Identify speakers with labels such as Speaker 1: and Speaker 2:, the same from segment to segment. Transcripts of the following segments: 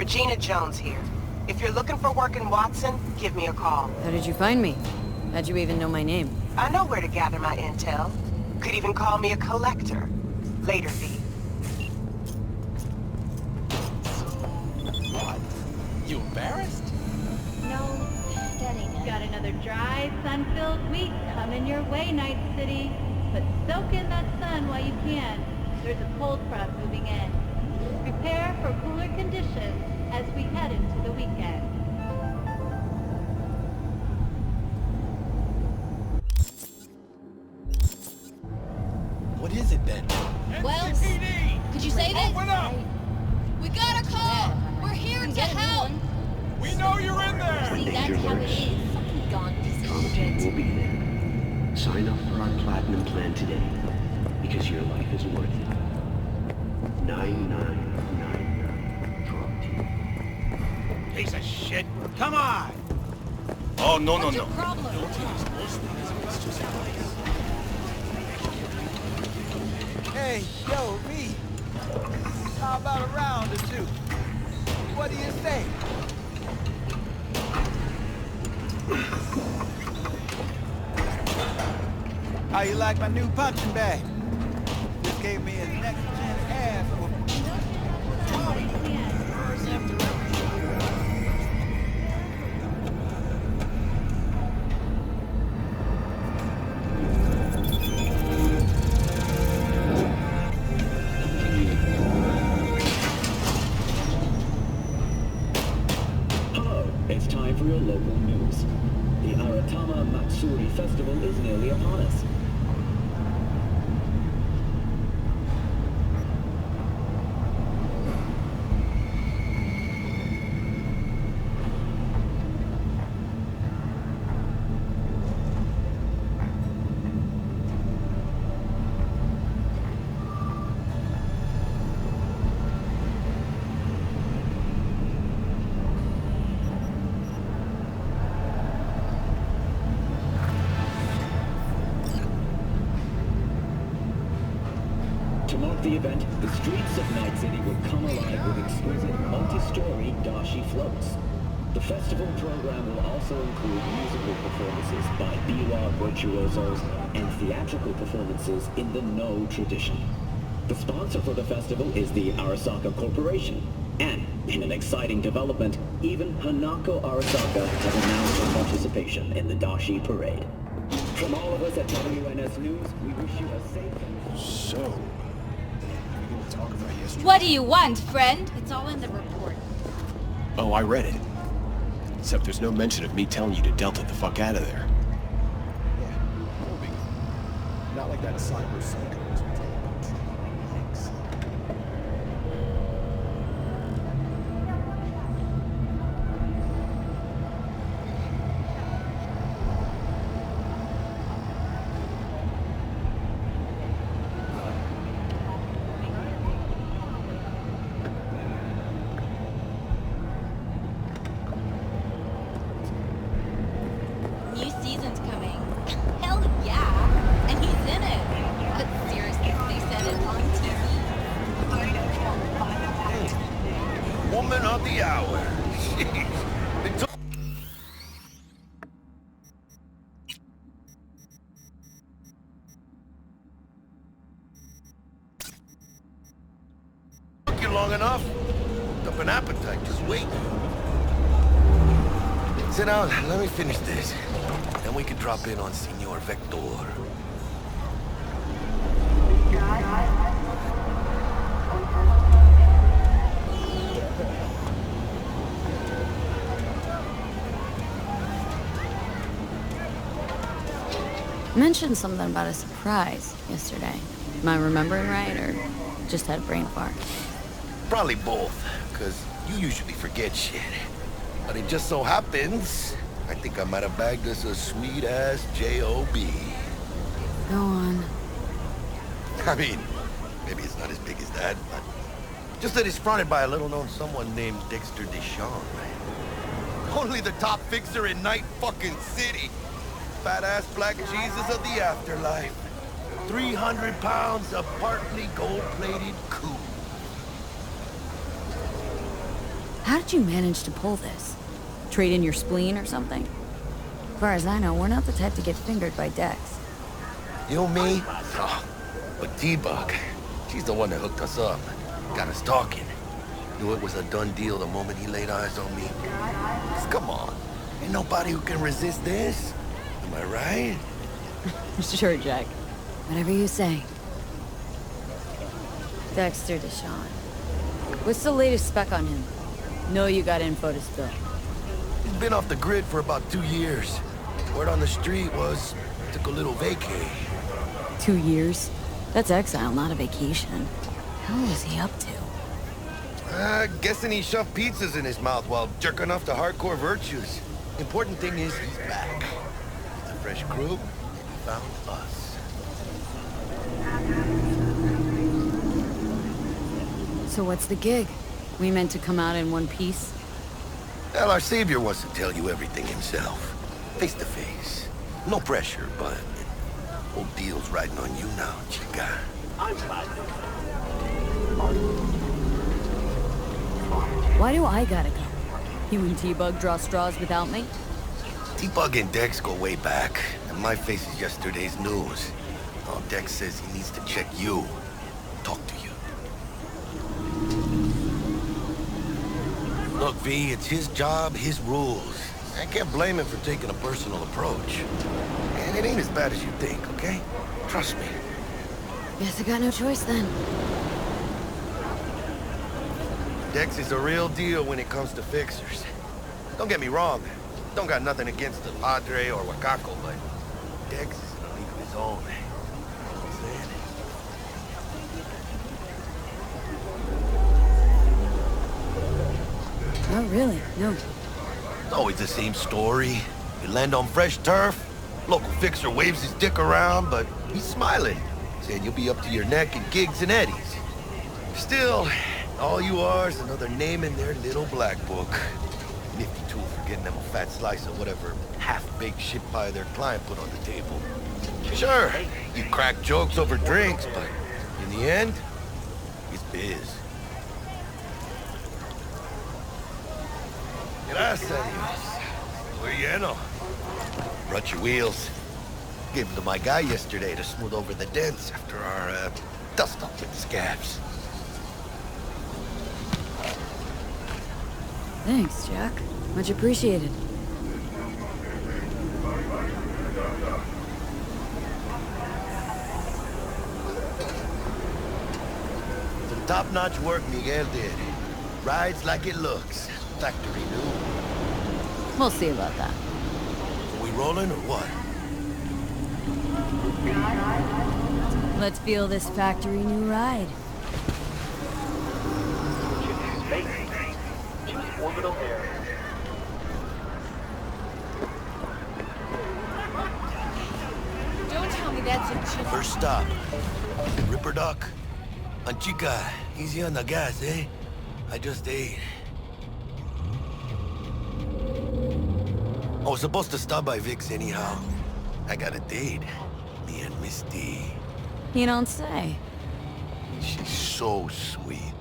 Speaker 1: Regina Jones here. If you're looking for work in Watson, give me a call.
Speaker 2: How did you find me? How'd you even know my name?
Speaker 1: I know where to gather my intel. Could even call me a collector. Later, V.
Speaker 3: What? You embarrassed?
Speaker 4: No, that ain't it.
Speaker 5: Got another dry, sun-filled week coming your way, Night City. But soak in that sun while you can. There's a cold front moving in. Prepare for cooler conditions as we head into the weekend.
Speaker 3: What is it then?
Speaker 4: Well,
Speaker 3: NCPD!
Speaker 4: could you say this?
Speaker 3: Open up!
Speaker 4: We got a call! We're here to help!
Speaker 3: We know you're in there!
Speaker 4: See, that's how it is. Fucking gone piece of
Speaker 6: Comedy will
Speaker 4: shit.
Speaker 6: be there. Sign up for our platinum plan today, because your life is worth it. 9999 Drop Team.
Speaker 7: Piece of shit. Come on! Oh, no, no,
Speaker 4: What's
Speaker 7: no.
Speaker 4: your problem?
Speaker 8: Hey, yo, V. How about a round or two? What do you say? How you like my new punching bag? Just gave me a next-gen ass.
Speaker 9: It's time for your local news. The Aratama Matsuri Festival is nearly upon us. To mark the event, the streets of Night City will come alive with exquisite multi-story dashi floats. The festival program will also include musical performances by biwa virtuosos and theatrical performances in the No tradition. The sponsor for the festival is the Arasaka Corporation, and in an exciting development, even Hanako Arasaka has announced her participation in the dashi parade. From all of us at WNS News, we wish you a safe and...
Speaker 3: So... talk about yesterday.
Speaker 4: What do you want, friend? It's all in the report.
Speaker 3: Oh, I read it. Except there's no mention of me telling you to Delta the fuck out of there. Yeah, no big. Not like that Cyberpunk.
Speaker 4: New season's coming. Hell yeah! And he's in it! But seriously, they said it on TV.
Speaker 7: Woman of the hour. Jeez. Took you long enough. Built up an appetite. Just wait. Sit down. Let me finish this. Then we can drop in on Senor Vector.
Speaker 2: Mentioned something about a surprise yesterday. Am I remembering right, or just had a brain fart?
Speaker 7: Probably both, because you usually forget shit. But it just so happens, I think I might have bagged us a sweet-ass J.O.B.
Speaker 2: Go on.
Speaker 7: I mean, maybe it's not as big as that, but just that it's fronted by a little-known someone named Dexter Deshawn. Only the top fixer in Night fucking City. Fat-ass black Jesus of the afterlife. 300 pounds of partly gold-plated cool.
Speaker 2: How did you manage to pull this? Trade in your spleen or something? As far as I know, we're not the type to get fingered by Dex.
Speaker 7: You and me? Oh, but T-Bug, she's the one that hooked us up. Got us talking. Knew it was a done deal the moment he laid eyes on me. 'Cause come on, ain't nobody who can resist this. Am I right?
Speaker 2: Sure, Jack. Whatever you say. Dexter Deshawn. What's the latest spec on him? Know you got info to spill.
Speaker 7: He's been off the grid for about 2 years. Word on the street was, took a little vacay.
Speaker 2: 2 years? That's exile, not a vacation. How was he up to?
Speaker 7: Guessing he shoved pizzas in his mouth while jerking off to hardcore virtues. Important thing is he's back. With a fresh crew, and he found us.
Speaker 2: So what's the gig? We meant to come out in one piece?
Speaker 7: Well, our savior wants to tell you everything himself. Face to face. No pressure, but whole deal's riding on you now, chica.
Speaker 2: Why do I gotta go? You and T-Bug draw straws without me?
Speaker 7: T-Bug and Dex go way back, and my face is yesterday's news. Oh, Dex says he needs to check you. Talk to you. Look, V, it's his job, his rules. I can't blame him for taking a personal approach. And it ain't as bad as you think, okay? Trust me.
Speaker 2: Guess I got no choice then.
Speaker 7: Dex is a real deal when it comes to fixers. Don't get me wrong. Don't got nothing against the Padre or Wakako, but Dex is in a league of his own. You know what I'm saying?
Speaker 2: Oh, really? No.
Speaker 7: It's always the same story. You land on fresh turf, local fixer waves his dick around, but he's smiling, saying you'll be up to your neck in gigs and eddies. Still, all you are is another name in their little black book. Nifty tool for getting them a fat slice of whatever half-baked shit pie their client put on the table. Sure, you crack jokes over drinks, but in the end, it's biz. Gracias a Dios. Muy lleno. Brought your wheels. Gave them to my guy yesterday to smooth over the dents after our dust-up with the scabs.
Speaker 2: Thanks, Jack. Much appreciated.
Speaker 7: Some top-notch work Miguel did. Rides like it looks. Factory new.
Speaker 2: We'll see about that.
Speaker 7: Are we rolling or what?
Speaker 2: Let's feel this factory new ride.
Speaker 9: Choose orbital air.
Speaker 4: Don't tell me that's a joke.
Speaker 7: First stop. Ripperdoc. And chica, easy on the gas, eh? I just ate. I was supposed to stop by Vic's anyhow. I got a date. Me and Misty.
Speaker 2: You don't say.
Speaker 7: She's so sweet.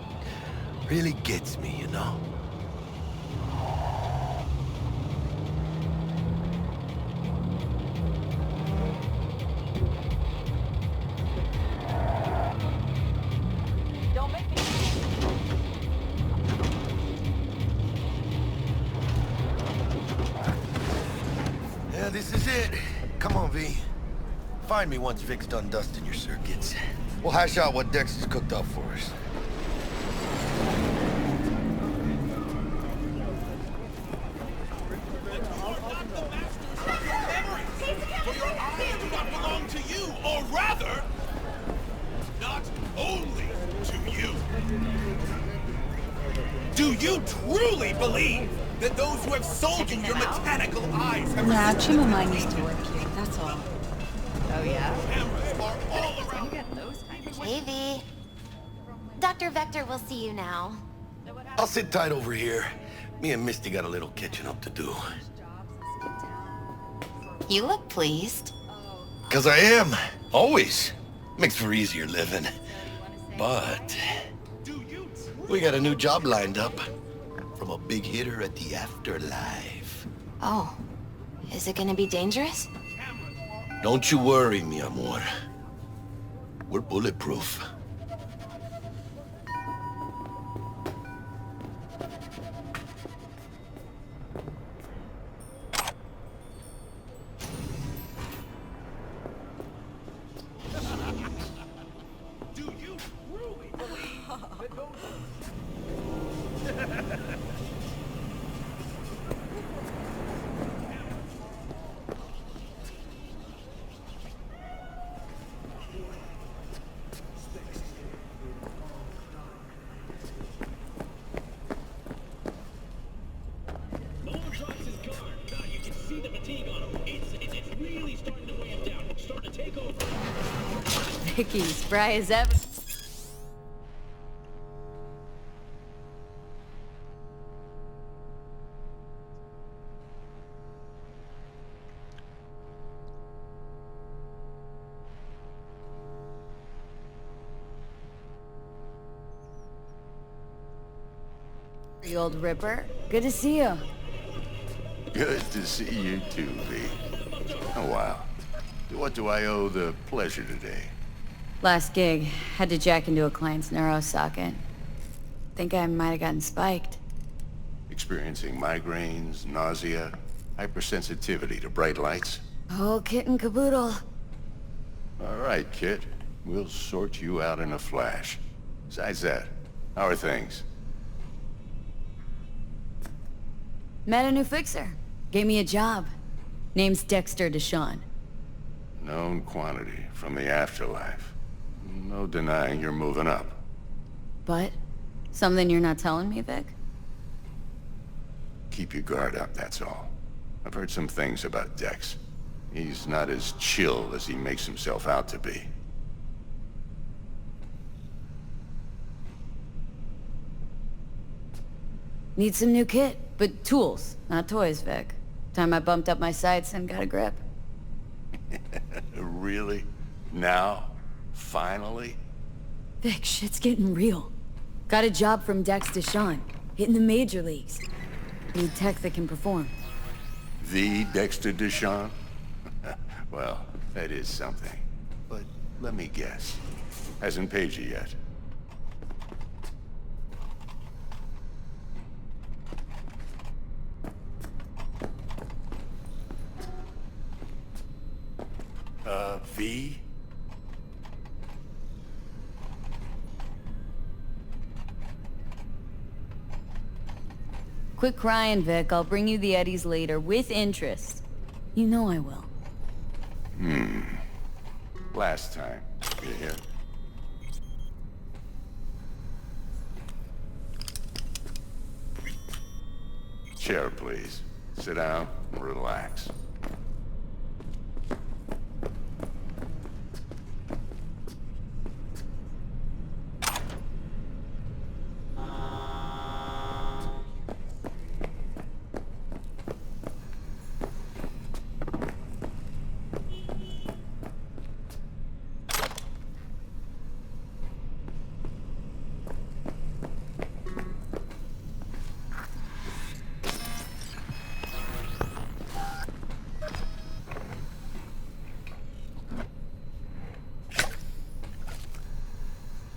Speaker 7: Really gets me, you know?
Speaker 4: Don't make me.
Speaker 7: Yeah, this is it. Come on, V. Find me once Vic's done dusting your circuits. We'll hash out what Dex has cooked up for us.
Speaker 3: Or rather, not only to you. Do you truly believe that those who have sold you your mechanical eyes have
Speaker 10: Nah, Chimamai used to work here, that's all.
Speaker 4: Oh yeah.
Speaker 3: cameras are all around?
Speaker 11: Hey, V. Dr. Vector will see you now.
Speaker 7: I'll sit tight over here. Me and Misty got a little catching up to do.
Speaker 11: You look pleased.
Speaker 7: 'Cause I am. Always. Makes for easier living. But we got a new job lined up. From I'm a big hitter at the afterlife.
Speaker 11: Oh, is it gonna be dangerous?
Speaker 7: Don't you worry, mi amor. We're bulletproof.
Speaker 2: Vicky, spry as ever. The old Ripper. Good to see you.
Speaker 12: Good to see you too, V. Oh, wow. What do I owe the pleasure today?
Speaker 2: Last gig. Had to jack into a client's neuro socket. Think I might have gotten spiked.
Speaker 12: Experiencing migraines, nausea, hypersensitivity to bright lights?
Speaker 2: Oh, kit and caboodle.
Speaker 12: All right, kid. We'll sort you out in a flash. Besides that, how are things?
Speaker 2: Met a new fixer. Gave me a job. Name's Dexter Deshawn.
Speaker 12: Known quantity from the afterlife. No denying you're moving up.
Speaker 2: But? Something you're not telling me, Vic?
Speaker 12: Keep your guard up, that's all. I've heard some things about Dex. He's not as chill as he makes himself out to be.
Speaker 2: Need some new kit, but tools, not toys, Vic. Time I bumped up my sights and got a grip.
Speaker 12: Really? Now? Finally?
Speaker 2: Vic, shit's getting real. Got a job from Dex Deshawn, hitting the major leagues. Need tech that can perform.
Speaker 12: The Dexter Deshawn? Well, that is something. But let me guess. Hasn't paid you yet. V?
Speaker 2: Quit crying, Vic. I'll bring you the Eddies later, with interest. You know I will.
Speaker 12: Last time. You hear? Chair, please. Sit down and relax.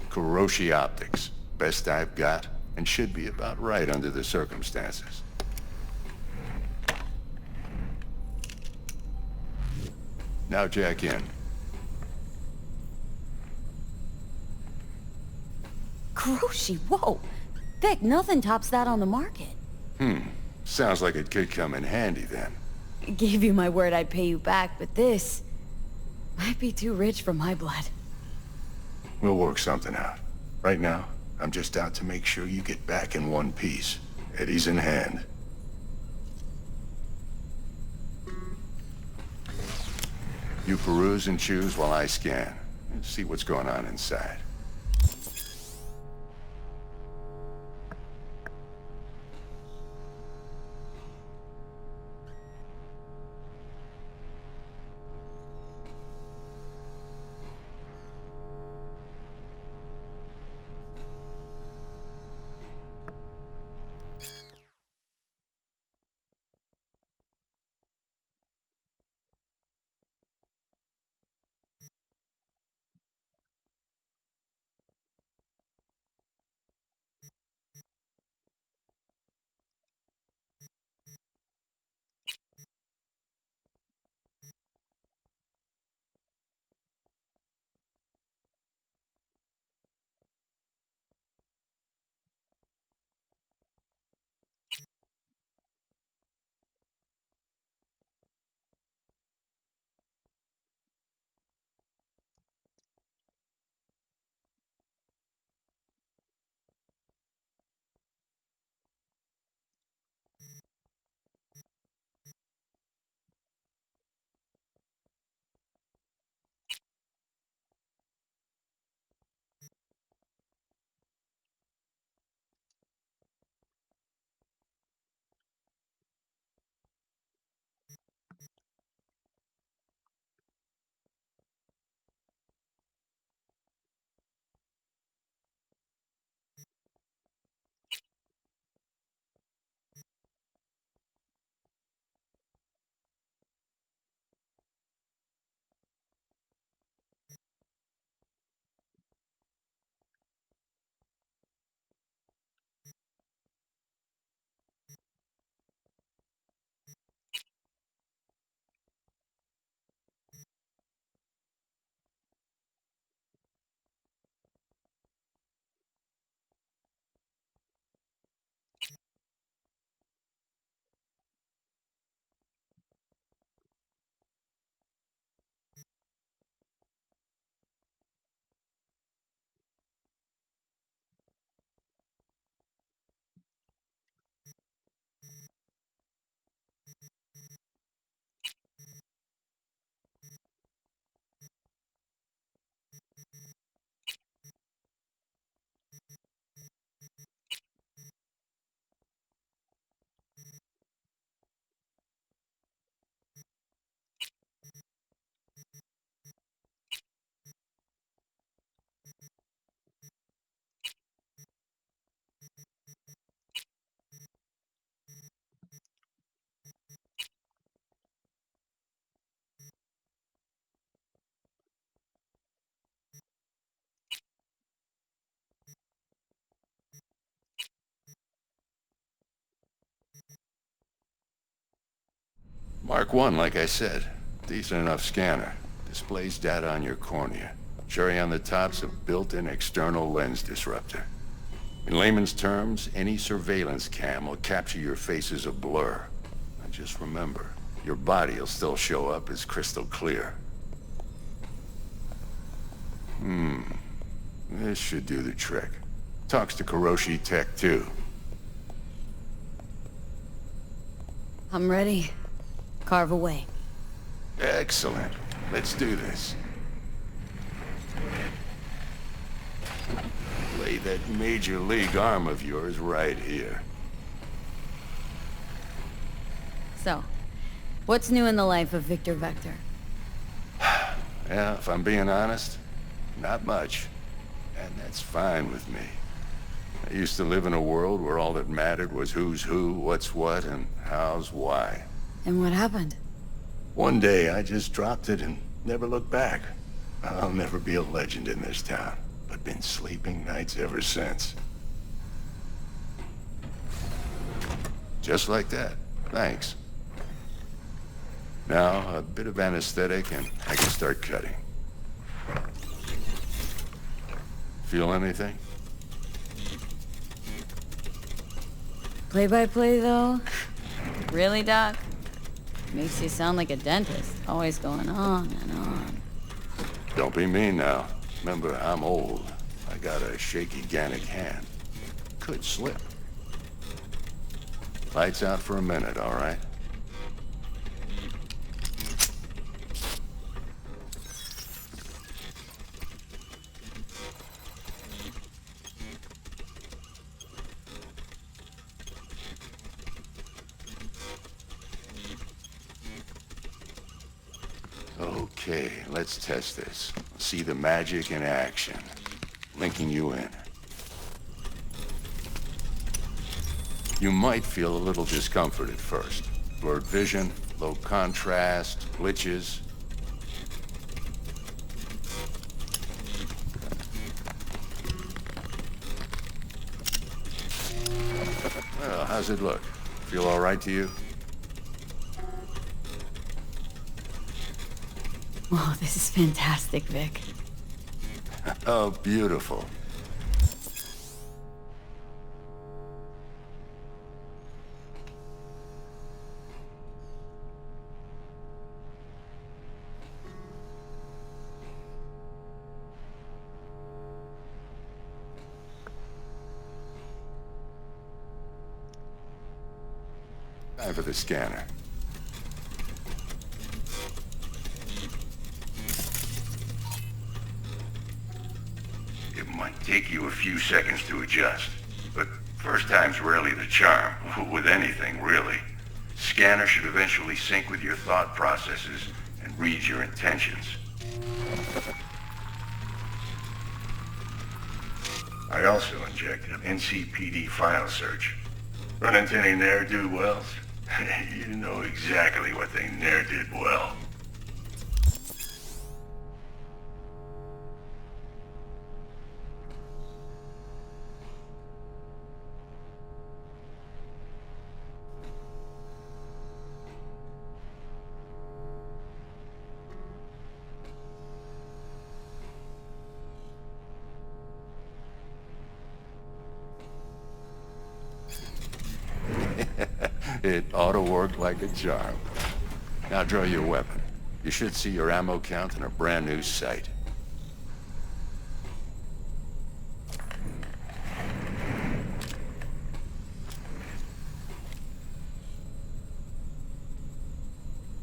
Speaker 12: Kuroshi Optics. Best I've got, and should be about right under the circumstances. Now jack in.
Speaker 2: Kuroshi, whoa! Vic, nothing tops that on the market.
Speaker 12: Sounds like it could come in handy then.
Speaker 2: Gave you my word I'd pay you back, but this might be too rich for my blood.
Speaker 12: We'll work something out. Right now, I'm just out to make sure you get back in one piece. Eddie's in hand. You peruse and choose while I scan. And see what's going on inside. Mark 1, like I said. Decent enough scanner. Displays data on your cornea. Cherry on the top's a built-in external lens disruptor. In layman's terms, any surveillance cam will capture your face as a blur. And just remember, your body will still show up as crystal clear. This should do the trick. Talks to Kuroshi Tech, too.
Speaker 2: I'm ready. Carve away.
Speaker 12: Excellent. Let's do this. Lay that major league arm of yours right here.
Speaker 2: So, what's new in the life of Victor Vector?
Speaker 12: Yeah, if I'm being honest, not much. And that's fine with me. I used to live in a world where all that mattered was who's who, what's what, and how's why.
Speaker 2: And what happened?
Speaker 12: One day, I just dropped it and never looked back. I'll never be a legend in this town, but been sleeping nights ever since. Just like that. Thanks. Now, a bit of anesthetic and I can start cutting. Feel anything?
Speaker 2: Play-by-play, though? Really, Doc? Makes you sound like a dentist. Always going on and on.
Speaker 12: Don't be mean now. Remember, I'm old. I got a shaky Gannic hand. Could slip. Lights out for a minute, all right? Okay, let's test this. See the magic in action. Linking you in. You might feel a little discomfort at first. Blurred vision, low contrast, glitches. Well, how's it look? Feel all right to you?
Speaker 2: Oh, this is fantastic, Vic.
Speaker 12: Oh, beautiful. Time for the scanner. It might take you a few seconds to adjust, but first time's rarely the charm, with anything, really. Scanner should eventually sync with your thought processes and read your intentions. I also injected an NCPD file search. Run into any ne'er-do-wells? You know exactly what they ne'er did well. It ought to work like a charm. Now draw your weapon. You should see your ammo count in a brand new sight.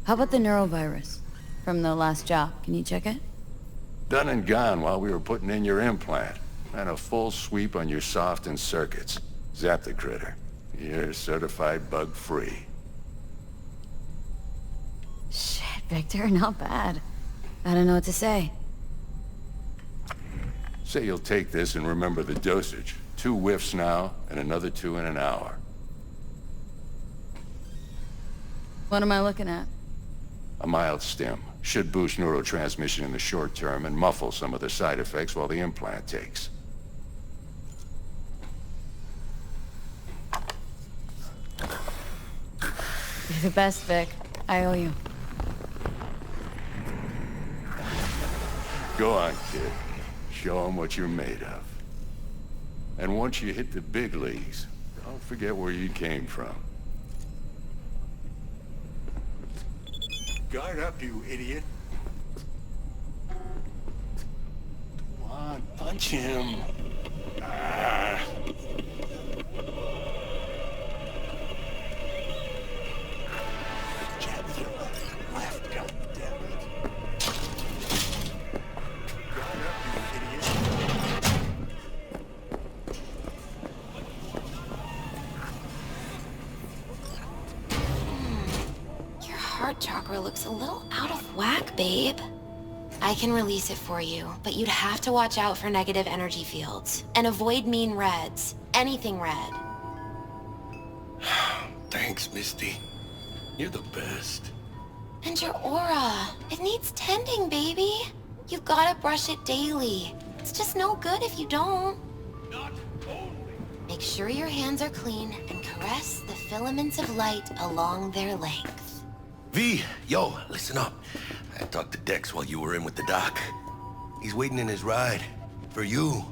Speaker 2: How about the neurovirus from the last job? Can you check it?
Speaker 12: Done and gone while we were putting in your implant. And a full sweep on your soft and circuits. Zap the critter. You're certified bug-free.
Speaker 2: Shit, Victor, not bad. I don't know what to say.
Speaker 12: Say you'll take this and remember the dosage. 2 whiffs now, and another 2 in an hour.
Speaker 2: What am I looking at?
Speaker 12: A mild stim. Should boost neurotransmission in the short term and muffle some of the side effects while the implant takes.
Speaker 2: You're the best, Vic. I owe you.
Speaker 12: Go on, kid. Show them what you're made of. And once you hit the big leagues, don't forget where you came from. Guard up, you idiot. Come on, punch him. Ah. Jab with your left, goddammit. Guard up, you idiot.
Speaker 11: Your heart chakra looks a little out of whack, babe. I can release it for you, but you'd have to watch out for negative energy fields. And avoid mean reds. Anything red.
Speaker 7: Thanks, Misty. You're the best.
Speaker 11: And your aura. It needs tending, baby. You've gotta brush it daily. It's just no good if you don't. Make sure your hands are clean and caress the filaments of light along their length.
Speaker 7: V, yo, listen up. I talked to Dex while you were in with the doc. He's waiting in his ride. For you.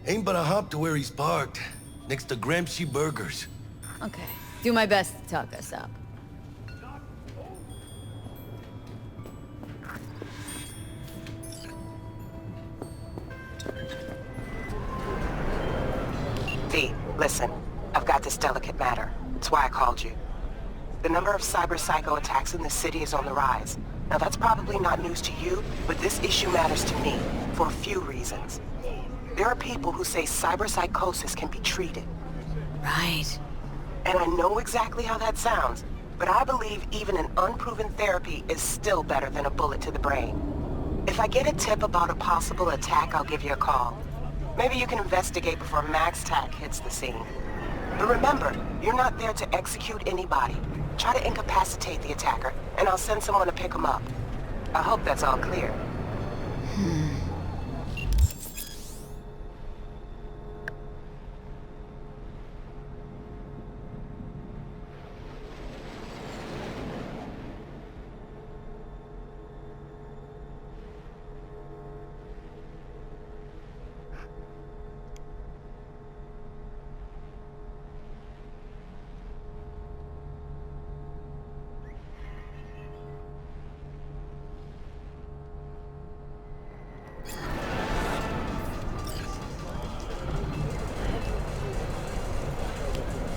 Speaker 7: Ain't but a hop to where he's parked. Next to Gramsci Burgers.
Speaker 2: Okay. Do my best to talk us up.
Speaker 1: V, listen. I've got this delicate matter. That's why I called you. The number of cyber-psycho attacks in the city is on the rise. Now that's probably not news to you, but this issue matters to me, for a few reasons. There are people who say cyberpsychosis can be treated.
Speaker 2: Right.
Speaker 1: And I know exactly how that sounds, but I believe even an unproven therapy is still better than a bullet to the brain. If I get a tip about a possible attack, I'll give you a call. Maybe you can investigate before Max Tack hits the scene. But remember, you're not there to execute anybody. Try to incapacitate the attacker, and I'll send someone to pick him up. I hope that's all clear.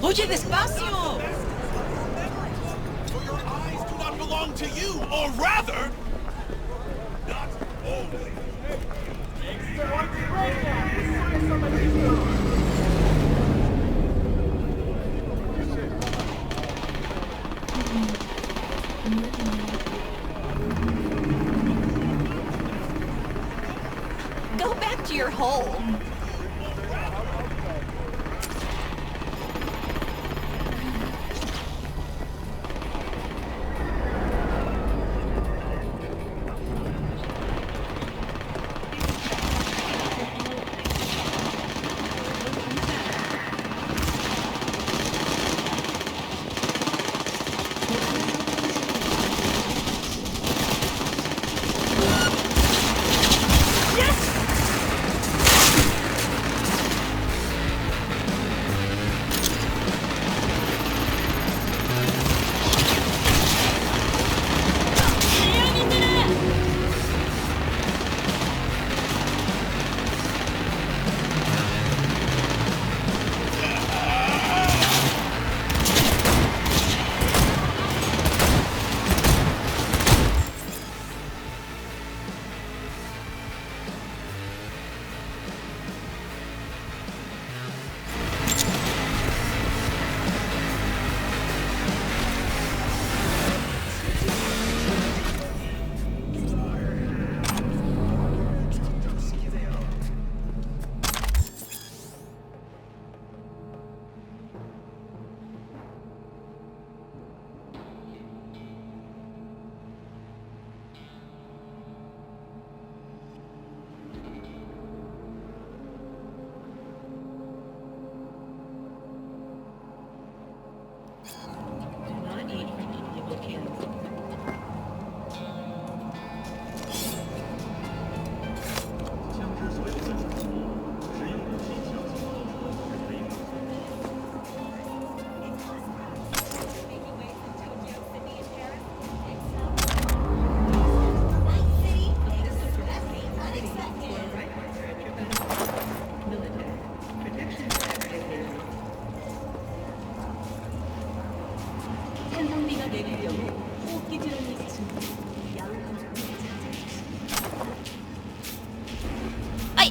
Speaker 10: Oye, despacio!
Speaker 3: For your eyes do not belong to you, or rather, not only.
Speaker 4: Go back to your hole.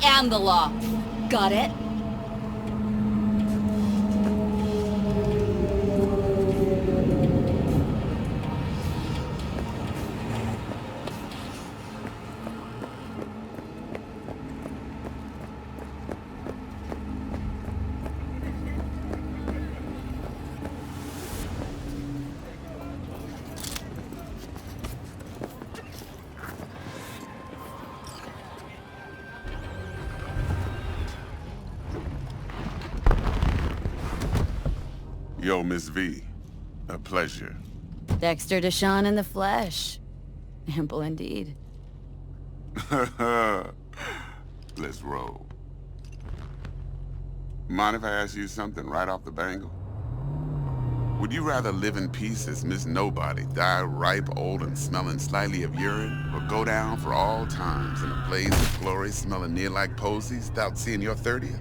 Speaker 4: am the law. Got it?
Speaker 13: Yo, Miss V. A pleasure.
Speaker 2: Dexter Deshawn in the flesh. Ample indeed.
Speaker 13: Let's roll. Mind if I ask you something right off the bangle? Would you rather live in peace as Miss Nobody, die ripe, old, and smelling slightly of urine, or go down for all times in a blaze of glory smelling near like posies without seeing your 30th?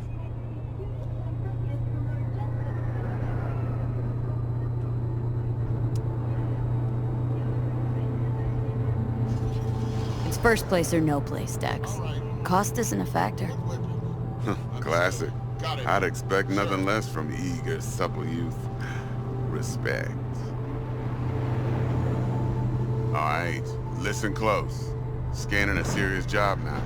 Speaker 2: It's first place or no place, Dex. Cost isn't a factor.
Speaker 13: Classic. I'd expect nothing less from eager, supple youth. Respect. Alright, listen close. Scanning a serious job now.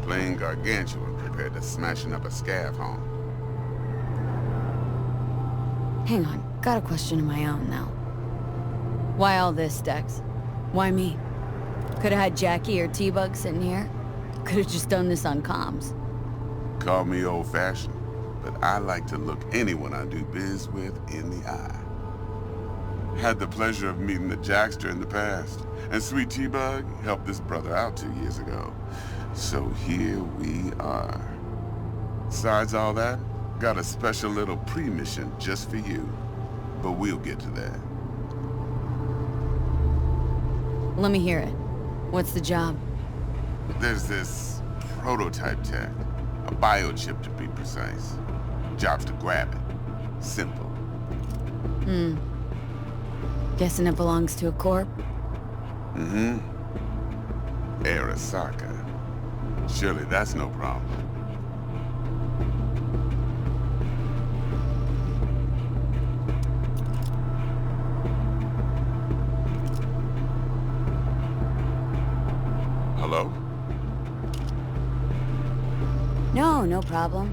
Speaker 13: Playing gargantuan compared to smashing up a scav home.
Speaker 2: Hang on, got a question of my own now. Why all this, Dex? Why me? Could've had Jackie or T-Bug sitting here. Could've just done this on comms.
Speaker 13: Call me old-fashioned, but I like to look anyone I do biz with in the eye. Had the pleasure of meeting the Jackster in the past, and Sweet T-Bug helped this brother out 2 years ago. So here we are. Besides all that, got a special little pre-mission just for you. But we'll get to that.
Speaker 2: Let me hear it. What's the job?
Speaker 13: There's this prototype tech. A biochip to be precise. Job's to grab it. Simple.
Speaker 2: Guessing it belongs to a corp?
Speaker 13: Mm-hmm. Arasaka. Surely that's no problem. Hello?
Speaker 2: No problem.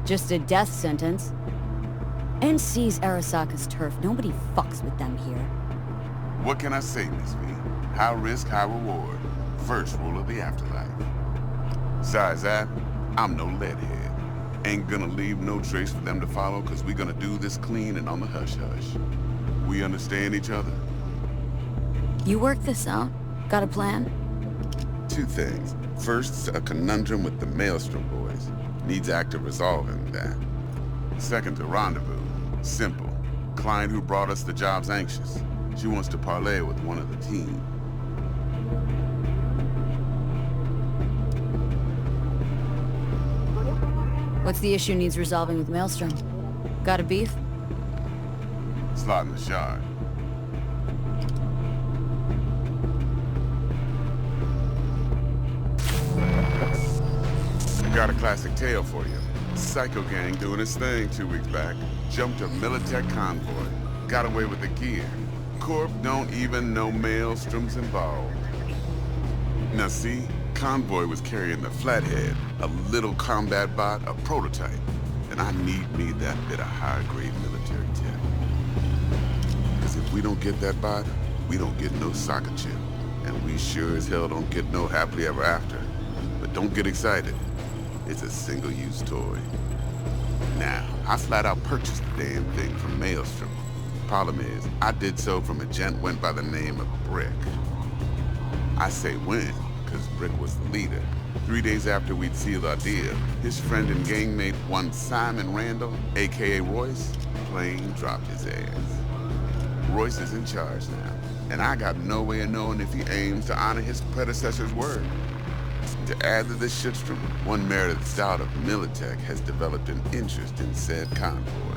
Speaker 2: Just a death sentence. NC's Arasaka's turf. Nobody fucks with them here.
Speaker 13: What can I say, Miss V? High risk, high reward. First rule of the afterlife. Besides that, I'm no leadhead. Ain't gonna leave no trace for them to follow, cause we gonna do this clean and on the hush-hush. We understand each other?
Speaker 2: You work this out? Got a plan?
Speaker 13: Two things. First, a conundrum with the Maelstrom boys. Needs active resolving that. Second, a rendezvous. Simple. Client who brought us the job's anxious. She wants to parlay with one of the team.
Speaker 2: What's the issue needs resolving with Maelstrom? Got a beef?
Speaker 13: Slot in the shard. I got a classic tale for you. Psycho gang doing its thing 2 weeks back. Jumped a Militech convoy. Got away with the gear. Corp don't even know Maelstrom's involved. Now see, convoy was carrying the Flathead, a little combat bot, a prototype. And I need me that bit of high-grade military tech. Because if we don't get that bot, we don't get no soccer chip. And we sure as hell don't get no happily ever after. But don't get excited. It's a single-use toy. Now, I flat out purchased the damn thing from Maelstrom. Problem is, I did so from a gent went by the name of Brick. I say when, because Brick was the leader. 3 days after we'd sealed our deal, his friend and gangmate, one Simon Randall, aka Royce, plain dropped his ass. Royce is in charge now, and I got no way of knowing if he aims to honor his predecessor's word. To add to this shitstorm, one Meredith Stout of Militech has developed an interest in said convoy.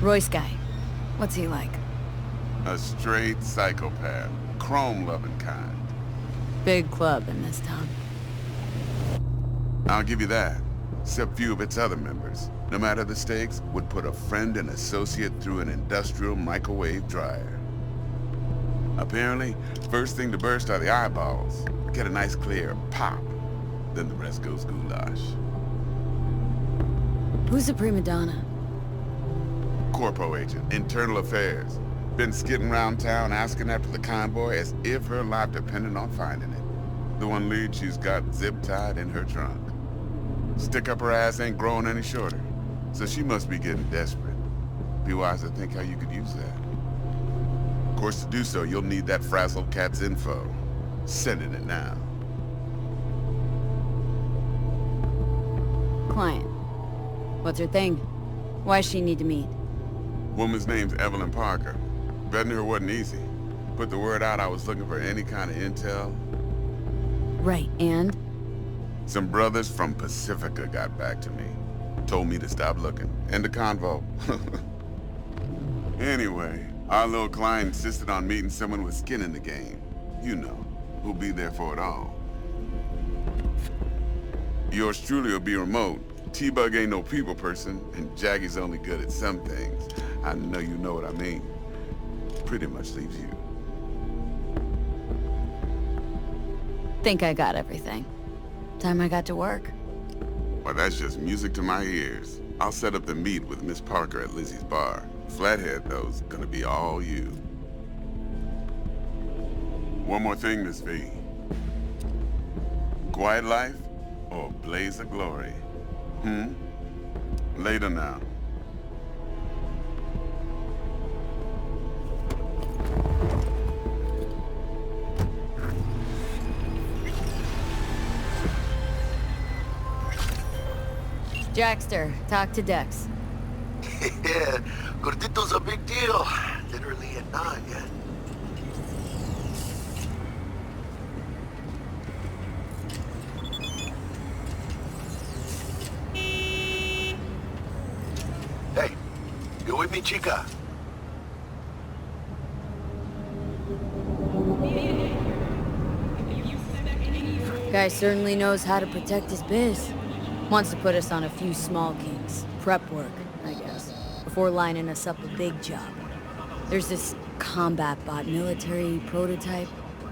Speaker 2: Royce guy. What's he like?
Speaker 13: A straight psychopath. Chrome-loving kind.
Speaker 2: Big club in this town.
Speaker 13: I'll give you that. Except few of its other members, no matter the stakes, would put a friend and associate through an industrial microwave dryer. Apparently, first thing to burst are the eyeballs. Get a nice clear pop. Then the rest goes goulash.
Speaker 2: Who's the prima donna?
Speaker 13: Corpo agent, internal affairs. Been skidding around town asking after the convoy as if her life depended on finding it. The one lead she's got zip-tied in her trunk. Stick up her ass ain't growing any shorter, so she must be getting desperate. Be wise to think how you could use that. Of course, to do so, you'll need that frazzled cat's info. Sending it now.
Speaker 2: Client. What's her thing? Why's she need to meet?
Speaker 13: Woman's name's Evelyn Parker. Betting her wasn't easy. Put the word out I was looking for any kind of intel.
Speaker 2: Right, and?
Speaker 13: Some brothers from Pacifica got back to me. Told me to stop looking. End the convo. Anyway, our little client insisted on meeting someone with skin in the game. You know, who'll be there for it all. Yours truly will be remote. T-Bug ain't no people person, and Jaggie's only good at some things. I know you know what I mean. Pretty much leaves you.
Speaker 2: Think I got everything. Time I got to work.
Speaker 13: Well, that's just music to my ears. I'll set up the meet with Miss Parker at Lizzie's bar. Flathead, though's gonna be all you. One more thing, Miss V. Quiet life or blaze of glory? Later now.
Speaker 2: Jackster, talk to Dex.
Speaker 7: Yeah, Gordito's a big deal. Literally a nod, yeah. Hey, you with me, chica?
Speaker 2: Guy certainly knows how to protect his biz. Wants to put us on a few small gigs. Prep work, I guess. Before lining us up a big job. There's this combat bot military prototype.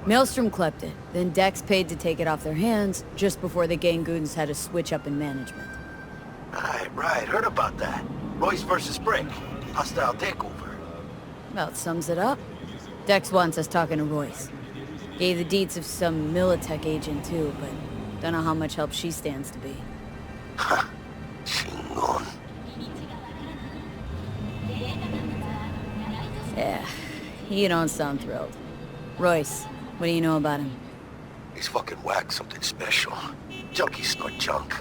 Speaker 2: Maelstrom clept it, then Dex paid to take it off their hands just before the Gangoons had a switch up in management.
Speaker 7: Right. Heard about that. Royce versus Brick. Hostile takeover.
Speaker 2: About sums it up. Dex wants us talking to Royce. Gave the deets of some Militech agent too, but don't know how much help she stands to be.
Speaker 7: Chingon.
Speaker 2: Yeah, you don't sound thrilled. Royce, what do you know about him?
Speaker 7: He's fucking whack, something special. Junkies snort junk.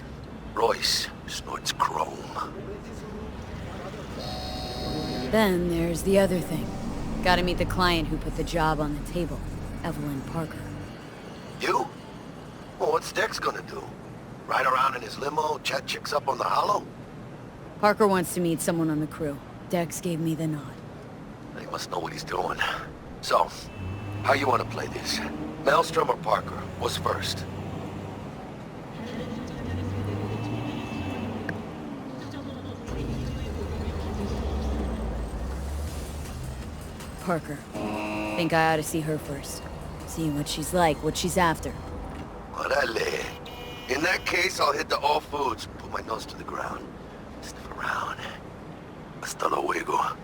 Speaker 7: Royce snorts chrome.
Speaker 2: Then there's the other thing. Gotta meet the client who put the job on the table, Evelyn Parker.
Speaker 7: You? Well, what's Dex gonna do? Ride around in his limo, chat chicks up on the hollow?
Speaker 2: Parker wants to meet someone on the crew. Dex gave me the nod.
Speaker 7: He must know what he's doing. So, how you want to play this? Maelstrom or Parker? What's first?
Speaker 2: Parker. Think I ought to see her first. See what she's like, what she's after.
Speaker 7: Orale. In that case, I'll hit the all foods. Put my nose to the ground. Sniff around. Hasta luego.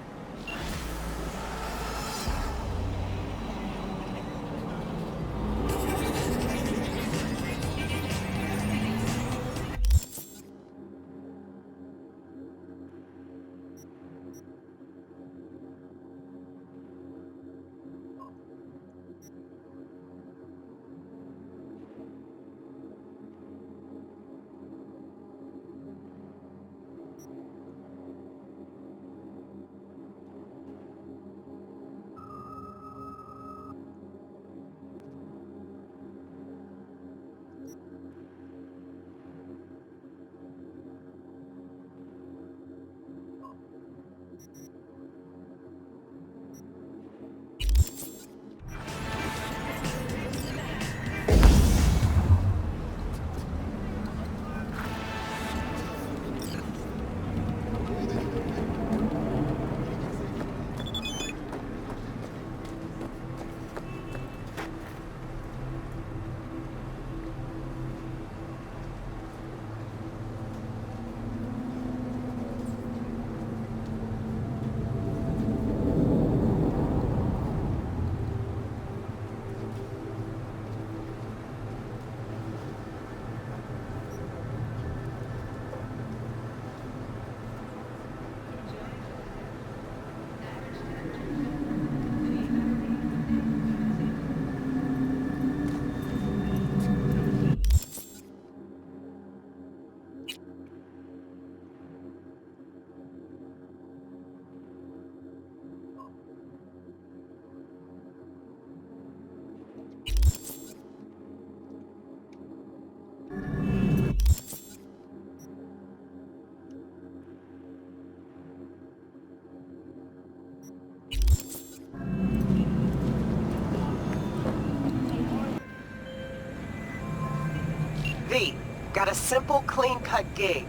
Speaker 1: V, got a simple, clean-cut gig.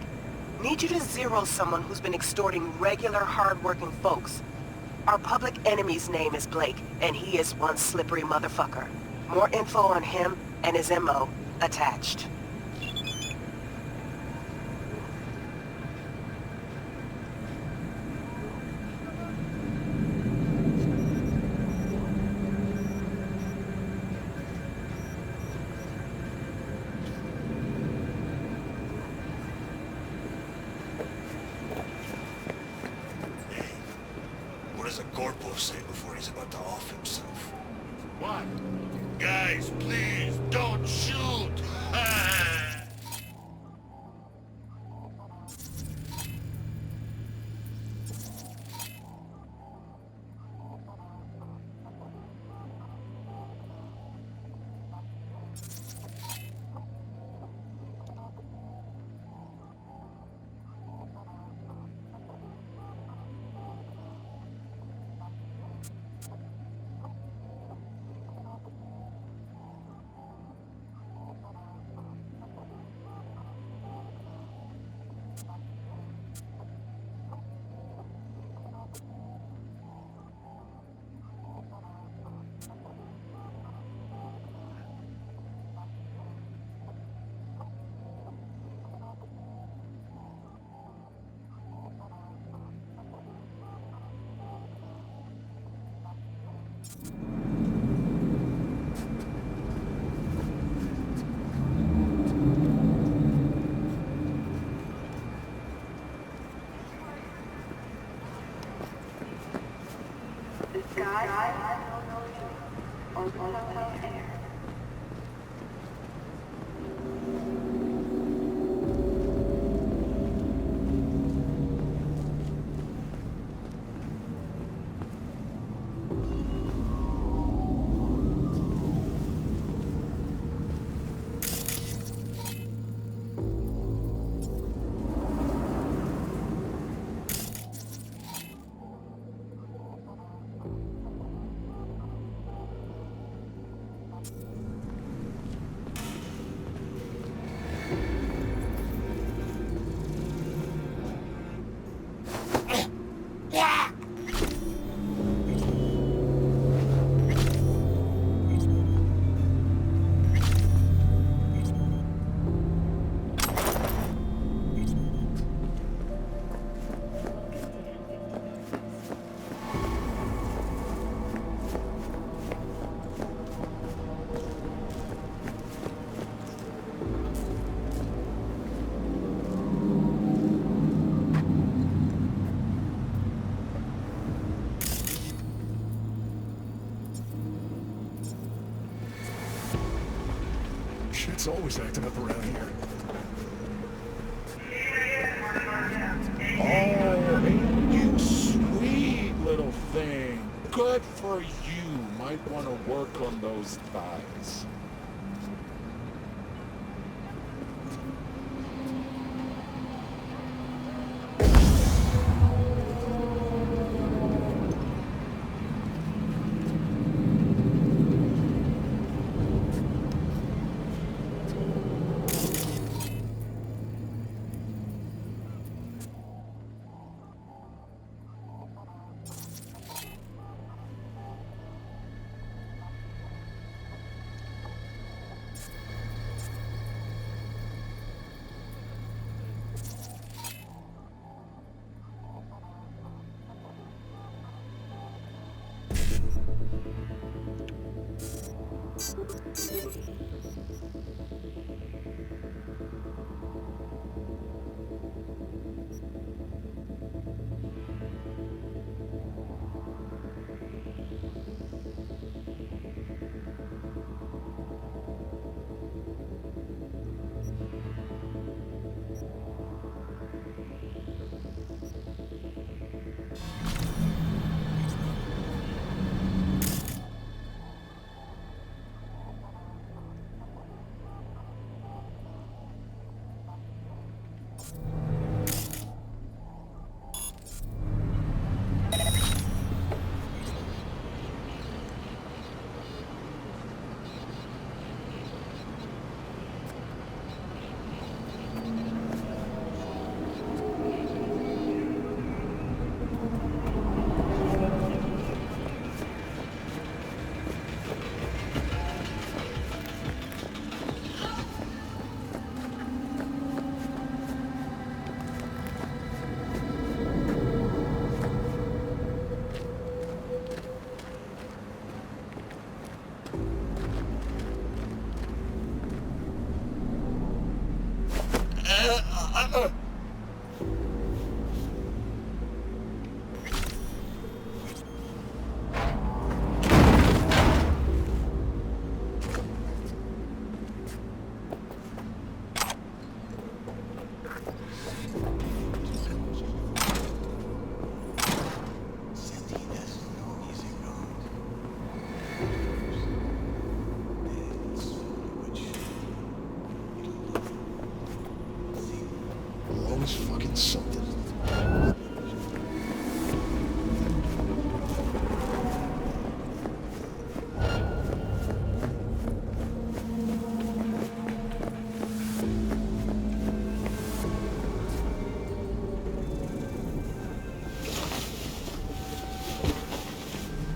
Speaker 1: Need you to zero someone who's been extorting regular, hard-working folks. Our public enemy's name is Blake, and he is one slippery motherfucker. More info on him and his MO attached.
Speaker 14: What does a corpo say before he's about to off himself?
Speaker 12: What?
Speaker 14: Guys, please, don't shoot!
Speaker 3: Shit's always acting up around here.
Speaker 15: Oh, ain't you sweet little thing. Good for you. Might want to work on those thighs.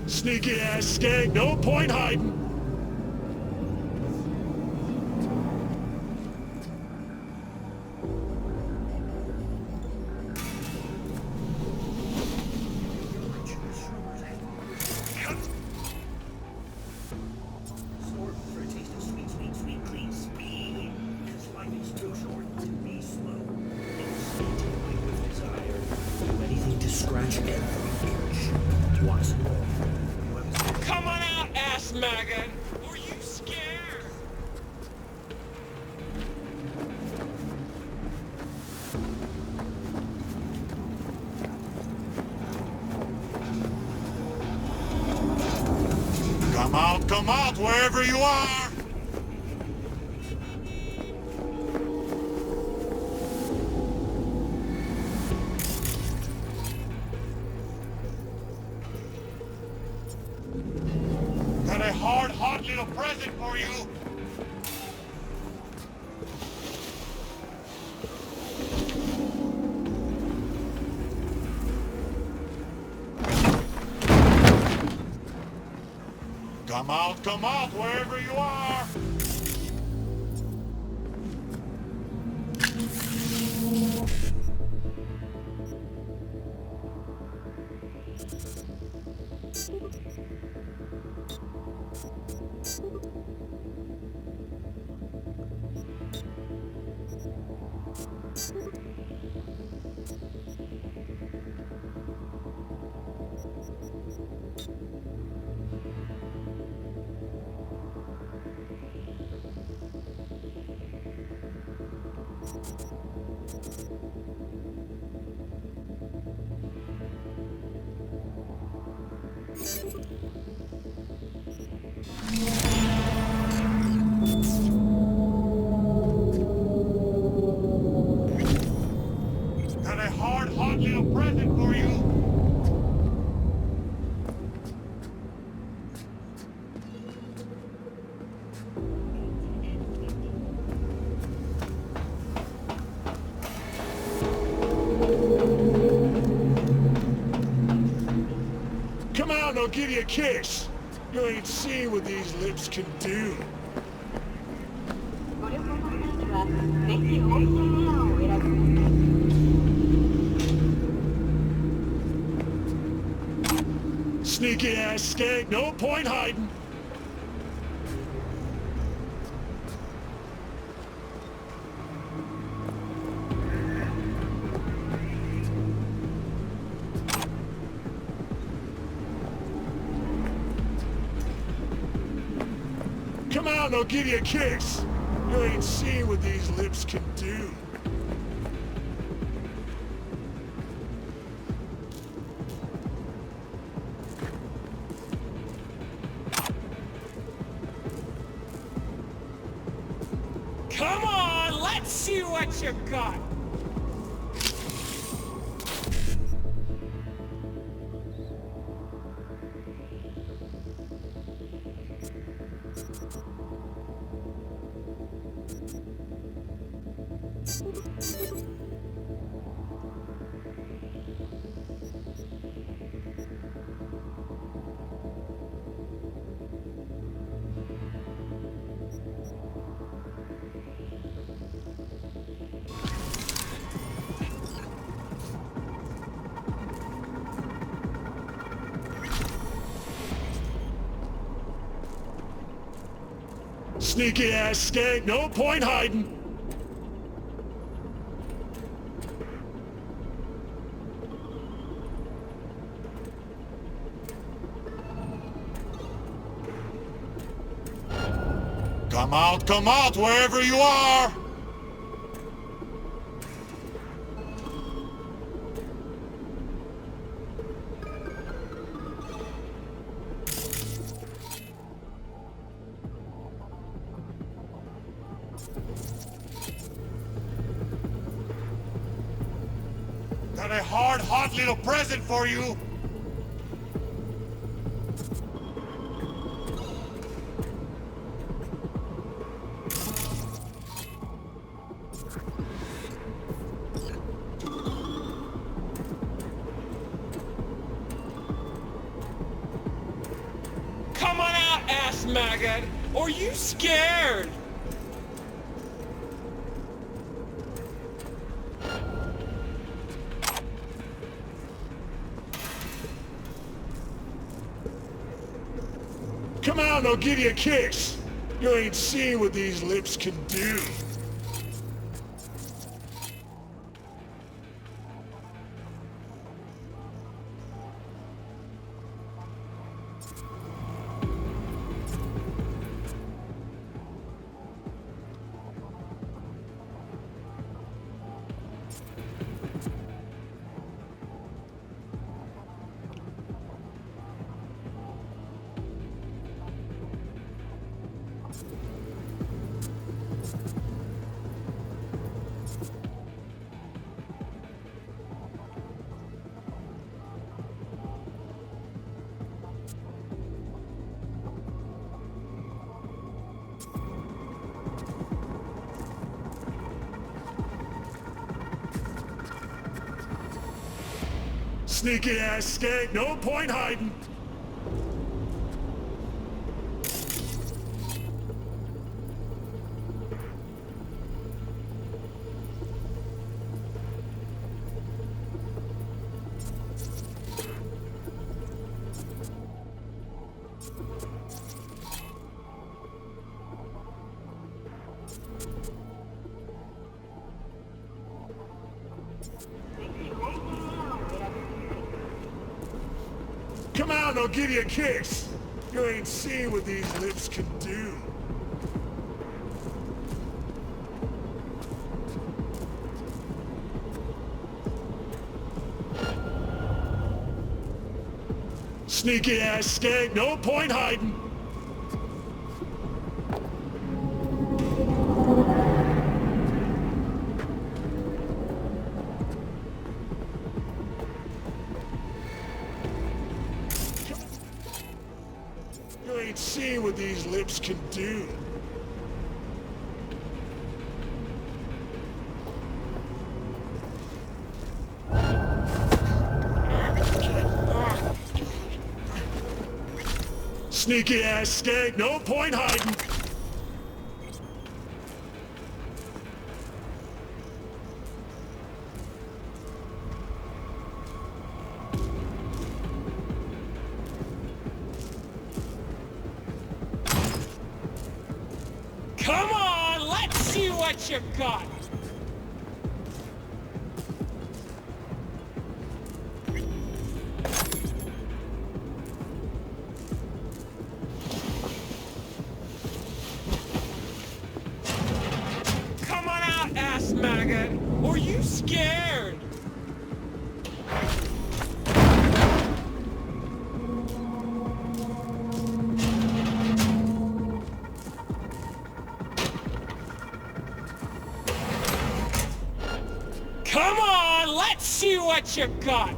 Speaker 15: Sneaky ass skank, no point hiding.
Speaker 10: Come on out, ass maggot! Or you scared?
Speaker 15: Come out, wherever you are! Got a hot little present for you! Come out, wherever you are! Got a hot little present for you! Come out and I'll give you a kiss. You ain't seen what these lips can do. Sneaky ass skank, no point hiding. Come out and I'll give you a kiss. You ain't seen what these lips can do.
Speaker 10: Come on, let's see what you got!
Speaker 15: Sneaky ass skank, no point hiding. Come out, wherever you are! Got a hot little present for you!
Speaker 10: ass maggot! Or you scared?
Speaker 15: Come on, I'll give you a kiss. You ain't seen what these lips can do. Sneaky ass skank, no point hiding. Come on, I'll give you a kiss. You ain't seen what these lips can do. Sneaky ass skank, no point hiding. You ain't seen what these lips can do. Sneaky ass skank, no point hiding.
Speaker 10: Come on, let's see what you got! Come on out, ass maggot! Or you scared? Come on, let's see what you got!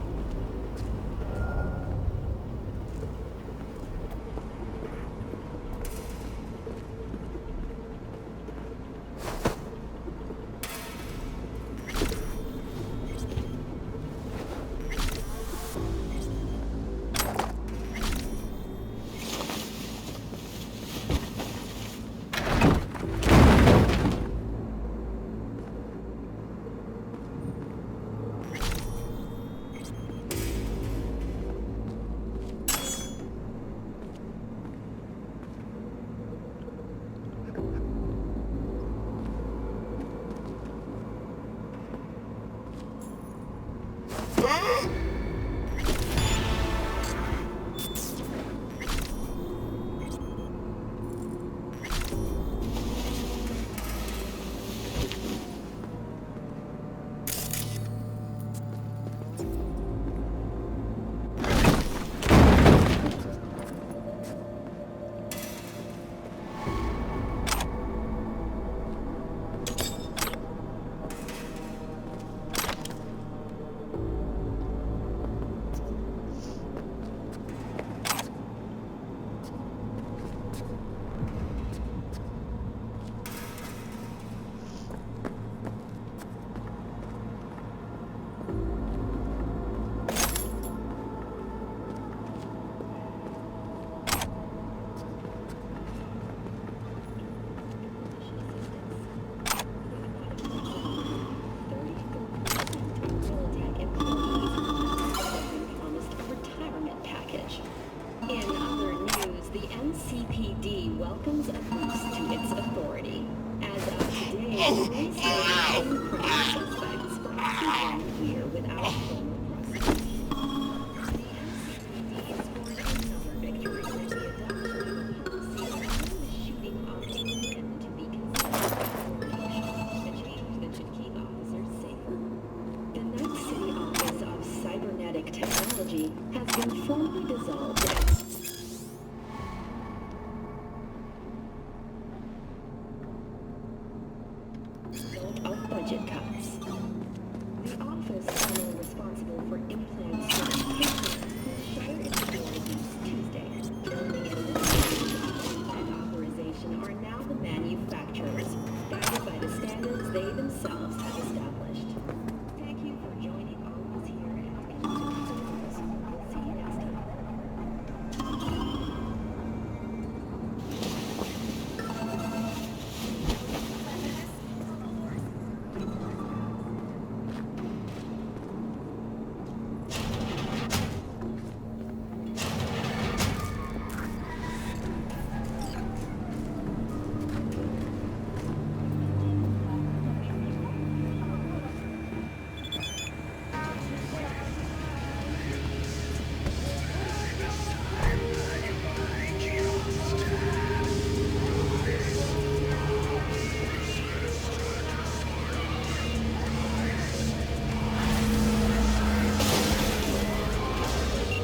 Speaker 9: The NCPD welcomes a boost to its authority. As of today, police are criminal suspects for up to 1 year without formal process. The NCPD scored another victory with the adoption of a policy allowing the shooting of a limb to be considered a change that should keep officers safer. The Night City Office of Cybernetic Technology has been formally dissolved and of budget cuts. The office found responsible for implant certification will share its authorities Tuesday. Building and authorization are now the manufacturers, guided by the standards they themselves have established. Thank you for joining all of us here at We'll see you next time.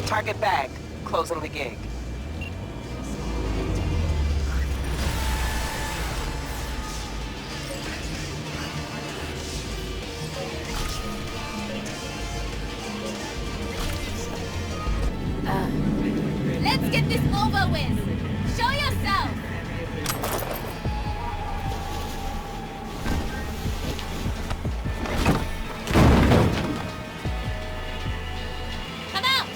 Speaker 1: Target bagged. Closing the gig.
Speaker 4: Let's get this over with. Show yourself. Come out.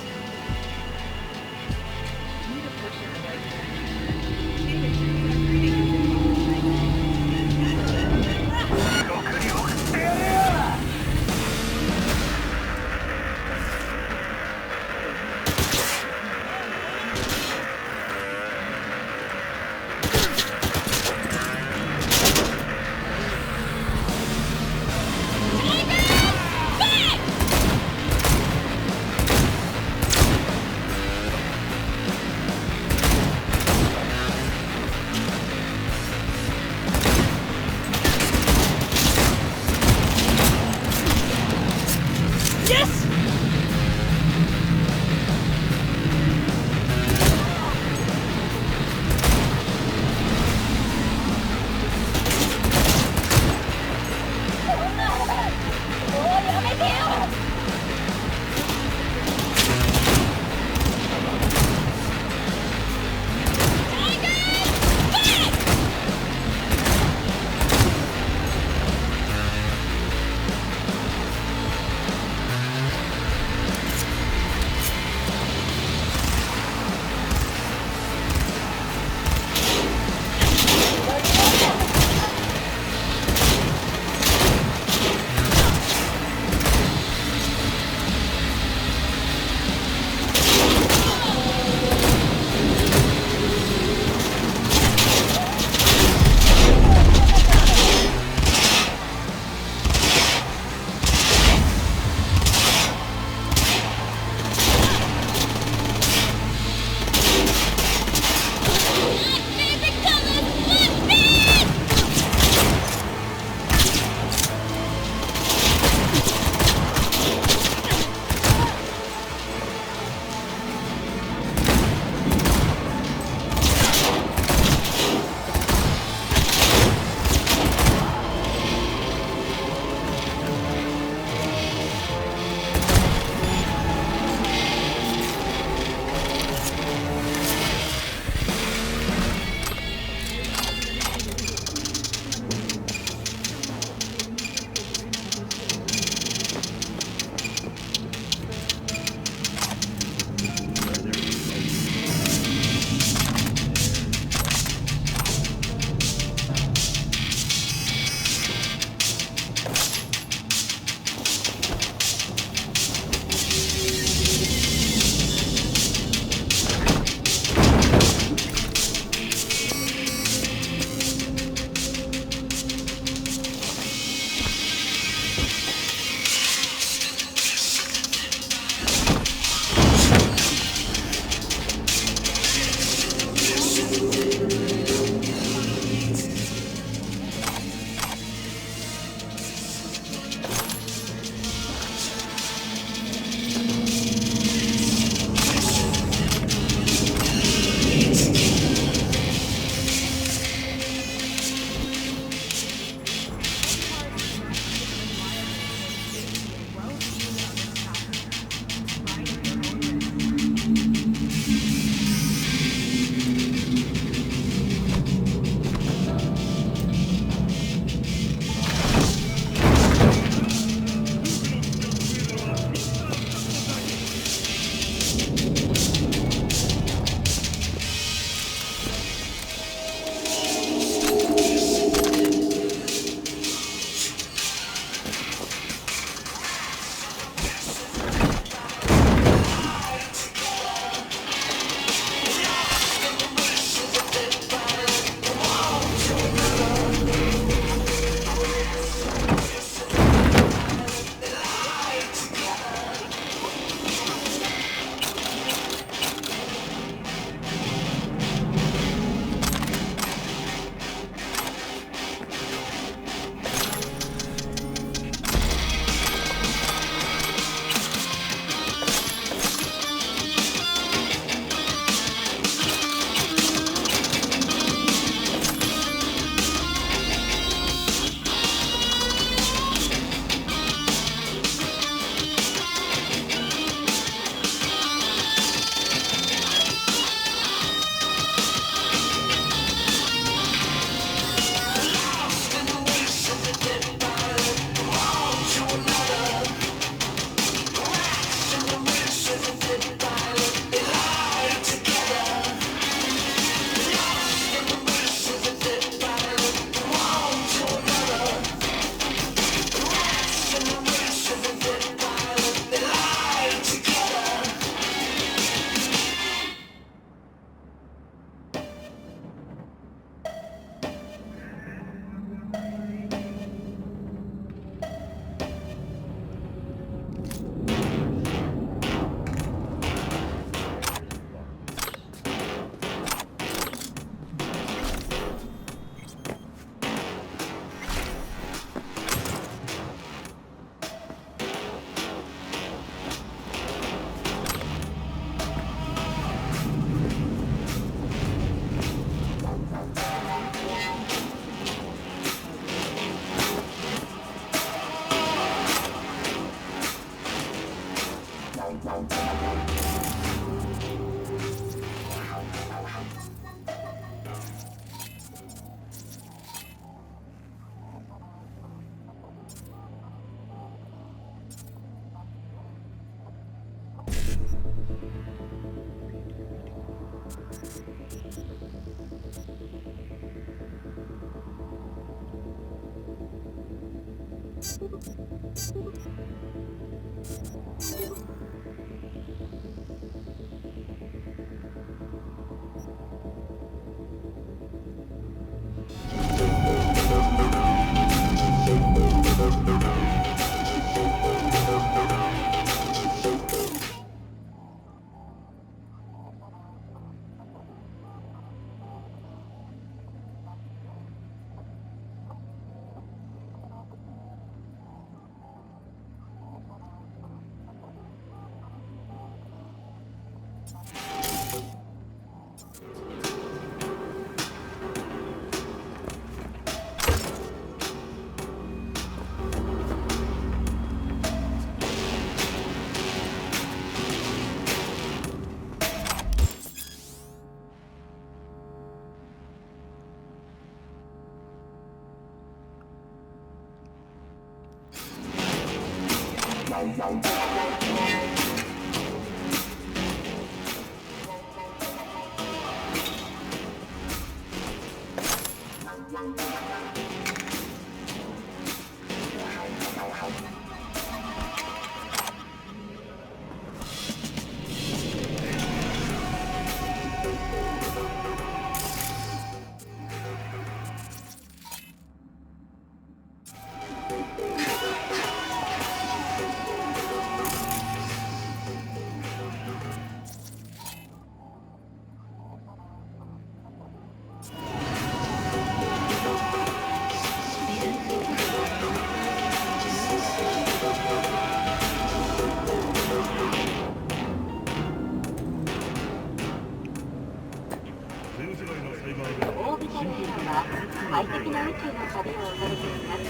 Speaker 16: 快適な宇宙の旅をお届けします。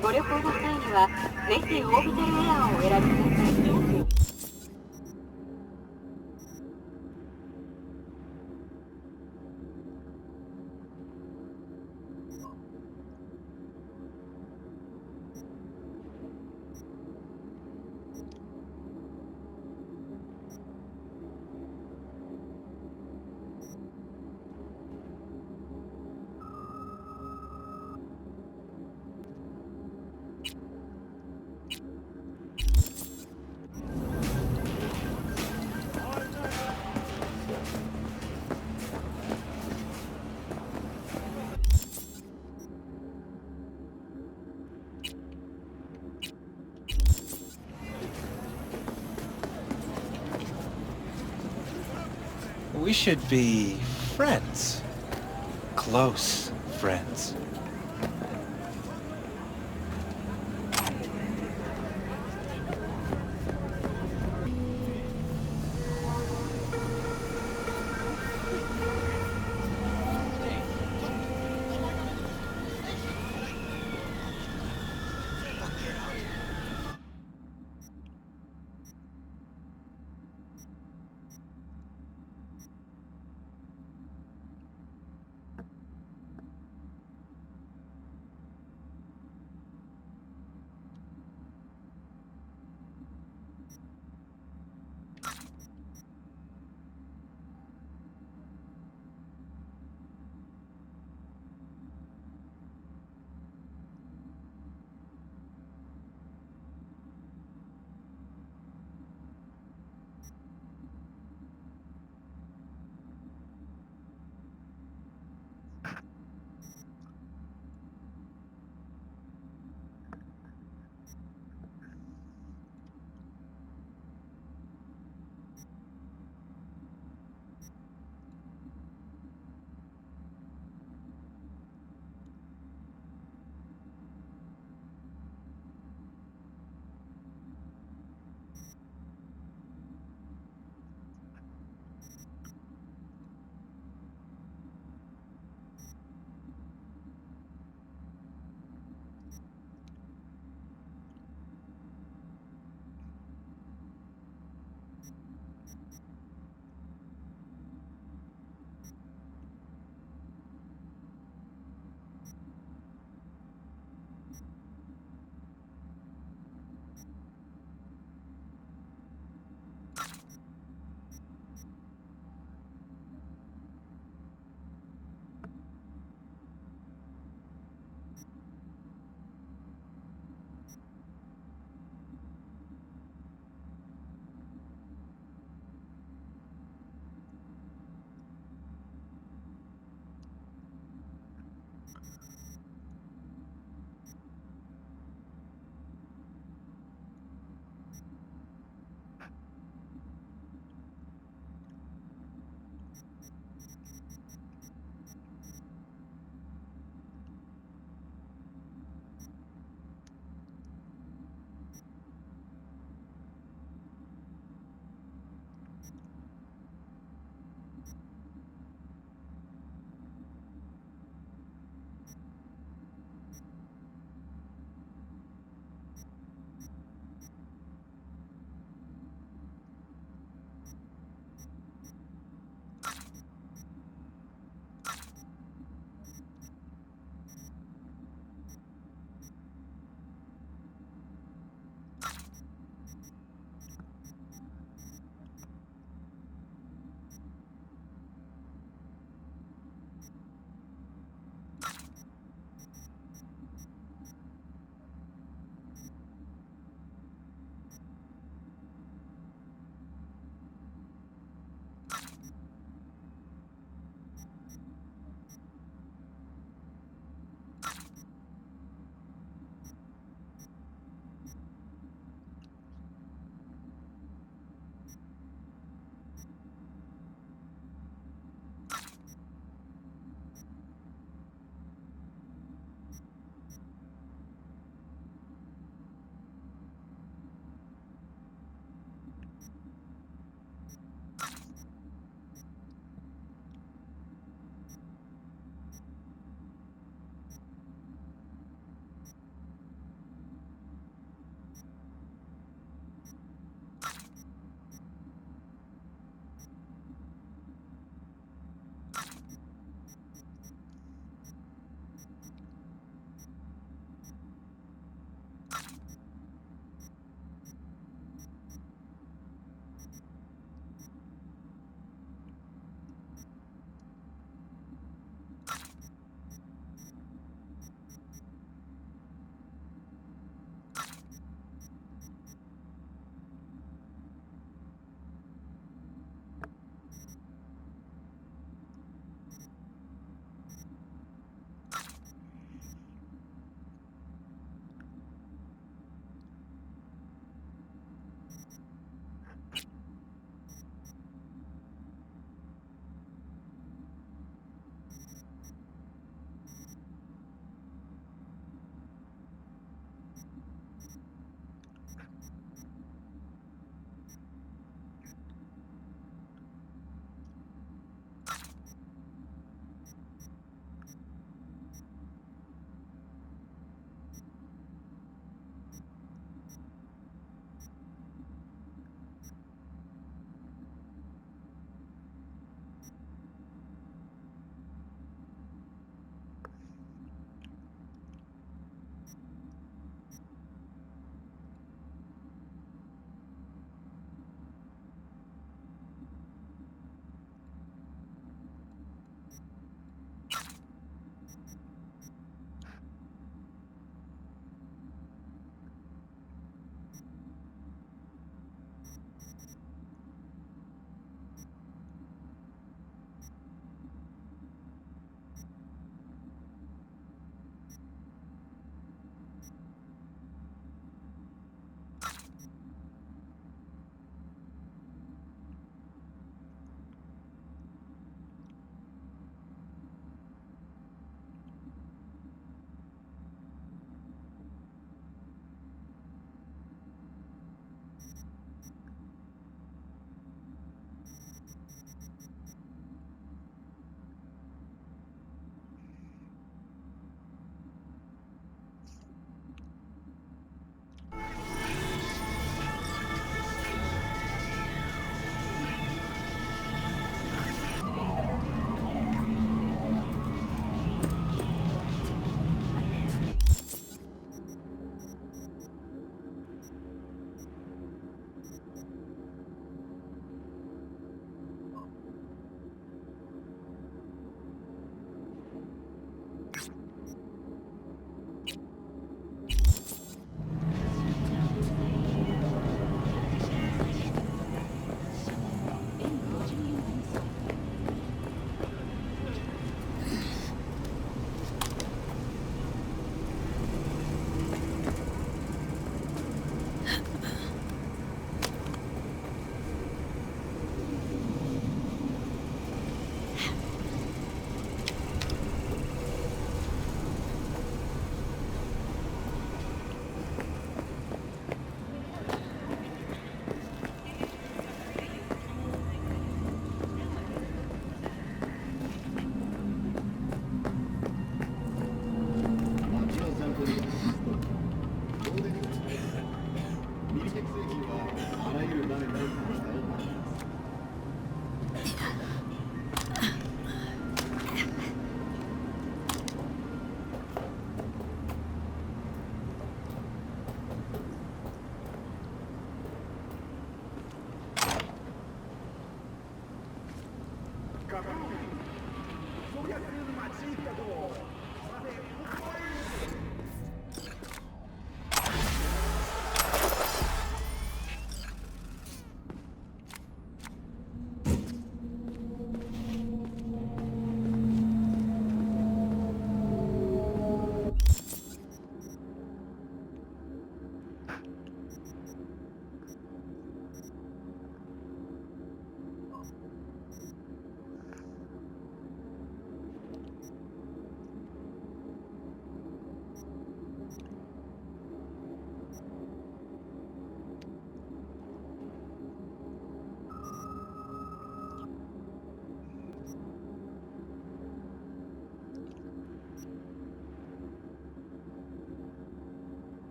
Speaker 16: ご旅行の際にはぜひオービタルエアーをお選びください。
Speaker 8: We should be friends. Close friends.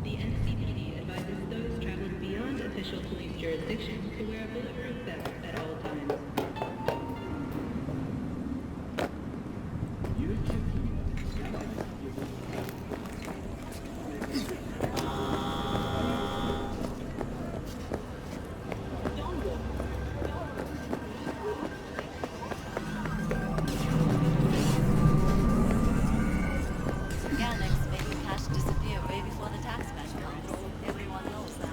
Speaker 17: The NCPD advises those traveling beyond official police jurisdiction to wear a bulletproof vest at all times.
Speaker 18: Organics make the cash disappear way before the tax man comes. Everyone knows that.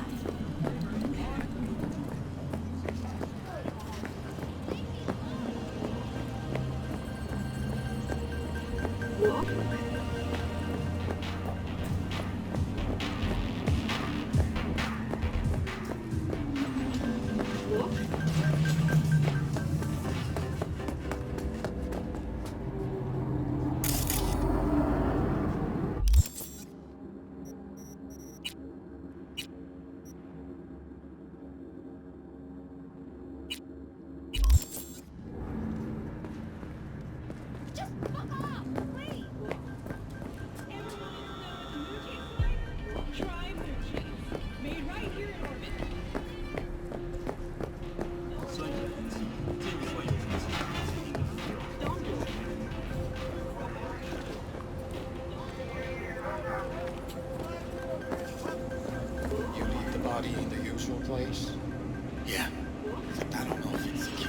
Speaker 3: You leave the body in the usual place?
Speaker 14: Yeah. Except I don't know if it's secure.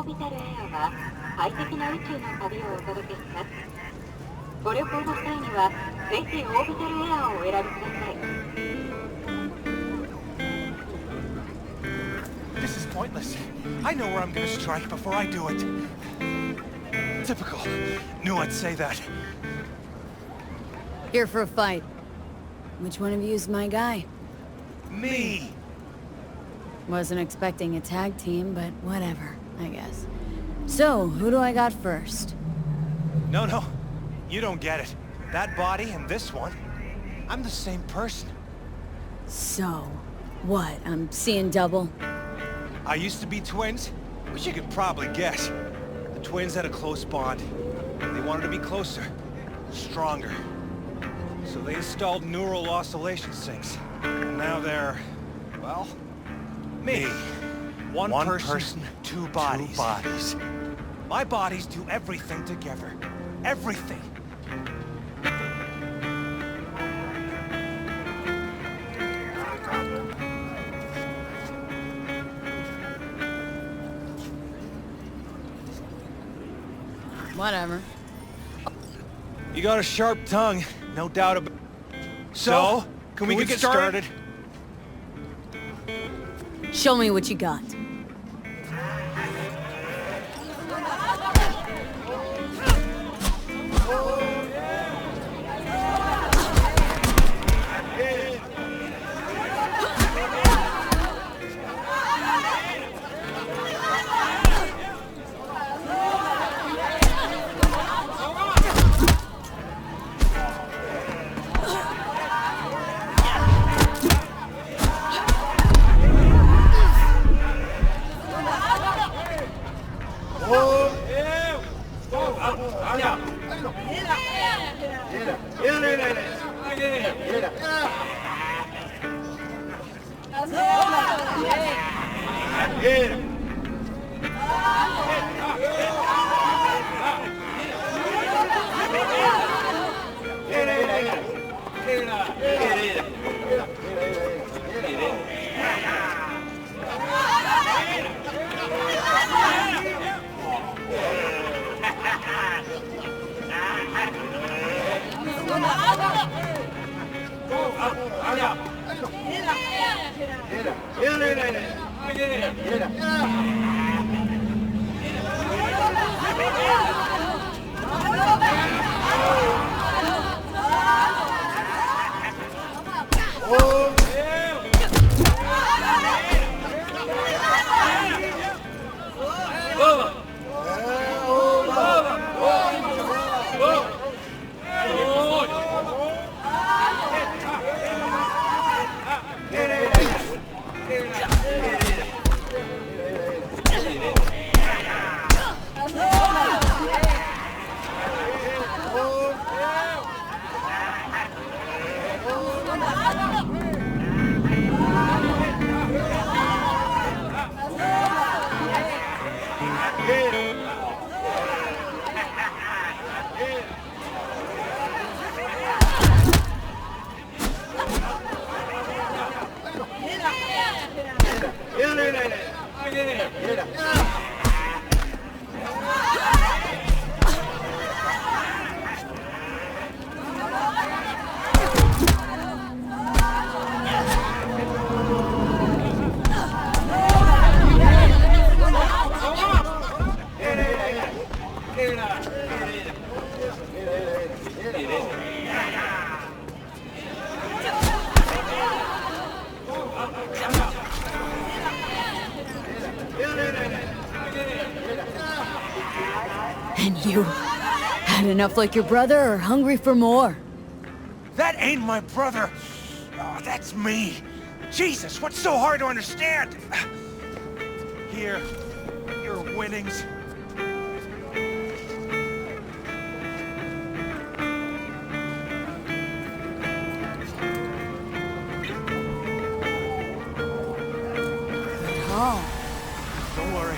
Speaker 16: ビタルエアは快適な宇宙の旅をお届けします。ご旅行の際にはぜひオービタルエアをお選びください。
Speaker 8: This is pointless. I know where I'm gonna strike before I do it. Typical. Knew I'd say that.
Speaker 2: Here for a fight. Which one of you is my guy?
Speaker 8: Me!
Speaker 2: Wasn't expecting a tag team, but whatever, I guess. So, who do I got first?
Speaker 8: No. You don't get it. That body and this one, I'm the same person.
Speaker 2: So, what? I'm seeing double?
Speaker 8: I used to be twins, which you could probably guess. The twins had a close bond. They wanted to be closer, stronger. So they installed neural oscillation sinks. And now they're, well, me. One person, two bodies. My bodies do everything together. Everything.
Speaker 2: Whatever.
Speaker 8: You got a sharp tongue, no doubt about it. So, can we get started?
Speaker 2: Show me what you got. And you had enough like your brother or hungry for more?
Speaker 8: That ain't my brother. Oh, that's me. Jesus, what's so hard to understand? Here, your winnings. Don't worry.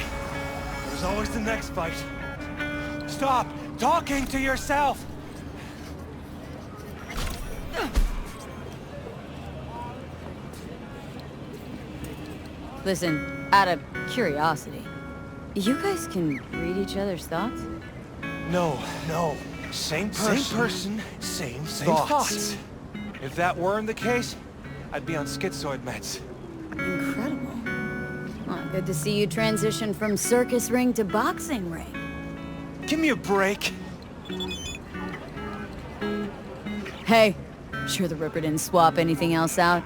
Speaker 8: There's always the next fight. Stop talking to yourself!
Speaker 2: Listen, out of curiosity, You guys can read each other's thoughts?
Speaker 8: No. Same person, same thoughts. If that weren't the case, I'd be on schizoid meds.
Speaker 2: Incredible. Well, good to see you transition from circus ring to boxing ring.
Speaker 8: Give me a break.
Speaker 2: Hey, sure the Ripper didn't swap anything else out.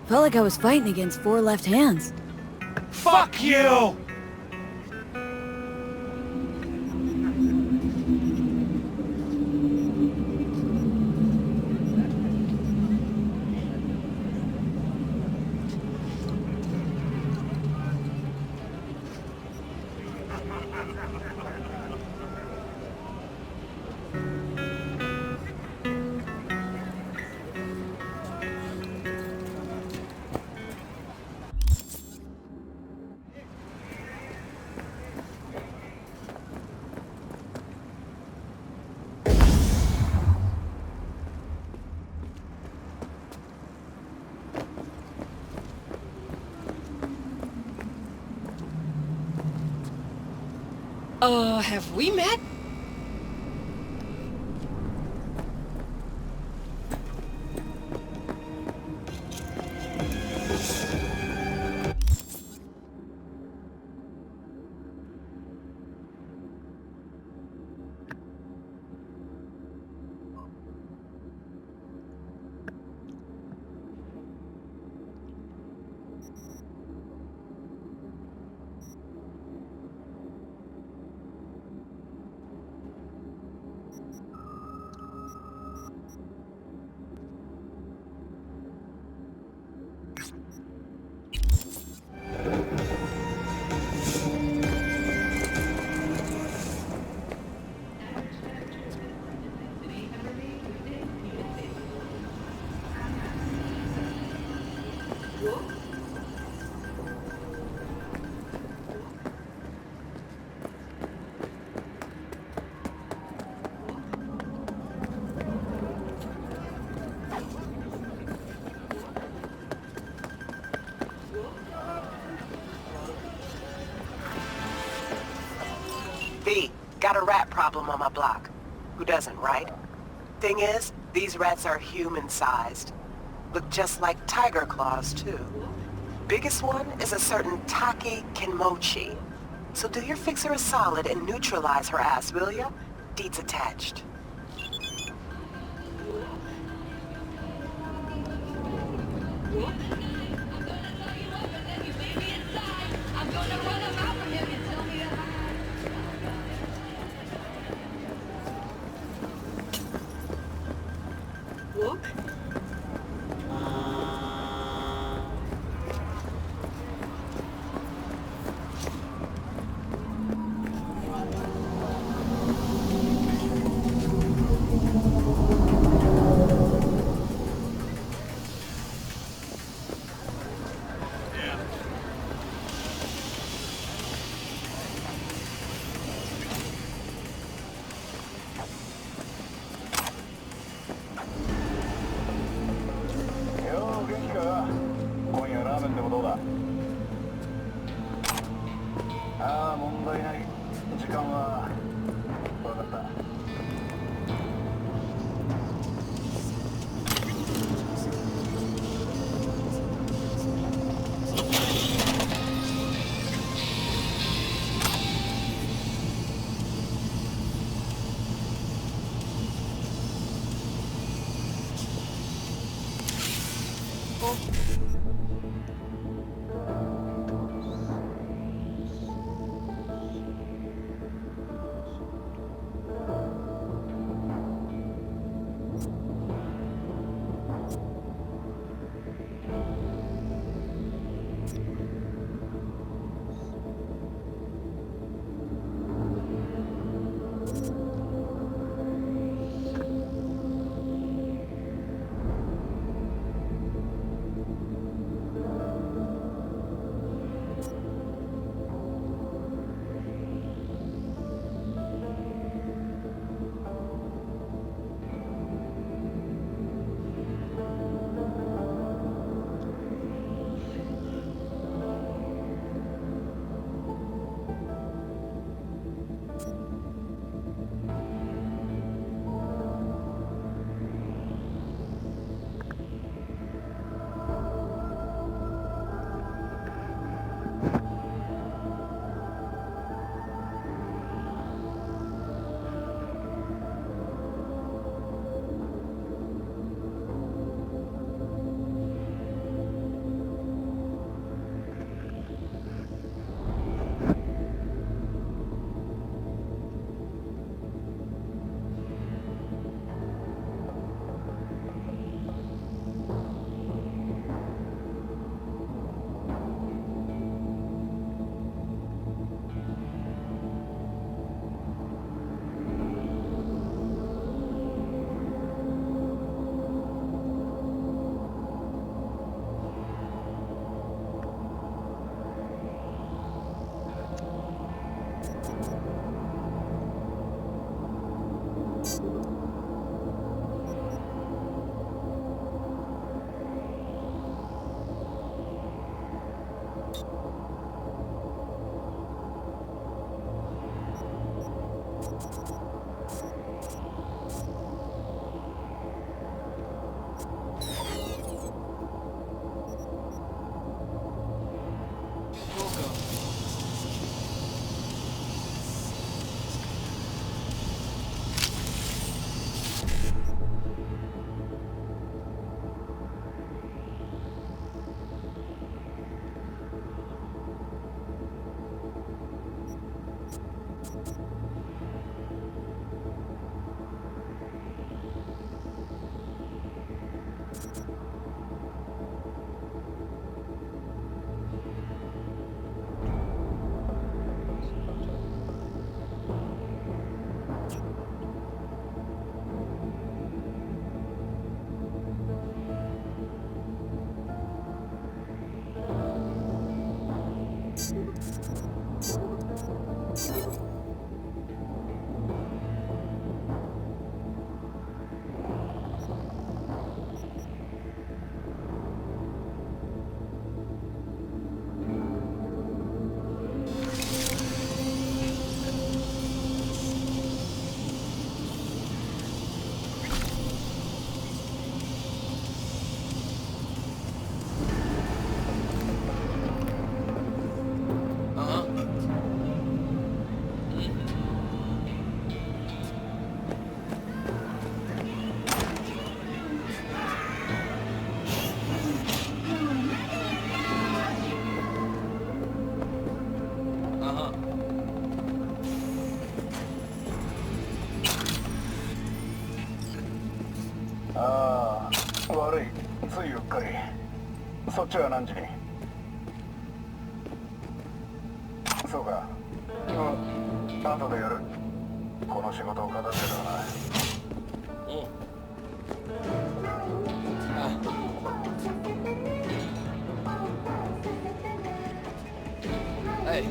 Speaker 2: Felt like I was fighting against 4 left hands.
Speaker 8: Fuck you!
Speaker 10: Have we met?
Speaker 1: B, got a rat problem on my block. Who doesn't, right? Thing is, these rats are human-sized. Look just like tiger claws, too. Biggest one is a certain Taki Kenmochi. So do your fixer a solid and neutralize her ass, will ya? Deeds attached.
Speaker 19: ああ、悪い。ついうっかり。そっちは何時に？そうか。後でやる。この仕事を片付けたらな。
Speaker 20: Hey.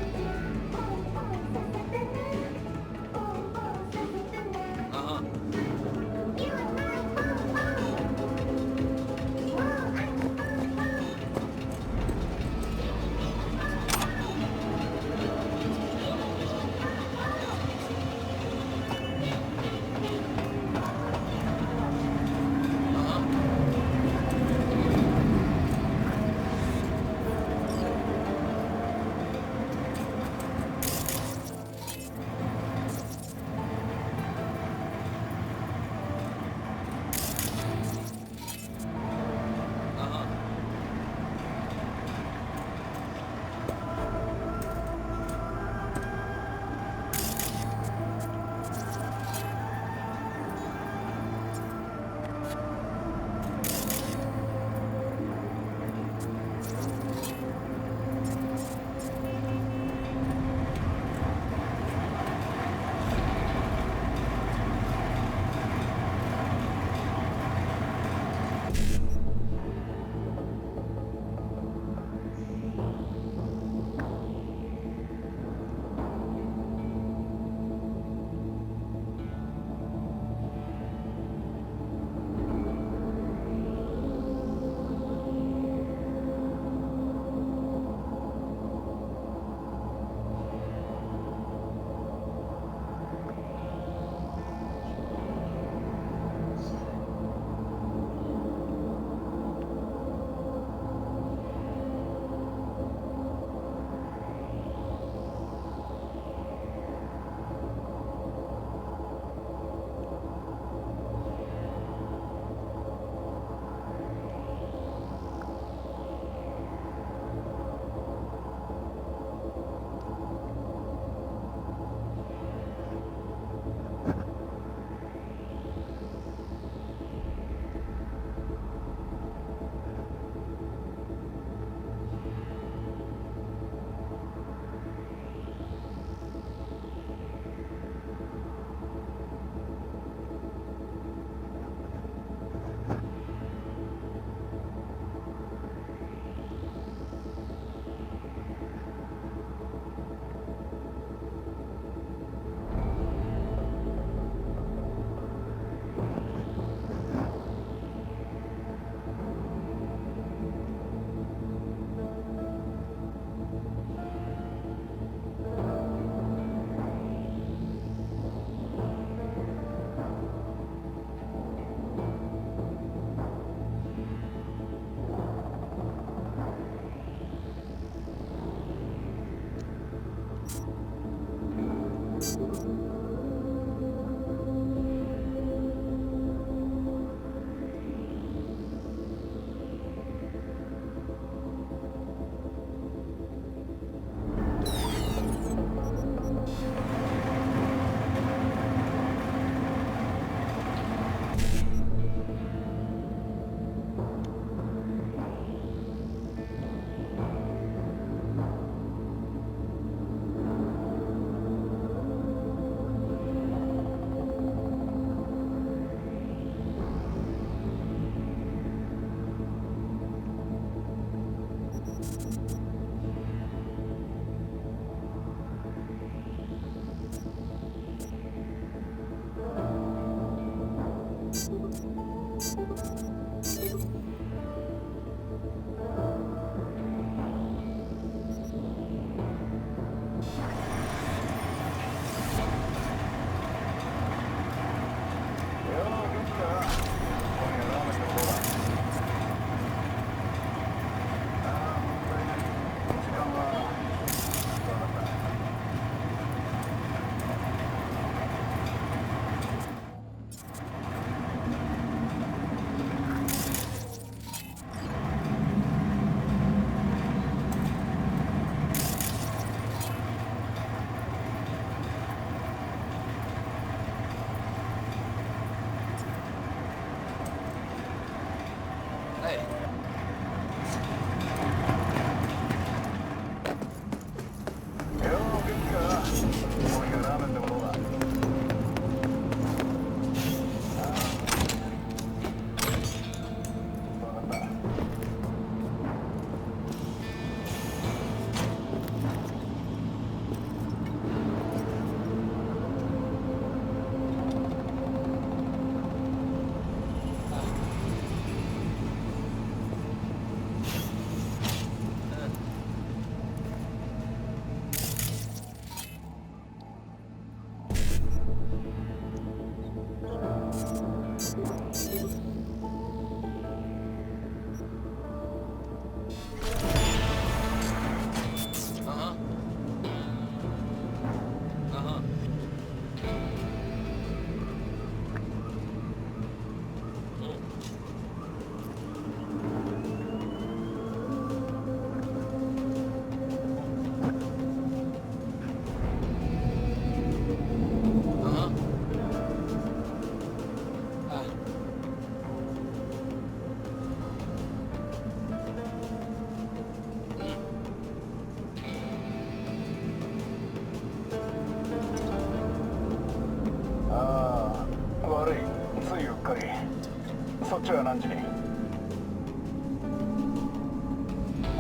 Speaker 19: そっちは何時に？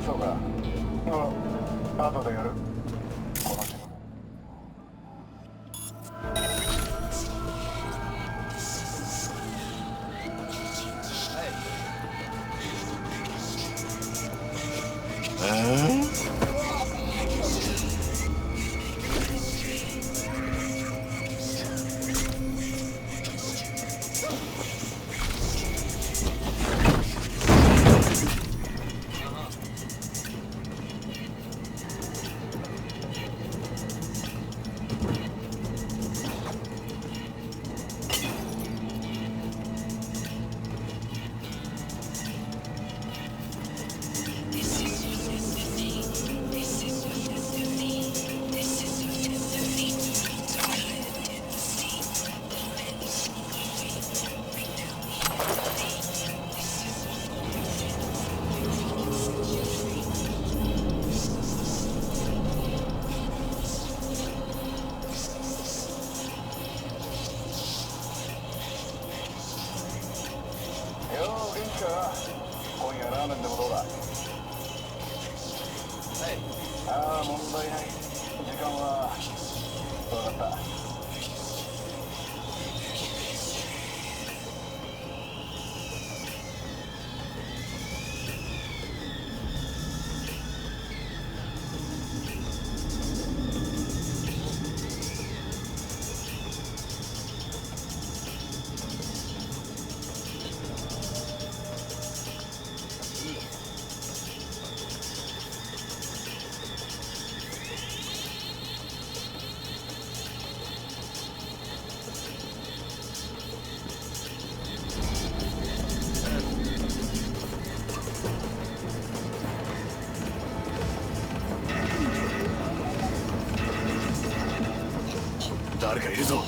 Speaker 19: そうか。後でやる。この仕事。今夜ラーメンでもどうだ？はい。ああ、問題ない。時間は分かった。
Speaker 3: 誰かいるぞ。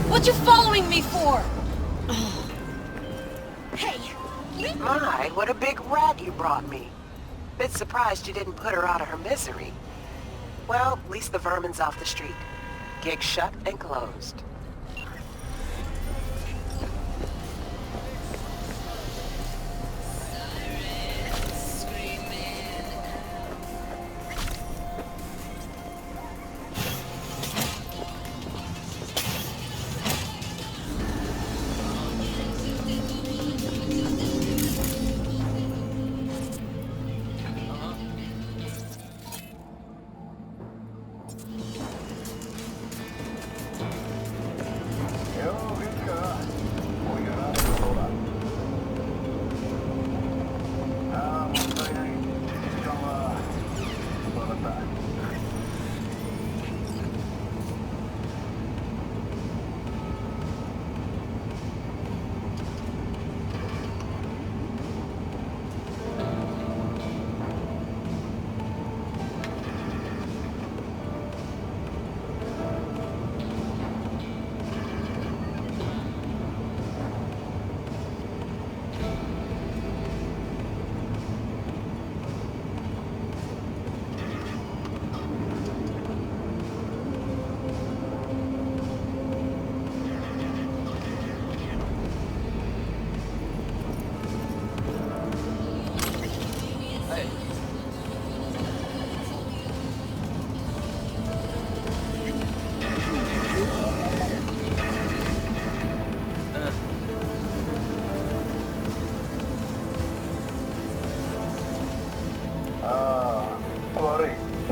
Speaker 2: What you following me for?
Speaker 1: Hey! My, what a big rat you brought me. Bit surprised you didn't put her out of her misery. Well, at least the vermin's off the street. Gig shut and closed.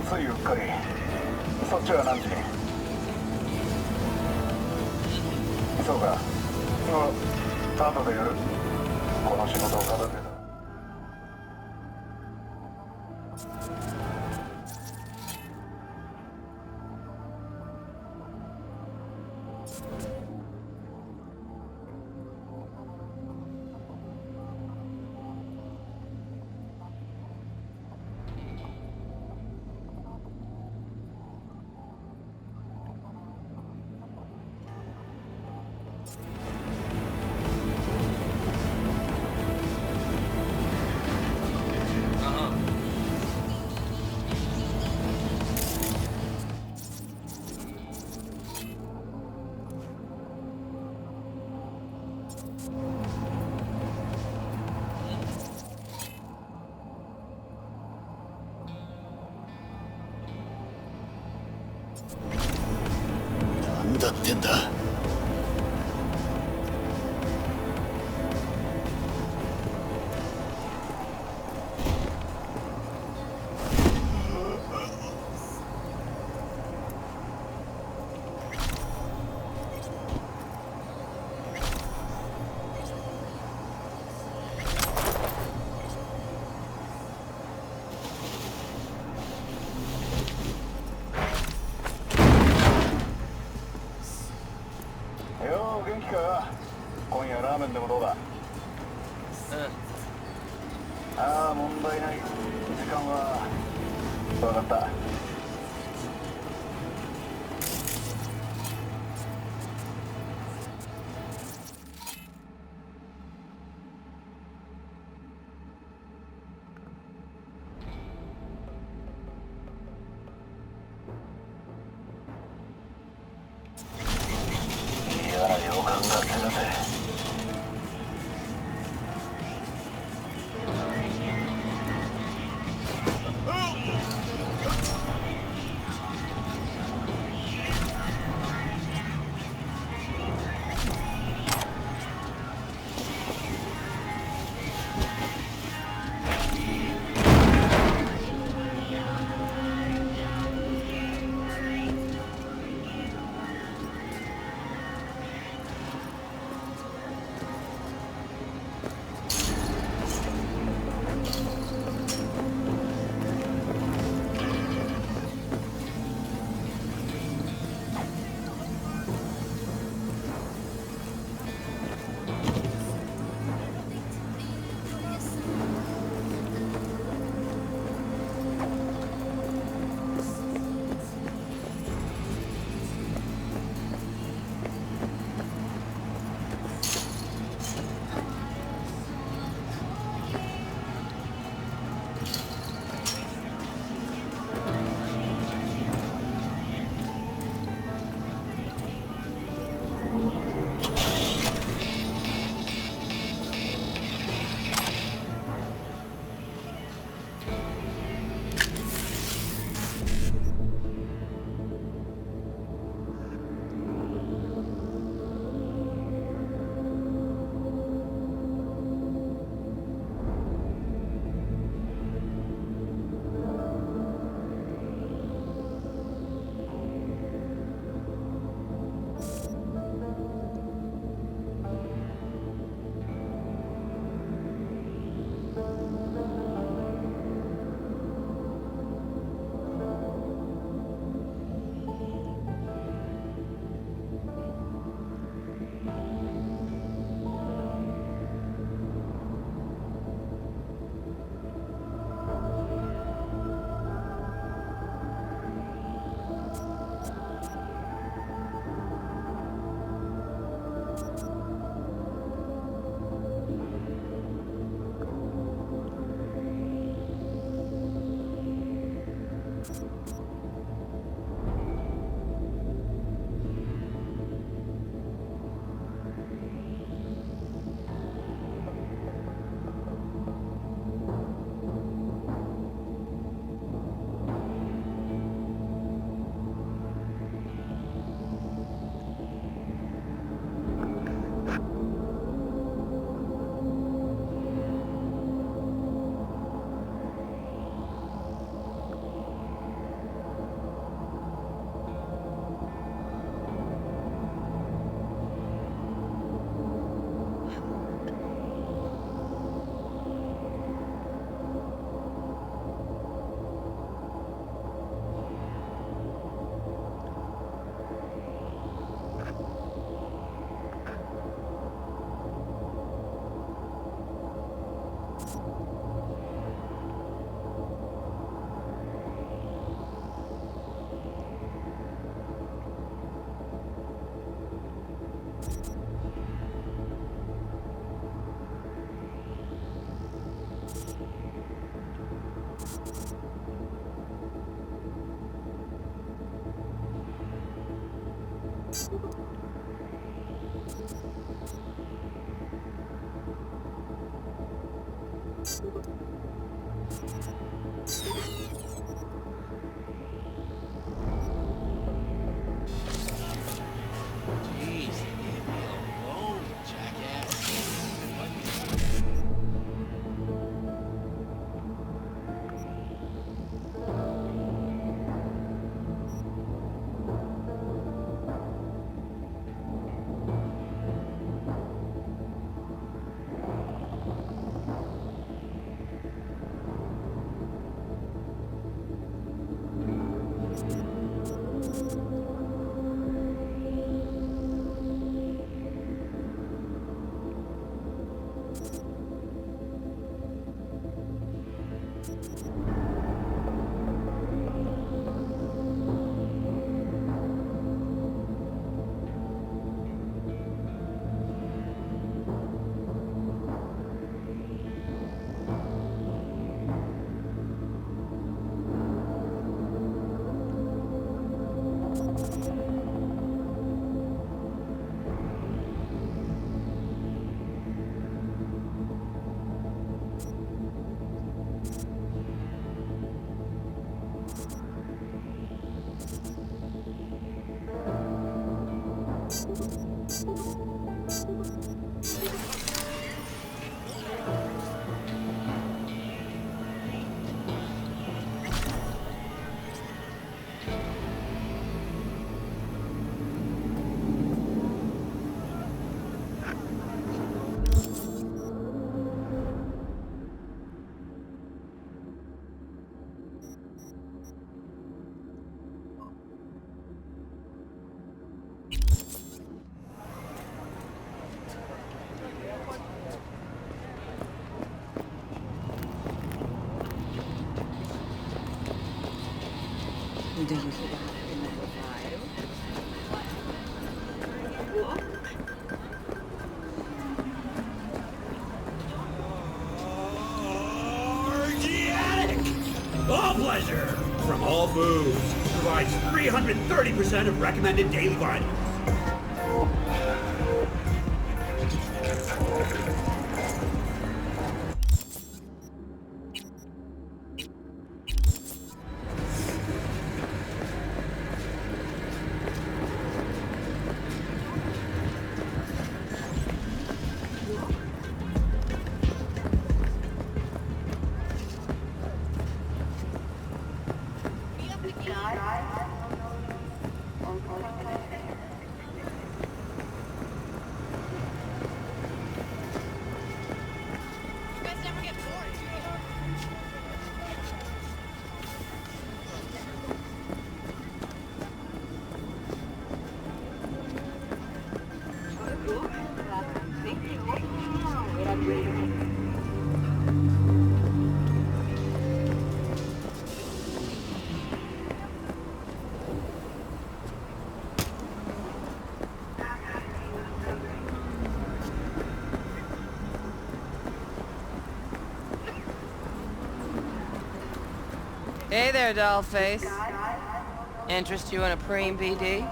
Speaker 19: ついうっかり。そっちは何時に？そうか。後でやる。この仕事を片付けた。
Speaker 14: なんだってんだ。
Speaker 19: 元気か？今夜ラーメンでもどうだ？ああ、問題ない。時間は分かった。嫌な予感がするぜ。
Speaker 18: Do you have number 5?
Speaker 21: All Pleasure from All Foods provides 330% of recommended daily vitamins.
Speaker 22: Hey there, dollface. Interest you in a preem BD?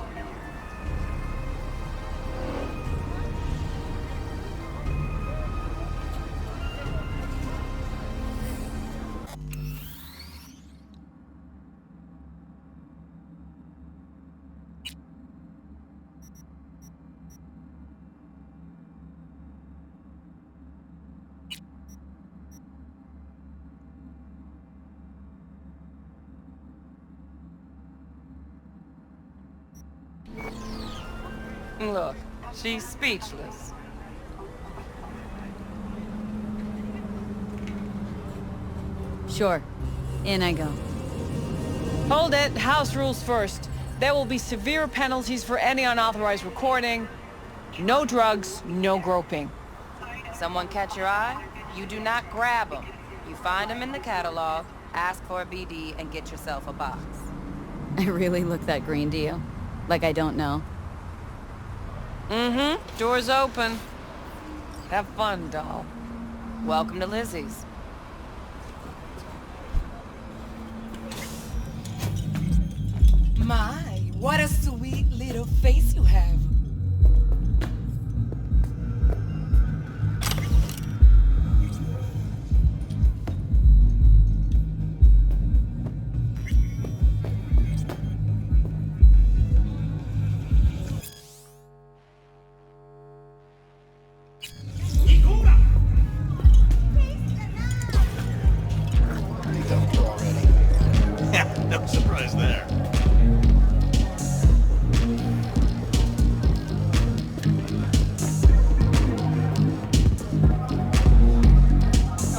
Speaker 22: Look, she's speechless.
Speaker 2: Sure. In I go.
Speaker 22: Hold it. House rules first. There will be severe penalties for any unauthorized recording. No drugs, no groping. Someone catch your eye? You do not grab them. You find them in the catalog, ask for a BD, and get yourself a box.
Speaker 2: I really look that green to you? Like I don't know?
Speaker 22: Mm-hmm. Door's open. Have fun, doll. Welcome to Lizzie's.
Speaker 23: My, what a sweet little face you have.
Speaker 3: No surprise there.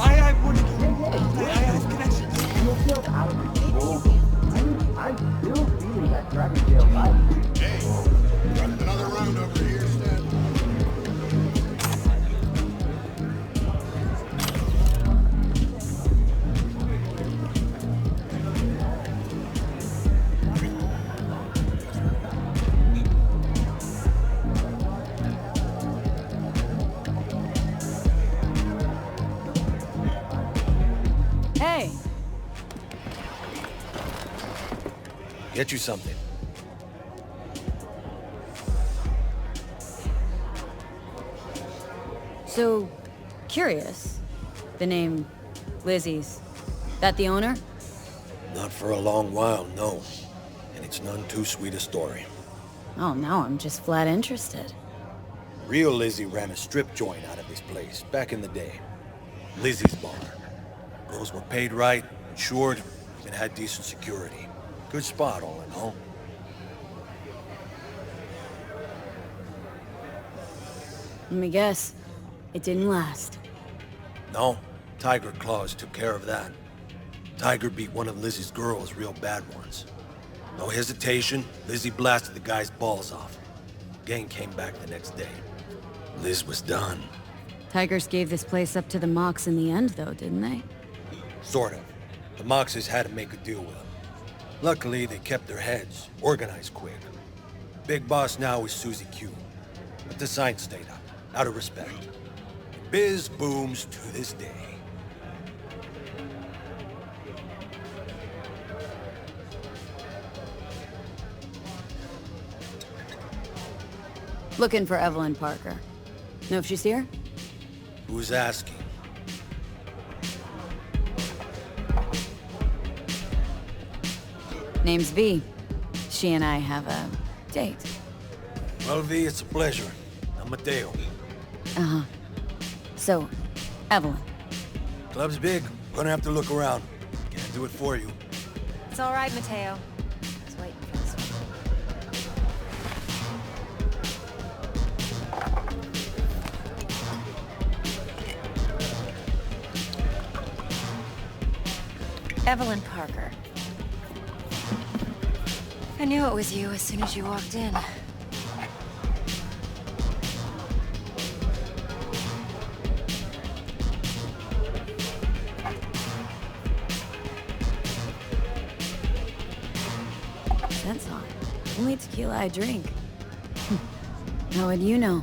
Speaker 8: I have connections.
Speaker 19: I'm still feeling that Dragon Tail vibe.
Speaker 14: Hey, running another round over here, Stan.
Speaker 2: Hey!
Speaker 14: Get you something.
Speaker 2: So, curious. The name Lizzie's. That the owner?
Speaker 14: Not for a long while, no. And it's none too sweet a story.
Speaker 2: Oh, now I'm just flat interested.
Speaker 14: Real Lizzie ran a strip joint out of this place back in the day. Lizzie's Bar. Girls were paid right, insured, and had decent security. Good spot, all in all.
Speaker 2: Let me guess. It didn't last.
Speaker 14: No, Tiger Claws took care of that. Tiger beat one of Lizzie's girls real bad once. No hesitation, Lizzie blasted the guy's balls off. Gang came back the next day. Liz was done.
Speaker 2: Tigers gave this place up to the Mox in the end, though, didn't they?
Speaker 14: Sort of. The Moxes had to make a deal with him. Luckily, they kept their heads, organized quick. Big boss now is Susie Q. But the sign stayed up, out of respect. Biz booms to this day.
Speaker 2: Looking for Evelyn Parker. Know if she's here?
Speaker 14: Who's asking?
Speaker 2: Name's V. She and I have a date.
Speaker 14: Well, V, it's a pleasure. I'm Mateo.
Speaker 2: Uh-huh. So, Evelyn.
Speaker 14: Club's big. Gonna have to look around. Can't do it for you.
Speaker 22: It's all right, Mateo. I was waiting for this one. Evelyn Parker. I knew it was you as soon as you walked in.
Speaker 2: That's on. Only tequila I drink. How would you know?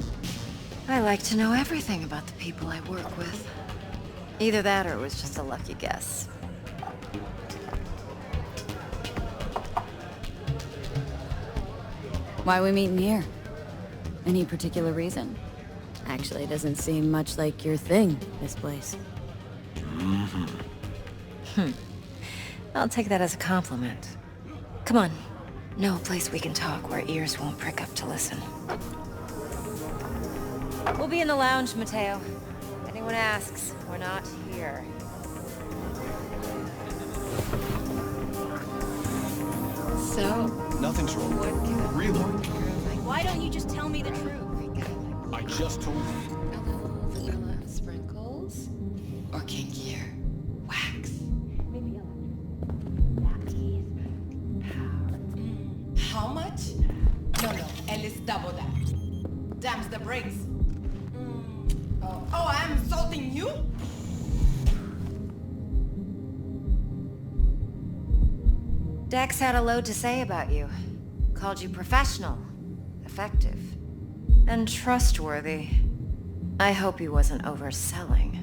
Speaker 22: I like to know everything about the people I work with. Either that or it was just a lucky guess.
Speaker 2: Why are we meeting here? Any particular reason? Actually, it doesn't seem much like your thing, this place.
Speaker 22: I'll take that as a compliment. Come on. No place we can talk where ears won't prick up to listen. We'll be in the lounge, Mateo. If anyone asks, we're not here.
Speaker 4: So?
Speaker 3: Nothing's wrong. Really?
Speaker 4: Why don't you just tell me the truth?
Speaker 3: I just told you.
Speaker 4: A little vanilla sprinkles? Or kinkier? Wax? Maybe how much? No, at least double that. Damns the brakes. Oh, I'm insulting you?
Speaker 22: Dex had a load to say about you. Called you professional, effective, and trustworthy. I hope he wasn't overselling.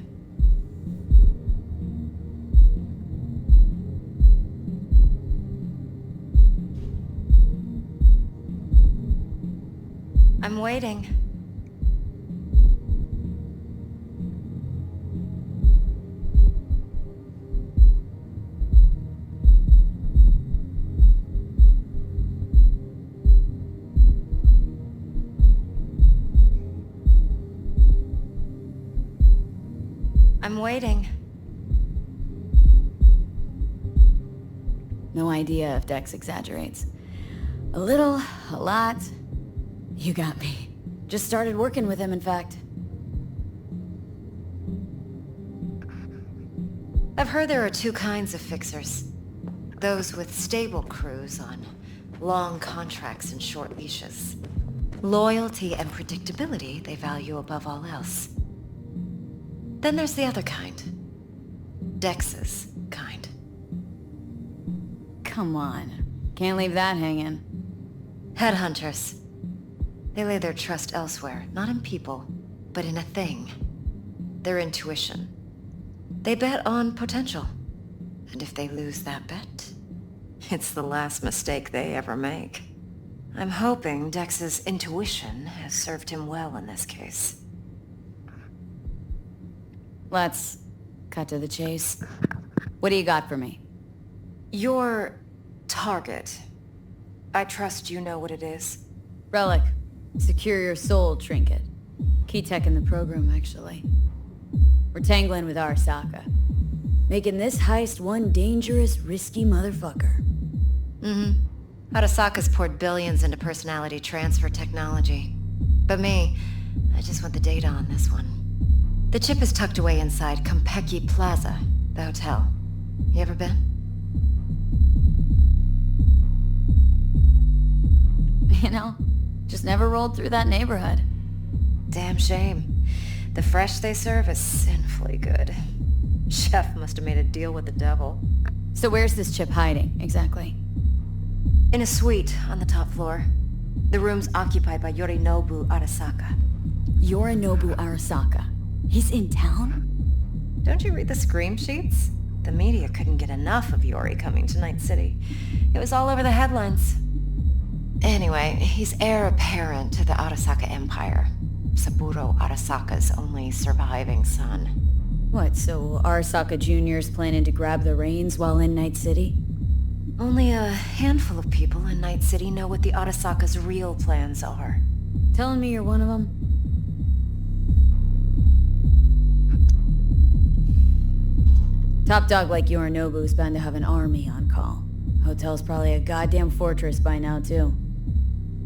Speaker 22: I'm waiting. I'm waiting.
Speaker 2: No idea if Dex exaggerates. A little, a lot. You got me. Just started working with him, in fact.
Speaker 22: I've heard there are two kinds of fixers. Those with stable crews on long contracts and short leashes. Loyalty and predictability they value above all else. Then there's the other kind. Dex's kind.
Speaker 2: Come on. Can't leave that hanging.
Speaker 22: Headhunters. They lay their trust elsewhere, not in people, but in a thing. Their intuition. They bet on potential. And if they lose that bet, it's the last mistake they ever make. I'm hoping Dex's intuition has served him well in this case.
Speaker 2: Let's cut to the chase. What do you got for me?
Speaker 22: Your target. I trust you know what it is.
Speaker 2: Relic. Secure your soul trinket. Key tech in the program, actually. We're tangling with Arasaka. Making this heist one dangerous, risky motherfucker.
Speaker 22: Arasaka's poured billions into personality transfer technology. But me, I just want the data on this one. The chip is tucked away inside Kabuki Plaza, the hotel. You ever been?
Speaker 2: You know, just never rolled through that neighborhood.
Speaker 22: Damn shame. The fresh they serve is sinfully good. Chef must have made a deal with the devil.
Speaker 2: So where's this chip hiding, exactly?
Speaker 5: In a suite on the top floor. The room's occupied by Yorinobu Arasaka.
Speaker 2: Yorinobu Arasaka? He's in town?
Speaker 5: Don't you read the scream sheets? The media couldn't get enough of Yori coming to Night City. It was all over the headlines. Anyway, he's heir apparent to the Arasaka Empire. Saburo Arasaka's only surviving son.
Speaker 2: What, so Arasaka Jr.'s planning to grab the reins while in Night City?
Speaker 5: Only a handful of people in Night City know what the Arasaka's real plans are.
Speaker 2: Telling me you're one of them? Top dog like Yorinobu's bound to have an army on call. Hotel's probably a goddamn fortress by now, too.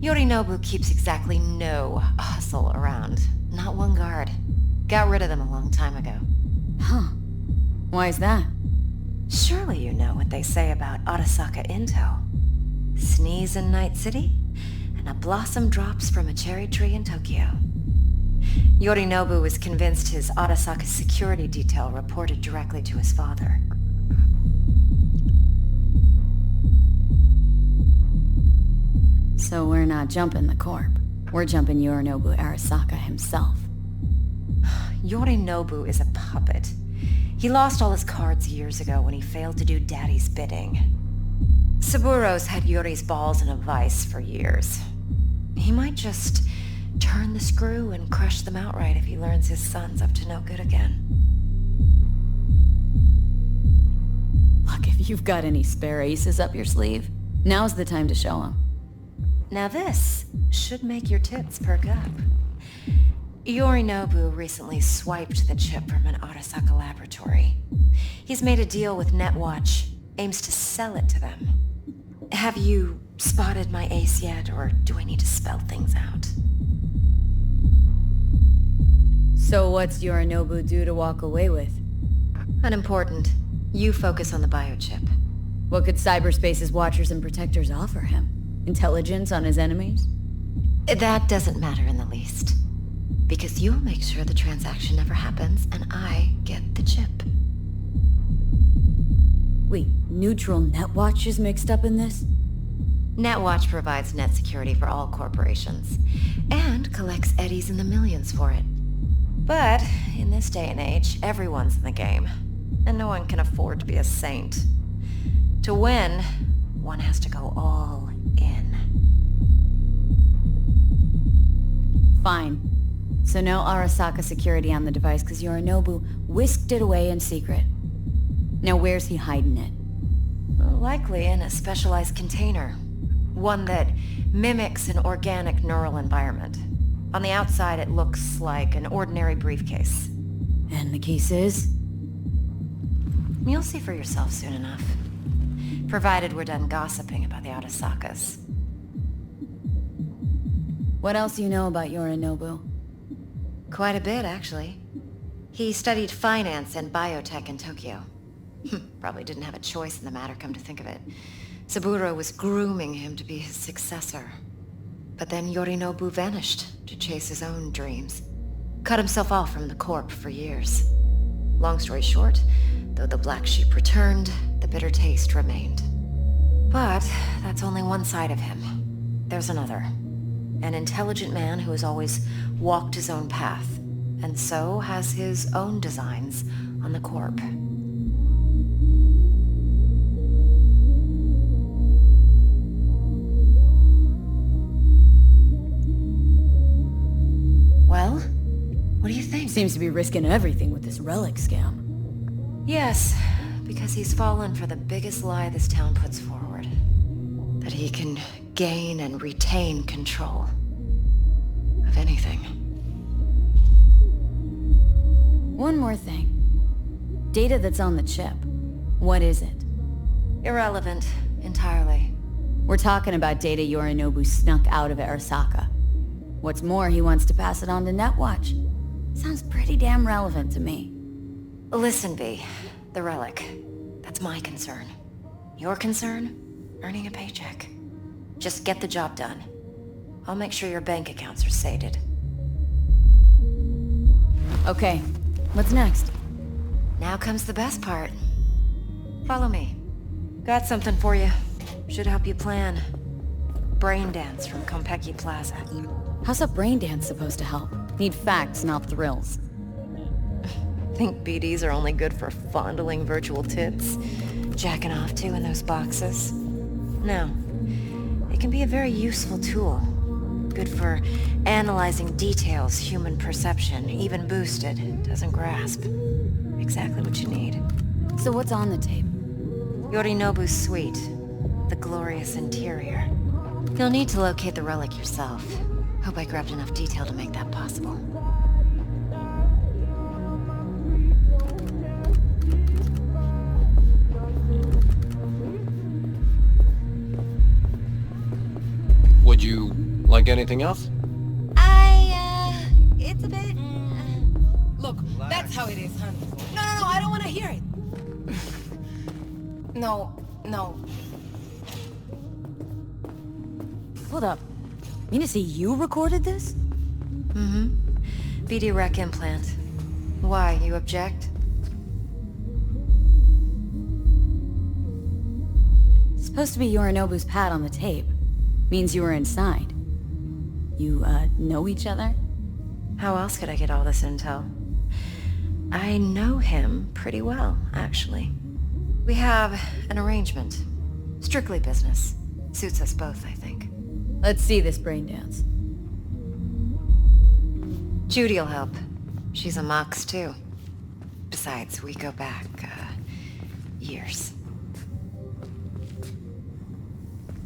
Speaker 5: Yorinobu keeps exactly no hustle around. Not one guard. Got rid of them a long time ago.
Speaker 2: Huh. Why is that?
Speaker 5: Surely you know what they say about Arasaka intel. Sneeze in Night City, and a blossom drops from a cherry tree in Tokyo. Yorinobu was convinced his Arasaka security detail reported directly to his father.
Speaker 2: So we're not jumping the Corp. We're jumping Yorinobu Arasaka himself.
Speaker 5: Yorinobu is a puppet. He lost all his cards years ago when he failed to do Daddy's bidding. Saburo's had Yori's balls in a vice for years. He might just turn the screw and crush them outright if he learns his son's up to no good again.
Speaker 2: Look, if you've got any spare aces up your sleeve, now's the time to show them.
Speaker 5: Now this should make your tits perk up. Yorinobu recently swiped the chip from an Arasaka laboratory. He's made a deal with Netwatch, aims to sell it to them. Have you spotted my ace yet, or do I need to spell things out?
Speaker 2: So what's Yorinobu due to walk away with?
Speaker 5: Unimportant. You focus on the biochip.
Speaker 2: What could cyberspace's watchers and protectors offer him? Intelligence on his enemies?
Speaker 5: That doesn't matter in the least. Because you'll make sure the transaction never happens, and I get the chip.
Speaker 2: Wait, neutral Netwatch is mixed up in this?
Speaker 5: Netwatch provides net security for all corporations, and collects eddies in the millions for it. But, in this day and age, everyone's in the game, and no one can afford to be a saint. To win, one has to go all in.
Speaker 2: Fine. So no Arasaka security on the device because Yorinobu whisked it away in secret. Now where's he hiding it?
Speaker 5: Well, likely in a specialized container. One that mimics an organic neural environment. On the outside, it looks like an ordinary briefcase.
Speaker 2: And the case is?
Speaker 5: You'll see for yourself soon enough. Provided we're done gossiping about the Arasakas.
Speaker 2: What else do you know about Yorinobu?
Speaker 5: Quite a bit, actually. He studied finance and biotech in Tokyo. Probably didn't have a choice in the matter, come to think of it. Saburo was grooming him to be his successor. But then Yorinobu vanished to chase his own dreams. Cut himself off from the Corp for years. Long story short, though the black sheep returned, the bitter taste remained. But that's only one side of him. There's another. An intelligent man who has always walked his own path, and so has his own designs on the Corp. Well, what do you think?
Speaker 2: Seems to be risking everything with this relic scam.
Speaker 5: Yes, because he's fallen for the biggest lie this town puts forward. That he can gain and retain control of anything.
Speaker 2: One more thing. Data that's on the chip. What is it?
Speaker 5: Irrelevant, entirely.
Speaker 2: We're talking about data Yorinobu snuck out of Arasaka. What's more, he wants to pass it on to Netwatch. Sounds pretty damn relevant to me.
Speaker 5: Listen, V. The relic. That's my concern. Your concern? Earning a paycheck. Just get the job done. I'll make sure your bank accounts are sated.
Speaker 2: Okay, what's next?
Speaker 5: Now comes the best part. Follow me. Got something for you. Should help you plan. Brain dance from Konpeki Plaza.
Speaker 2: How's a brain dance supposed to help? Need facts, not thrills.
Speaker 5: Think BDs are only good for fondling virtual tits? Jacking off to in those boxes? No. It can be a very useful tool. Good for analyzing details human perception, even boosted, doesn't grasp. Exactly what you need.
Speaker 2: So what's on the tape?
Speaker 5: Yorinobu's suite. The glorious interior. You'll need to locate the relic yourself. Hope I grabbed enough detail to make that possible.
Speaker 3: Would you like anything else?
Speaker 5: It's a bit...
Speaker 23: Look, that's how it is, honey. No, I don't want to hear it. No.
Speaker 2: Hold up. Mean to say you recorded this?
Speaker 5: Mm-hmm. BD rec implant. Why, you object?
Speaker 2: It's supposed to be Yorinobu's pad on the tape. Means you were inside. You, know each other?
Speaker 5: How else could I get all this intel? I know him pretty well, actually. We have an arrangement. Strictly business. Suits us both, I think.
Speaker 2: Let's see this brain dance.
Speaker 5: Judy'll help. She's a Mox, too. Besides, we go back, years.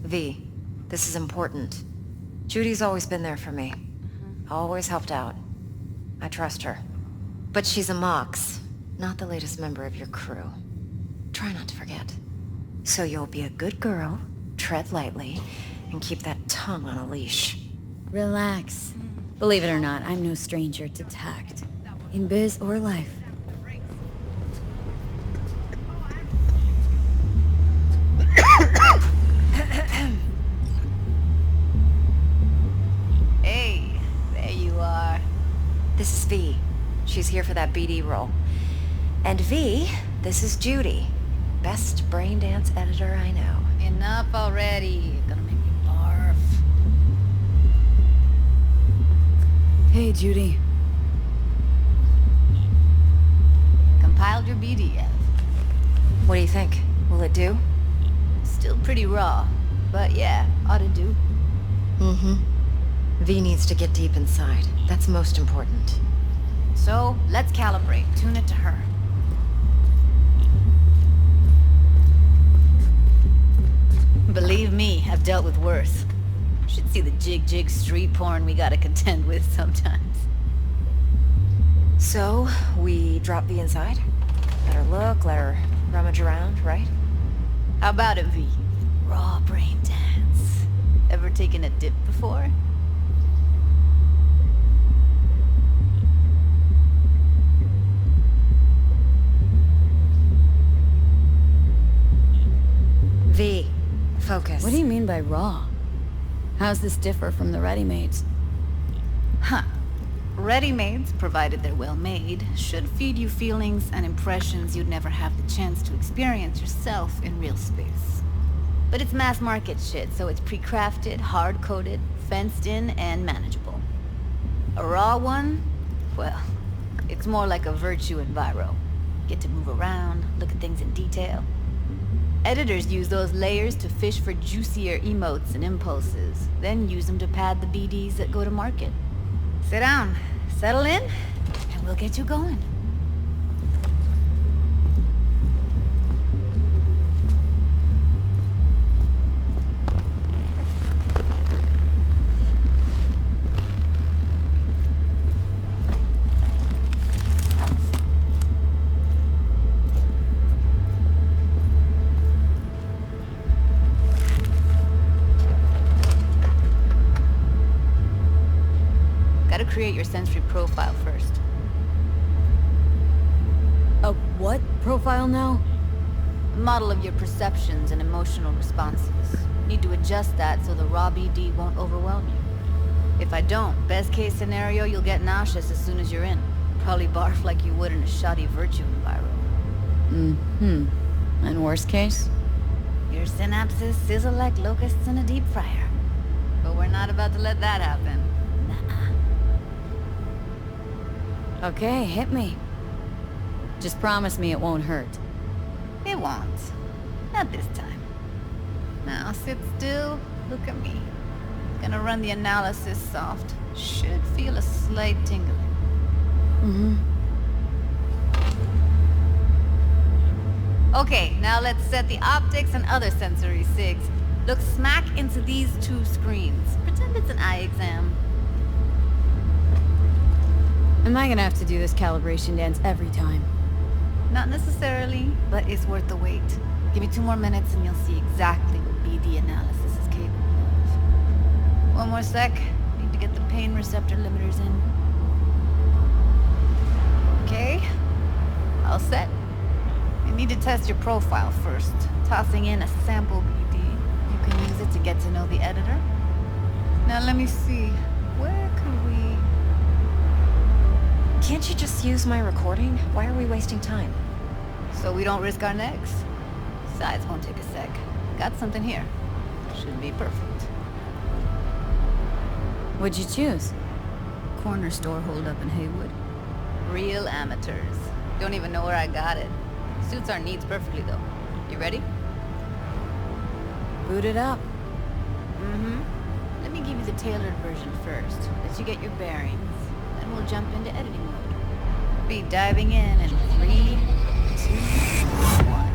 Speaker 5: V, this is important. Judy's always been there for me. Always helped out. I trust her. But she's a Mox, not the latest member of your crew. Try not to forget. So you'll be a good girl, tread lightly, and keep that tongue on a leash.
Speaker 2: Relax. Believe it or not, I'm no stranger to tact. In biz or life.
Speaker 18: Hey, there you are.
Speaker 5: This is V. She's here for that BD role. And V, this is Judy. Best brain dance editor I know.
Speaker 18: Enough already. You're gonna make me barf.
Speaker 2: Hey, Judy.
Speaker 18: Compiled your BDF.
Speaker 5: What do you think? Will it do?
Speaker 18: Still pretty raw, but yeah, ought to do.
Speaker 5: Mm-hmm. V needs to get deep inside. That's most important.
Speaker 18: So, let's calibrate. Tune it to her. Believe me, I've dealt with worse. Should see the jig street porn we gotta contend with sometimes.
Speaker 5: So, we drop V inside? Let her look, let her rummage around, right?
Speaker 18: How about it, V? Raw brain dance. Ever taken a dip before?
Speaker 5: V, focus.
Speaker 2: What do you mean by raw? How's this differ from the ready-mades?
Speaker 18: Huh. Ready-mades, provided they're well made, should feed you feelings and impressions you'd never have the chance to experience yourself in real space. But it's mass market shit, so it's pre-crafted, hard-coded, fenced in, and manageable. A raw one? Well, it's more like a virtue enviro. Get to move around, look at things in detail. Editors use those layers to fish for juicier emotes and impulses, then use them to pad the BDs that go to market. Sit down, settle in, and we'll get you going. Create your sensory profile first.
Speaker 2: A what profile now?
Speaker 18: A model of your perceptions and emotional responses. Need to adjust that so the raw BD won't overwhelm you. If I don't, best case scenario, you'll get nauseous as soon as you're in. Probably barf like you would in a shoddy virtue enviro.
Speaker 2: Mm-hmm. And worst case?
Speaker 18: Your synapses sizzle like locusts in a deep fryer. But we're not about to let that happen. Nuh-uh.
Speaker 2: Okay, hit me. Just promise me it won't hurt.
Speaker 18: It won't. Not this time. Now sit still, look at me. Gonna run the analysis soft. Should feel a slight tingling. Okay, now let's set the optics and other sensory sigs. Look smack into these two screens. Pretend it's an eye exam.
Speaker 2: Am I gonna have to do this calibration dance every time?
Speaker 18: Not necessarily, but it's worth the wait. Give me 2 more minutes and you'll see exactly what BD analysis is capable of. One more sec. Need to get the pain receptor limiters in. Okay. All set. You need to test your profile first. Tossing in a sample BD. You can use it to get to know the editor. Now let me see. Where could we...
Speaker 5: Can't you just use my recording? Why are we wasting time?
Speaker 18: So we don't risk our necks. Besides, won't take a sec. Got something here. Should be perfect.
Speaker 2: What'd you choose?
Speaker 18: Corner store holdup in Haywood. Real amateurs. Don't even know where I got it. Suits our needs perfectly, though. You ready?
Speaker 2: Boot it up.
Speaker 18: Let me give you the tailored version first. Let you get your bearings. Then we'll jump into editing mode. Be diving in 3, 2, 1.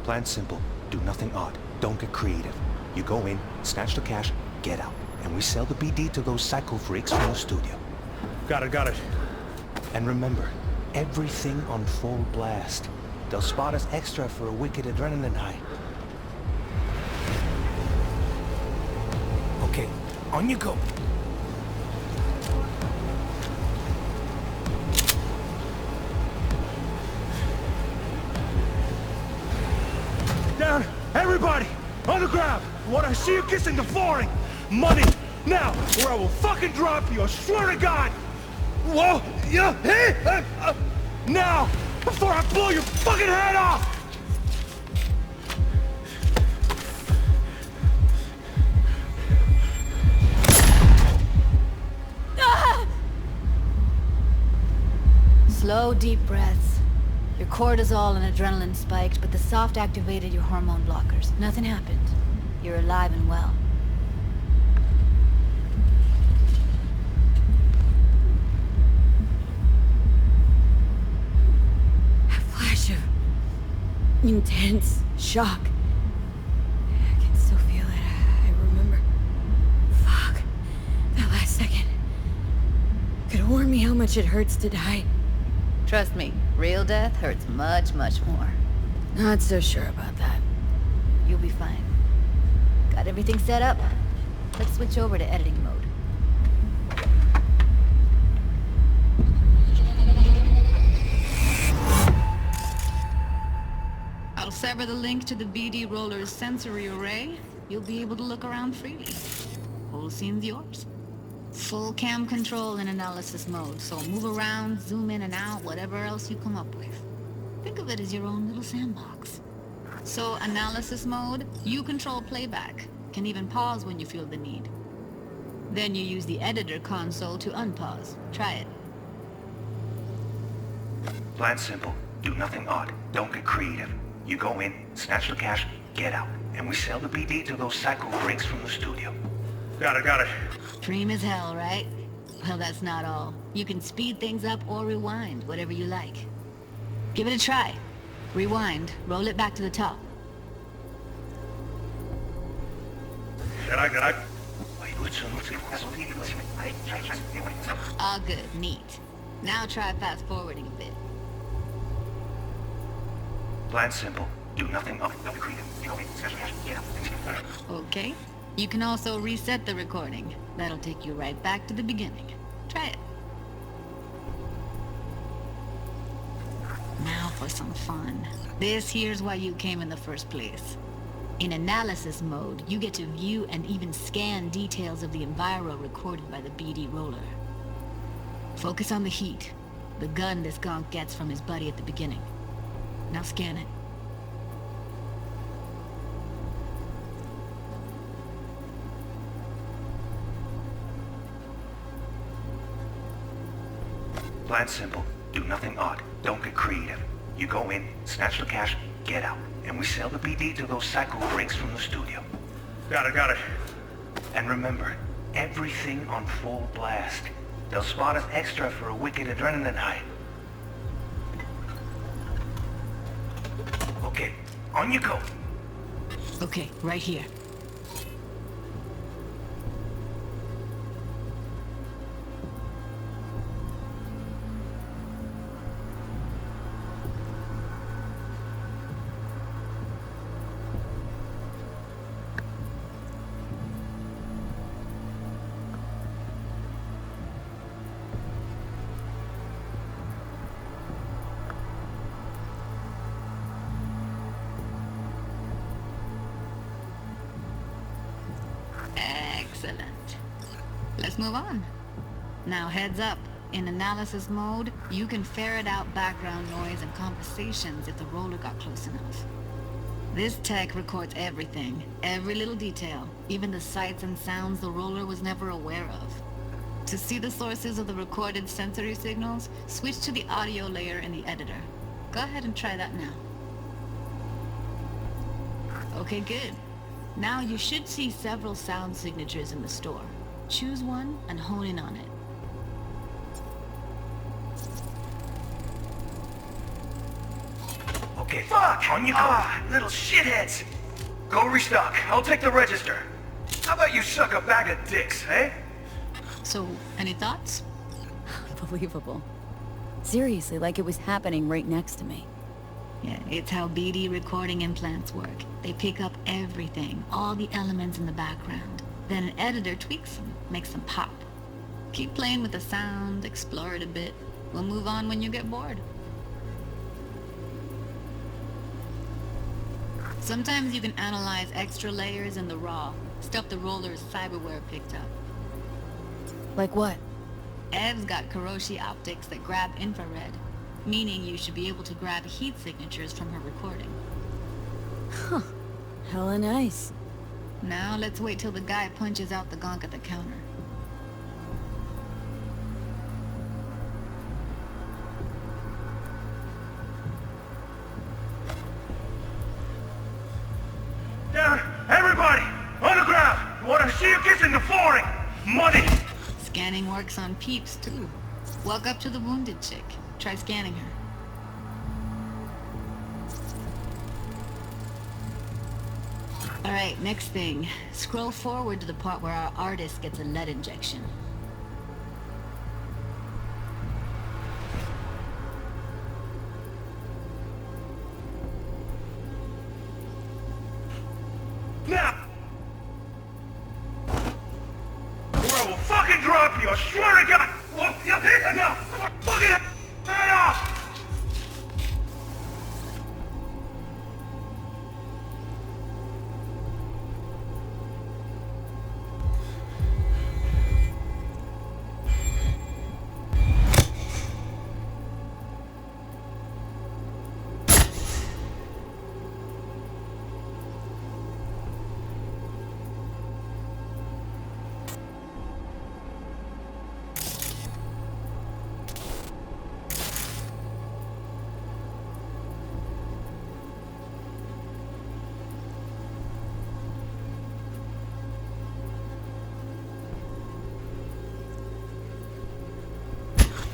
Speaker 8: Plan simple. Do nothing odd. Don't get creative. You go in, snatch the cash, get out. And we sell the BD to those psycho freaks from the studio. Got it. And remember, everything on full blast. They'll spot us extra for a wicked adrenaline high.
Speaker 14: Okay, on you go.
Speaker 8: Down! Everybody! On the ground! What I see you kissing the flooring! Money! Now! Or I will fucking drop you, I swear to God! Whoa! Yeah! Hey! Now! Before I blow your fucking head off!
Speaker 18: Slow, deep breaths. Your cortisol and adrenaline spiked, but the soft activated your hormone blockers. Nothing happened. You're alive and well.
Speaker 2: A flash of intense shock. I can still feel it. I remember. Fuck. That last second. Could warn me how much it hurts to die.
Speaker 18: Trust me, real death hurts much, much more.
Speaker 2: Not so sure about that.
Speaker 18: You'll be fine. Got everything set up? Let's switch over to editing mode. I'll sever the link to the BD Roller's sensory array. You'll be able to look around freely. Whole scene's yours. Full cam control in analysis mode, so move around, zoom in and out, whatever else you come up with. Think of it as your own little sandbox. So analysis mode, you control playback. Can even pause when you feel the need. Then you use the editor console to unpause. Try it.
Speaker 8: Plan simple. Do nothing odd. Don't get creative. You go in, snatch the cash, get out. And we sell the BD to those psycho freaks from the studio. Got it.
Speaker 18: Dream as hell, right? Well, that's not all. You can speed things up or rewind, whatever you like. Give it a try. Rewind, roll it back to the top. All good, neat. Now try fast forwarding a bit.
Speaker 8: Plan simple. Do nothing odd. Don't get creative.
Speaker 18: Okay. You can also reset the recording. That'll take you right back to the beginning. Try it. Now for some fun. This here's why you came in the first place. In analysis mode, you get to view and even scan details of the enviro recorded by the BD roller. Focus on the heat. The gun this gonk gets from his buddy at the beginning. Now scan it.
Speaker 6: Plan's simple. Do nothing odd. Don't get creative. You go in, snatch the cash, get out. And we sell the BD to those psycho freaks from the studio. Got it. And remember, everything on full blast. They'll spot us extra for a wicked adrenaline high. Okay, on you go.
Speaker 18: Okay, right here. Excellent. Let's move on. Now heads up. In analysis mode, you can ferret out background noise and conversations if the roller got close enough. This tech records everything, every little detail, even the sights and sounds the roller was never aware of. To see the sources of the recorded sensory signals, switch to the audio layer in the editor. Go ahead and try that now. Okay, good. Now you should see several sound signatures in the store. Choose one and hone in on it.
Speaker 6: Okay, fuck! On you go! Little shitheads! Go restock. I'll take the register. How about you suck a bag of dicks, eh?
Speaker 18: So, any thoughts?
Speaker 2: Unbelievable. Seriously, like it was happening right next to me.
Speaker 18: Yeah, it's how BD recording implants work. They pick up everything, all the elements in the background. Then an editor tweaks them, makes them pop. Keep playing with the sound, explore it a bit. We'll move on when you get bored. Sometimes you can analyze extra layers in the raw, stuff the roller's cyberware picked up.
Speaker 2: Like what?
Speaker 18: Ev's got Kiroshi optics that grab infrared, meaning you should be able to grab heat signatures from her recording.
Speaker 2: Huh. Hella nice.
Speaker 18: Now let's wait till the guy punches out the gonk at the counter.
Speaker 6: Down! Everybody! On the ground! You wanna see you kissing the flooring! Money!
Speaker 18: Scanning works on peeps, too. Walk up to the wounded chick. Try scanning her. Alright, next thing. Scroll forward to the part where our artist gets a lead injection.
Speaker 6: Now! Or I will fucking drop you, I swear to God! Well, you've hit enough! Fucking head off!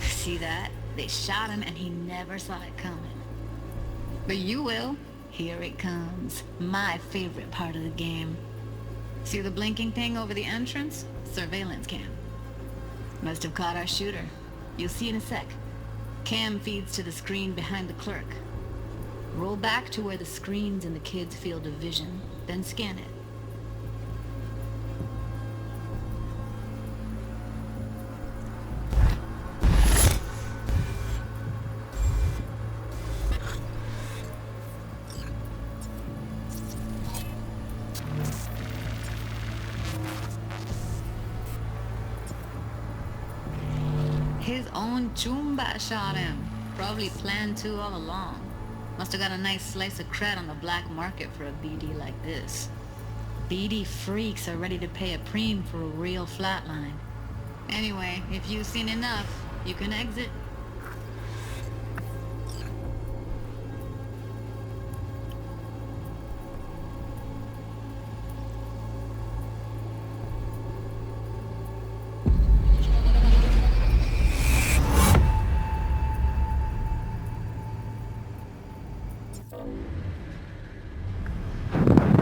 Speaker 18: See that? They shot him and he never saw it coming. But you will. Here it comes. My favorite part of the game. See the blinking thing over the entrance? Surveillance cam. Must have caught our shooter. You'll see in a sec. Cam feeds to the screen behind the clerk. Roll back to where the screen's in the kid's field of vision, then scan it. His own Chumba shot him. Probably planned to all along. Must have got a nice slice of cred on the black market for a BD like this. BD freaks are ready to pay a preem for a real flatline. Anyway, if you've seen enough, you can exit.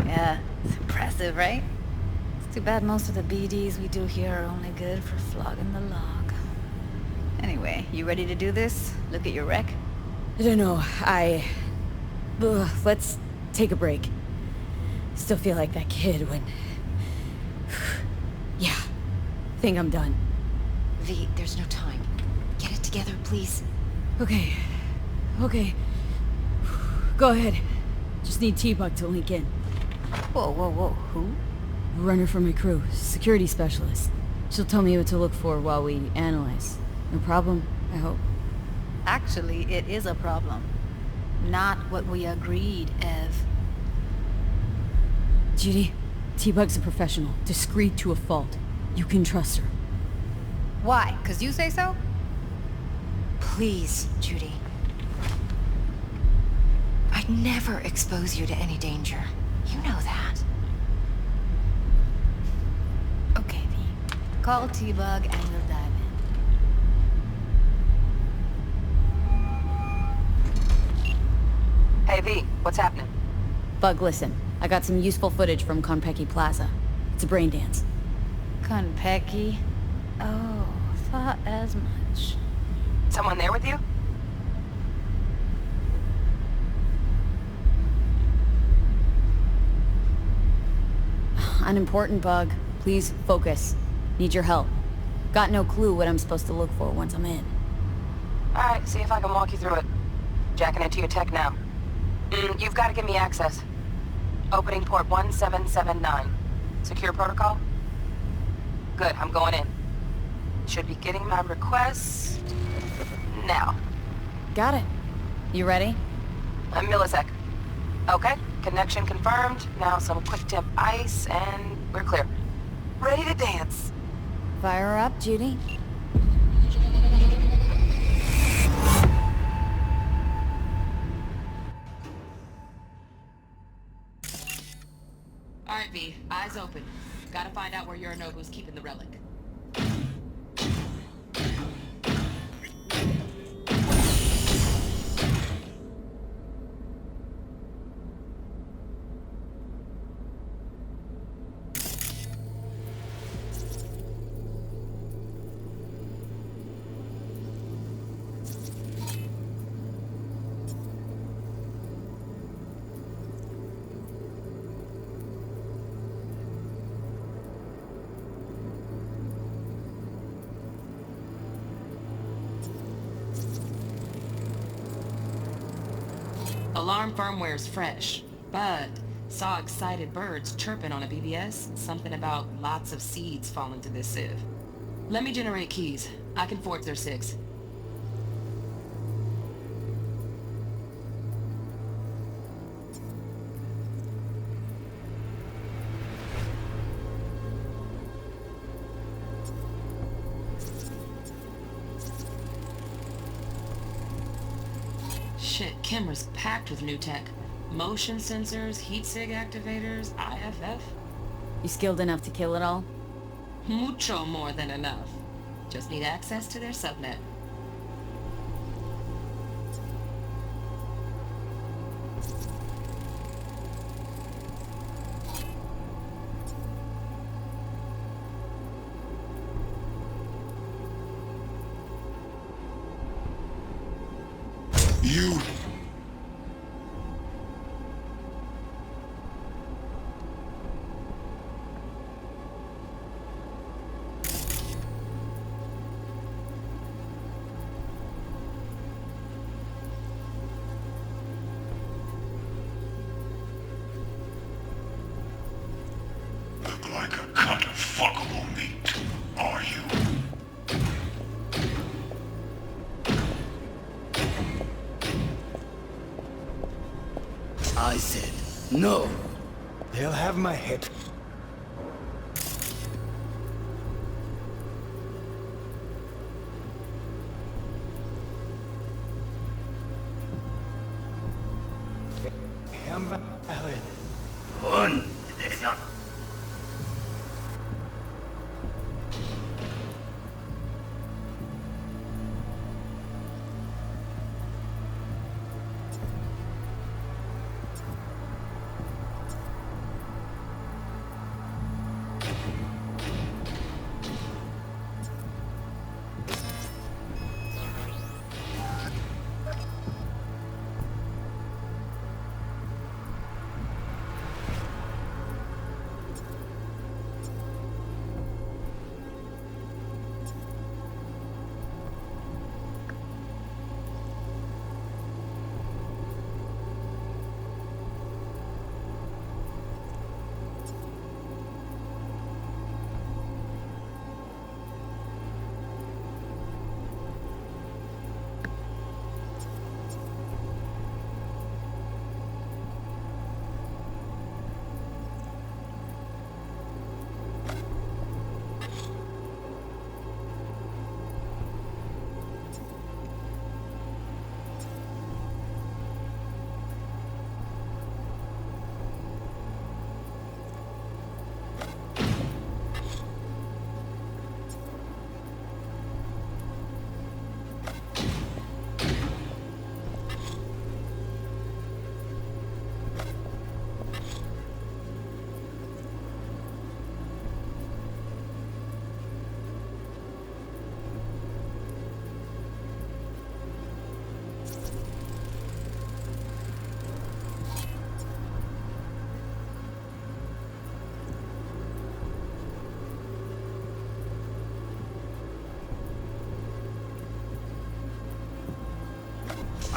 Speaker 18: Yeah, it's impressive, right? It's too bad most of the BDs we do here are only good for flogging the log. Anyway, you ready to do this? Look at your wreck?
Speaker 2: I don't know, let's take a break. Still feel like that kid when... Yeah, think I'm done.
Speaker 5: V, there's no time. Get it together, please.
Speaker 2: Okay. Go ahead. Just need T-Bug to link in.
Speaker 18: Whoa, who?
Speaker 2: Runner for my crew, security specialist. She'll tell me what to look for while we analyze. No problem, I hope.
Speaker 18: Actually, it is a problem. Not what we agreed, Ev.
Speaker 2: Judy, T-Bug's a professional, discreet to a fault. You can trust her.
Speaker 18: Why? 'Cause you say so?
Speaker 5: Please, Judy. I'd never expose you to any danger. You know that.
Speaker 18: Okay, V. Call T-Bug and we'll dive in.
Speaker 1: Hey, V, what's happening?
Speaker 2: Bug, listen. I got some useful footage from Konpeki Plaza. It's a brain dance.
Speaker 18: Konpeki? Oh, thought as much.
Speaker 1: Someone there with you?
Speaker 2: Unimportant, Bug. Please focus. Need your help. Got no clue what I'm supposed to look for once I'm in.
Speaker 1: Alright, see if I can walk you through it. Jacking into your tech now. You've got to give me access. Opening port 1779. Secure protocol? Good, I'm going in. Should be getting my request... now.
Speaker 2: Got it. You ready?
Speaker 1: A millisec. Okay, connection confirmed. Now some quick tip ice, and we're clear. Ready to dance.
Speaker 2: Fire her up, Judy.
Speaker 7: Alright, V. Eyes open. Gotta find out where Yorinobu's keeping the relic. Alarm firmware's fresh, but saw excited birds chirping on a BBS. Something about lots of seeds falling to this sieve. Let me generate keys. I can forge their SIGs. Shit, camera's packed with new tech. Motion sensors, heat sig activators, IFF.
Speaker 2: You skilled enough to kill it all?
Speaker 7: Mucho more than enough. Just need access to their subnet.
Speaker 15: You...
Speaker 19: Look like a cut of fuckable meat, are you?
Speaker 11: I said, no.
Speaker 8: They'll have my head.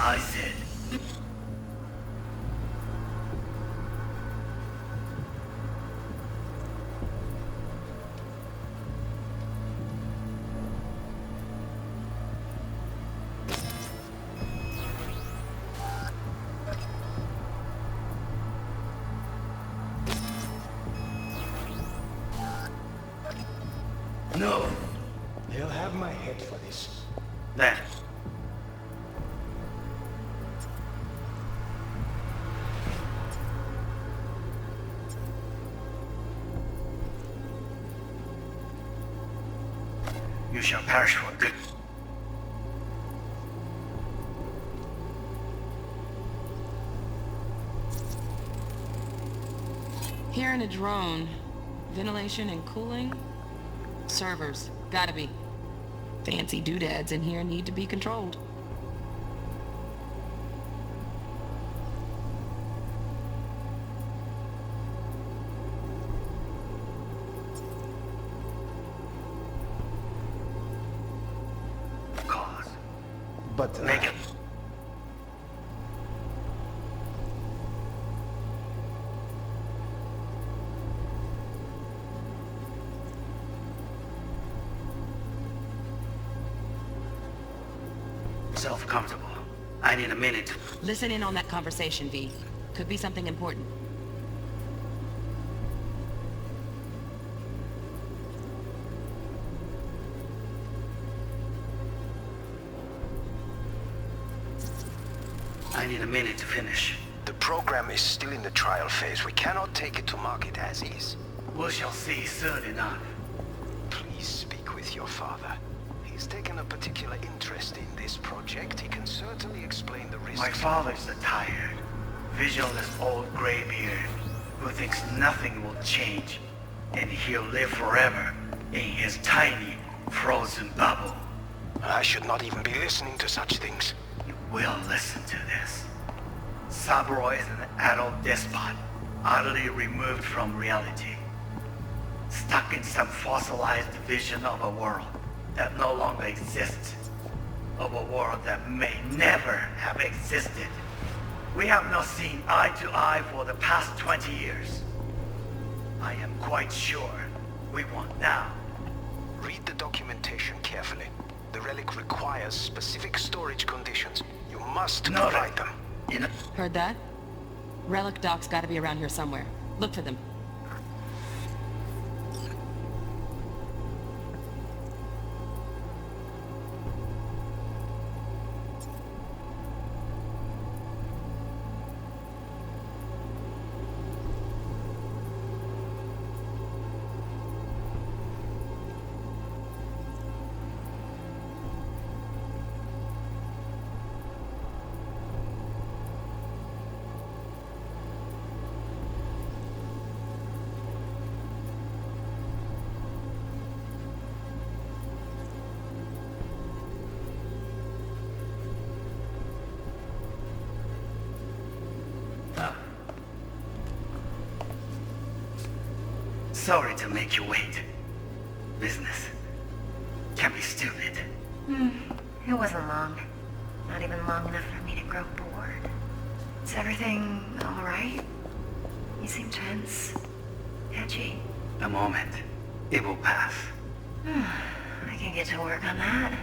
Speaker 11: I said. No.
Speaker 8: They'll have my head for this.
Speaker 11: Then. You shall perish for good.
Speaker 7: Here in a drone, ventilation and cooling? Servers, gotta be. Fancy doodads in here need to be controlled.
Speaker 8: But
Speaker 11: make it. Self-comfortable. I need a minute.
Speaker 7: Listen in on that conversation, V. Could be something important.
Speaker 11: I need a minute to finish.
Speaker 12: The program is still in the trial phase. We cannot take it to market as is.
Speaker 11: We shall see soon enough.
Speaker 12: Please speak with your father. He's taken a particular interest in this project. He can certainly explain the risks.
Speaker 11: My father's a tired, visionless old graybeard who thinks nothing will change, and he'll live forever in his tiny, frozen bubble.
Speaker 12: I should not even be listening to such things.
Speaker 11: You will listen to this. Saburo is an adult despot, utterly removed from reality. Stuck in some fossilized vision of a world that no longer exists. Of a world that may never have existed. We have not seen eye to eye for the past 20 years. I am quite sure we won't now.
Speaker 12: Read the documentation carefully. The relic requires specific storage conditions. You must provide them.
Speaker 7: Heard that? Relic Doc's gotta be around here somewhere. Look for them.
Speaker 11: Sorry to make you wait. Business can be stupid.
Speaker 5: It wasn't long. Not even long enough for me to grow bored. Is everything alright? You seem tense. Edgy.
Speaker 11: A moment. It will pass.
Speaker 5: I can get to work on that.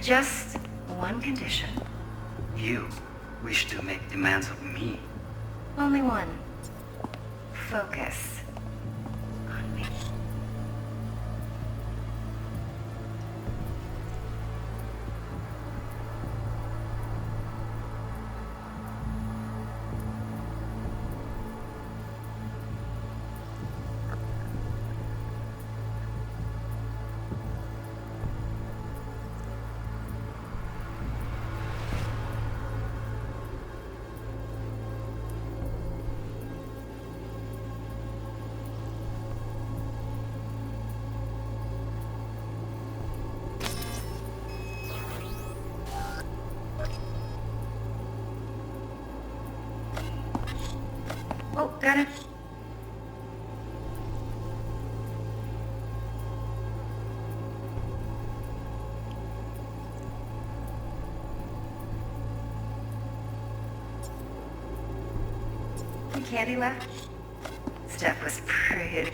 Speaker 5: Just one condition.
Speaker 11: You wish to make demands of me.
Speaker 5: Only one. Focus. Oh, got it. Any candy left? Stuff was pretty.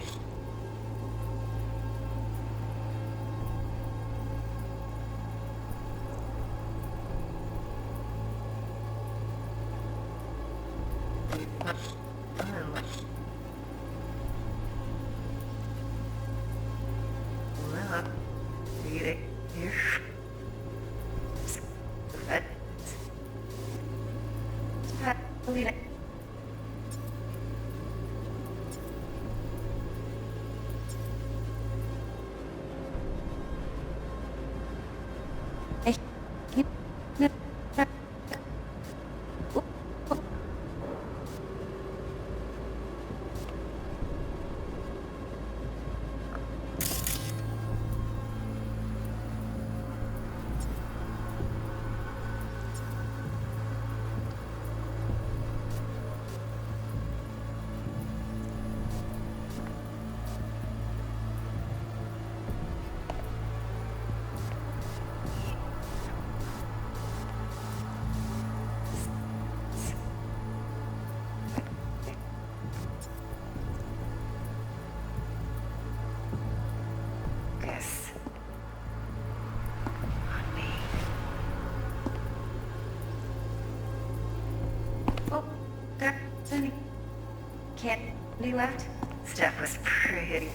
Speaker 5: Candy left? Stuff was pretty.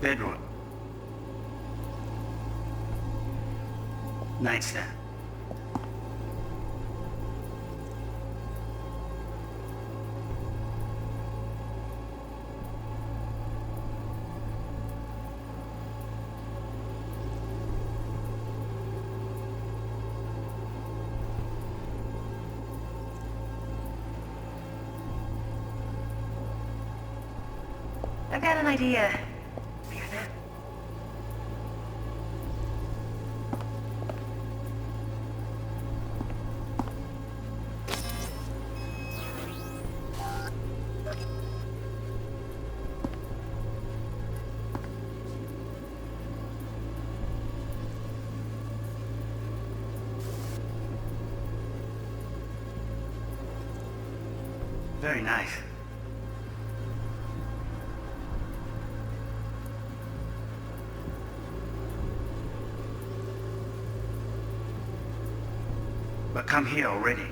Speaker 11: Bedroom. Nightstand.
Speaker 5: I've got an idea. Hear that?
Speaker 11: Very nice.
Speaker 6: but come here already.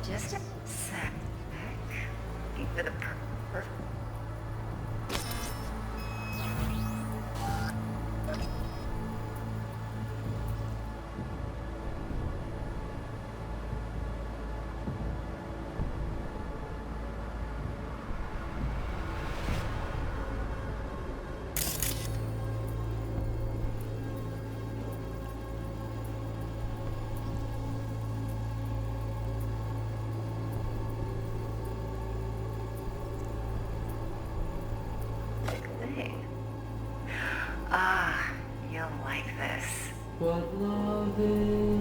Speaker 5: Just a sec. For the perfect. Ah, you'll like this.
Speaker 9: What love is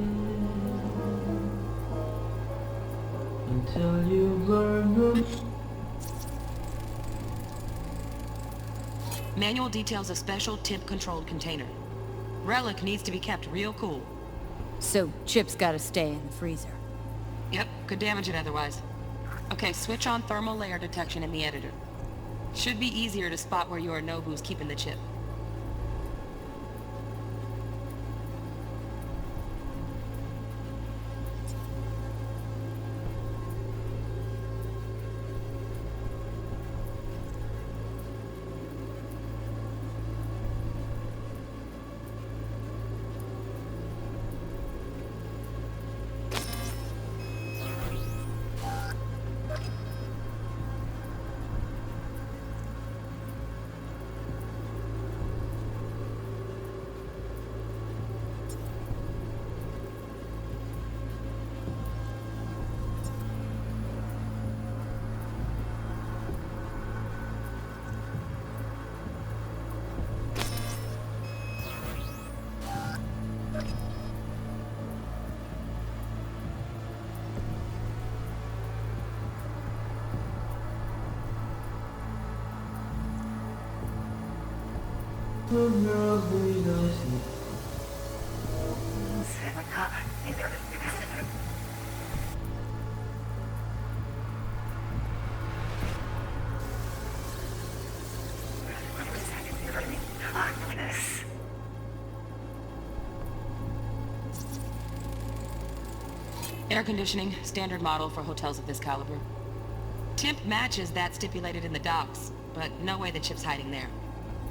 Speaker 9: until you learn the...
Speaker 7: Manual details a special temp-controlled container. Relic needs to be kept real cool.
Speaker 2: So, Chip's gotta stay in the freezer.
Speaker 7: Yep, could damage it otherwise. Okay, switch on thermal layer detection in the editor. Should be easier to spot where Yorinobu's keeping the chip. Air conditioning, standard model for hotels of this caliber. Temp matches that stipulated in the docs, but no way the chip's hiding there.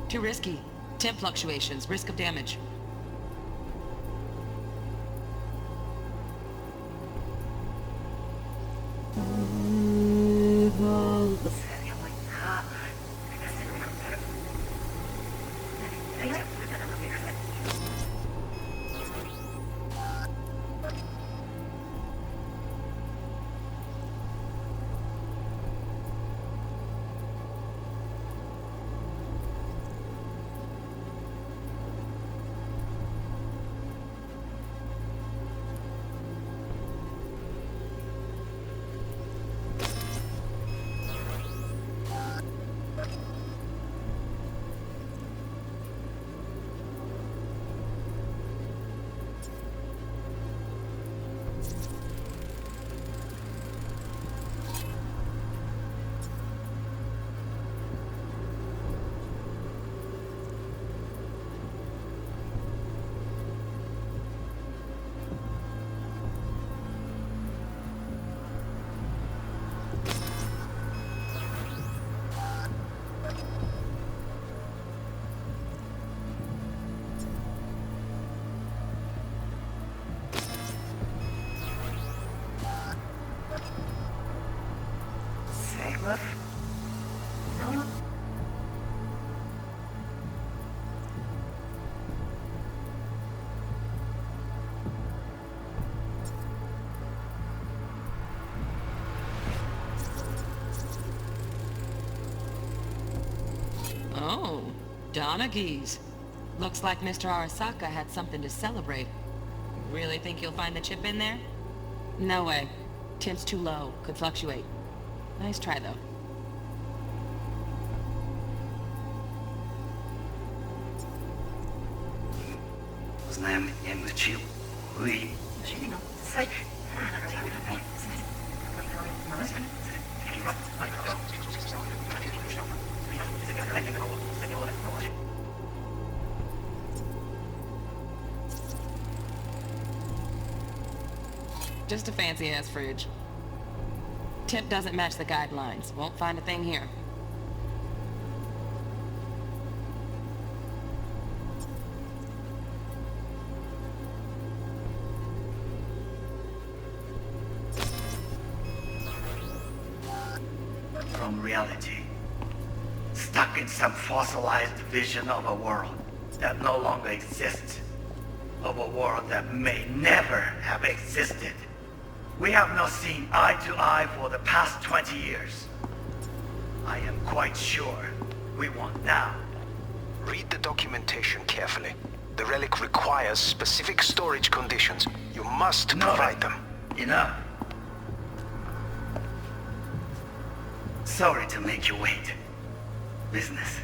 Speaker 7: Too risky. Temp fluctuations, risk of damage. Oh, Donaghys. Looks like Mr. Arasaka had something to celebrate. Really think you'll find the chip in there? No way. Temp's too low. Could fluctuate. Nice try, though.
Speaker 11: Знаем, я мучил. Вы.
Speaker 7: Just a fancy-ass fridge. Tip doesn't match the guidelines. Won't find a thing here.
Speaker 11: From reality. Stuck in some fossilized vision of a world that no longer exists. Of a world that may never have existed. We have not seen eye to eye for the past 20 years. I am quite sure we want now.
Speaker 12: Read the documentation carefully. The relic requires specific storage conditions. You must provide them.
Speaker 11: Enough. Sorry to make you wait. Business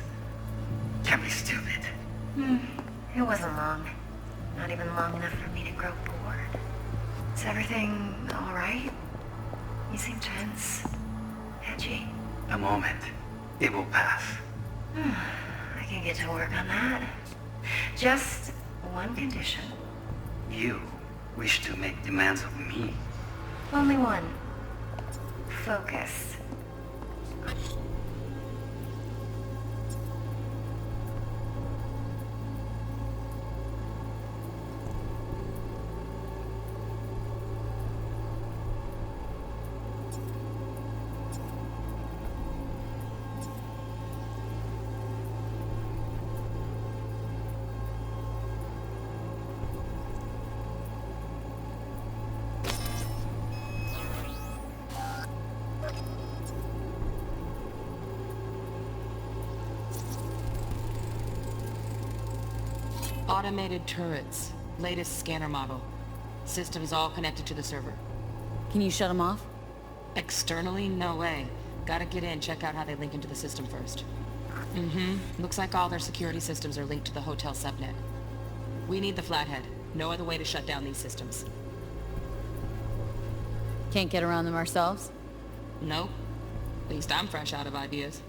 Speaker 11: can be stupid.
Speaker 5: It wasn't long. Not even long enough for me to grow bored. Is everything all right? You seem tense. Edgy.
Speaker 11: A moment. It will pass.
Speaker 5: I can get to work on that. Just one condition.
Speaker 11: You wish to make demands of me.
Speaker 5: Only one. Focus.
Speaker 7: Automated turrets. Latest scanner model. Systems all connected to the server.
Speaker 2: Can you shut them off?
Speaker 7: Externally? No way. Gotta get in, check out how they link into the system first. Looks like all their security systems are linked to the hotel subnet. We need the flathead. No other way to shut down these systems.
Speaker 2: Can't get around them ourselves?
Speaker 7: Nope. At least I'm fresh out of ideas.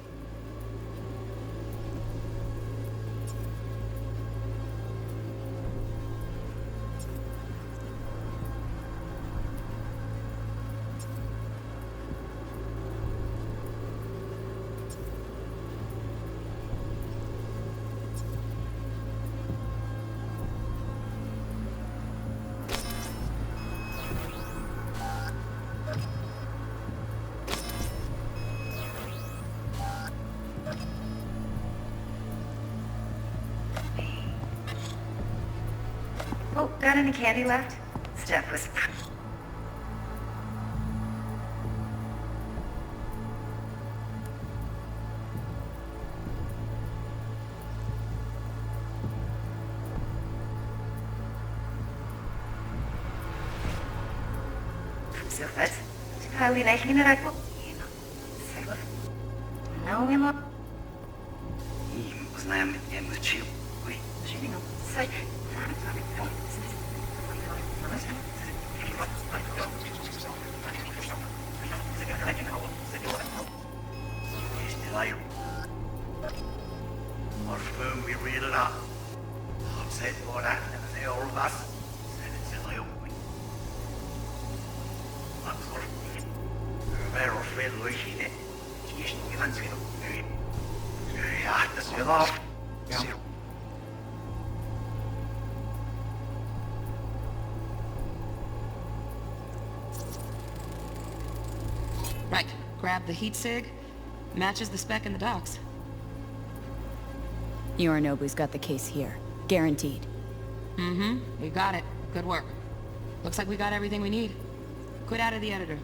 Speaker 5: Oh, got any candy left? Stuff was... Sufat. Sekali naikin aku. Não me lo...
Speaker 11: Was na emotivo. Ui,
Speaker 5: Sai.
Speaker 11: Orphan, we read it up. I'll say for that, and they all of us. Send it to you. Vero fel Luigi. Just give us it. Yeah, that's it off.
Speaker 7: Right. Grab the heat sig. Matches the spec in the docs.
Speaker 2: Yorinobu's got the case here. Guaranteed.
Speaker 7: We got it. Good work. Looks like we got everything we need. Quit out of the editor.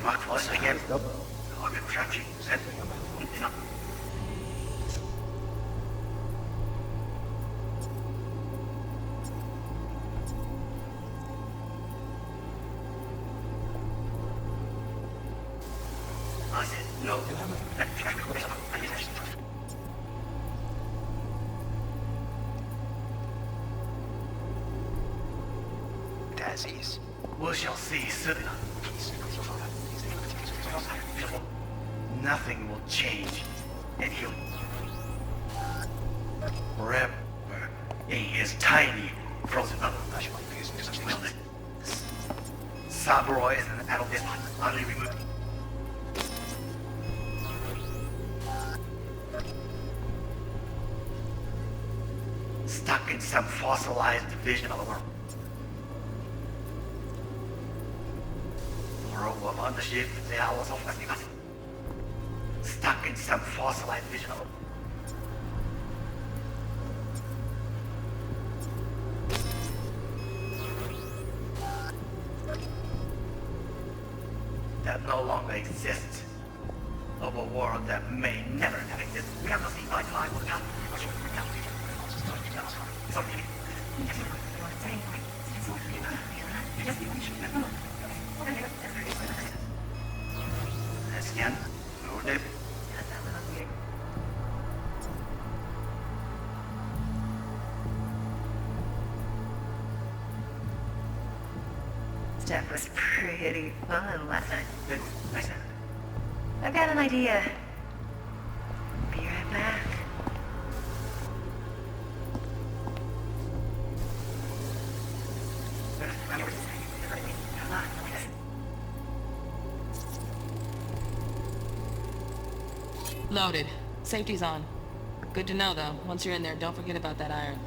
Speaker 6: Once again. Traction set. I said no.
Speaker 12: Daisies.
Speaker 6: We shall see soon. Nothing will change, and he'll Ripper in his tiny frozen bubble. Saburo is an adult despot, utterly removed. Stuck in some fossilized vision of the world. Moreover, on the ship, the hours of nothing but stuck in some fossilized vision of that no longer exists, of a world that may never have existed. We have to see by time what happened. Again,
Speaker 5: Stuff was pretty fun last night.
Speaker 6: Good. Nice.
Speaker 5: I've got an idea. Be right back.
Speaker 7: Loaded. Safety's on. Good to know, though. Once you're in there, don't forget about that iron.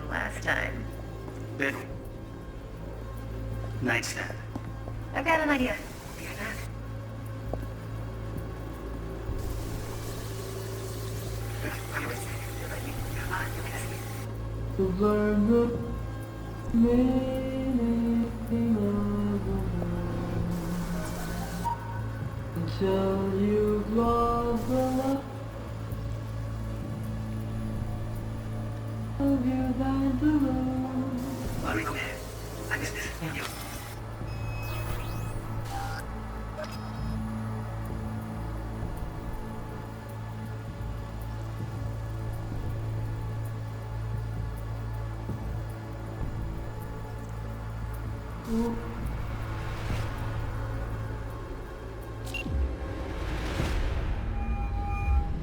Speaker 5: Last time.
Speaker 6: Bed. Nightstand.
Speaker 5: I've got an idea. Be right back.
Speaker 9: To learn the meaning of the world until you've lost the love of you that the Lord.
Speaker 6: Let me go ahead. I missed this. Thank you.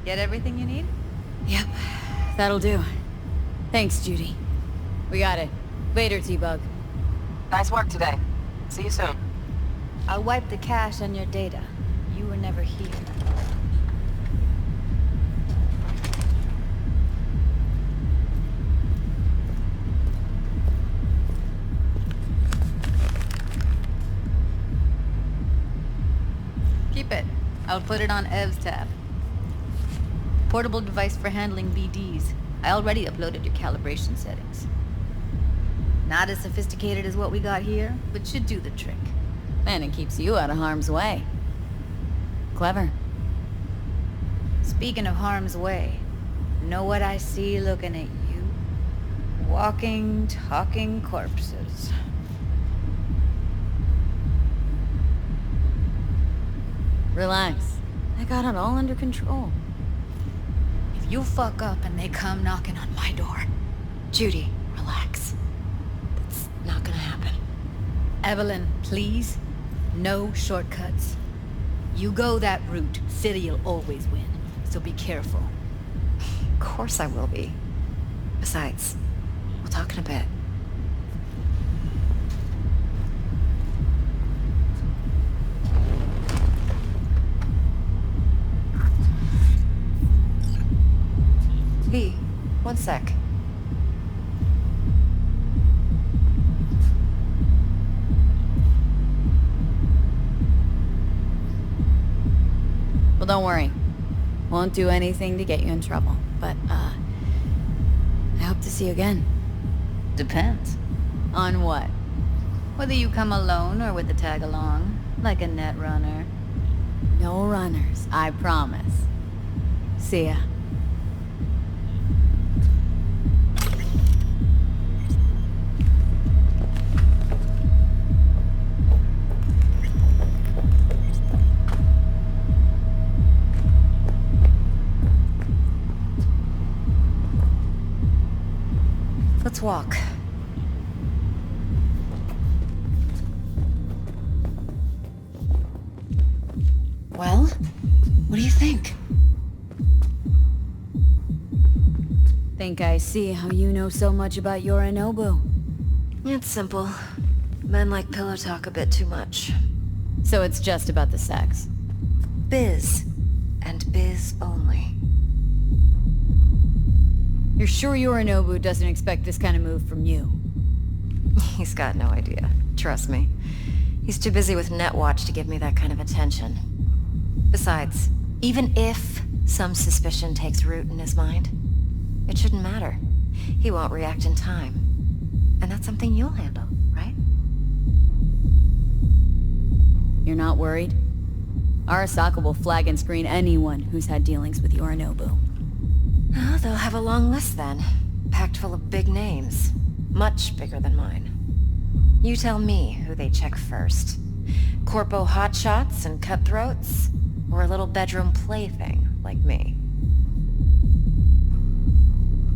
Speaker 18: Get everything you need?
Speaker 2: Yep, that'll do. Thanks, Judy. We got it. Later, T-Bug.
Speaker 1: Nice work today. See you soon.
Speaker 18: I'll wipe the cache on your data. You were never here. Keep it. I'll put it on Ev's tab. Portable device for handling BDs. I already uploaded your calibration settings. Not as sophisticated as what we got here, but should do the trick.
Speaker 2: And it keeps you out of harm's way. Clever.
Speaker 18: Speaking of harm's way, know what I see looking at you? Walking, talking corpses.
Speaker 2: Relax. I got it all under control.
Speaker 18: If you fuck up and they come knocking on my door, Judy, relax. Evelyn, please. No shortcuts. You go that route, City'll always win. So be careful.
Speaker 5: Of course I will be. Besides, we'll talk in a bit. V, one sec.
Speaker 2: Well, don't worry. Won't do anything to get you in trouble. But, I hope to see you again.
Speaker 18: Depends.
Speaker 2: On what?
Speaker 18: Whether you come alone or with the tag along, like a net runner.
Speaker 2: No runners, I promise. See ya.
Speaker 5: Let's walk. Well, what do you think?
Speaker 2: Think I see how you know so much about Yorinobu.
Speaker 5: It's simple. Men like pillow talk a bit too much.
Speaker 2: So it's just about the sex.
Speaker 5: Biz. And biz only.
Speaker 2: You're sure Yorinobu doesn't expect this kind of move from you?
Speaker 5: He's got no idea. Trust me. He's too busy with Netwatch to give me that kind of attention. Besides, even if some suspicion takes root in his mind, it shouldn't matter. He won't react in time. And that's something you'll handle, right?
Speaker 2: You're not worried? Arasaka will flag and screen anyone who's had dealings with Yorinobu.
Speaker 5: Oh, they'll have a long list then. Packed full of big names. Much bigger than mine. You tell me who they check first. Corpo hotshots and cutthroats? Or a little bedroom plaything like me?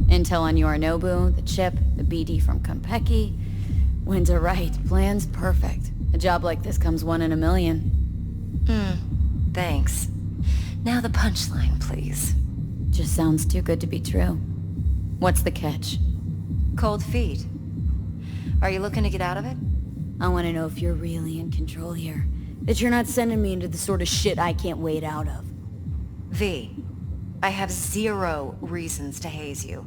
Speaker 2: Intel on Yorinobu, the chip, the BD from Konpeki. Winds right, plan's perfect. A job like this comes 1 in a million.
Speaker 5: Thanks. Now the punchline, please.
Speaker 2: Just sounds too good to be true. What's the catch?
Speaker 5: Cold feet. Are you looking to get out of it?
Speaker 2: I want to know if you're really in control here. That you're not sending me into the sort of shit I can't wade out of.
Speaker 5: V, I have 0 reasons to haze you.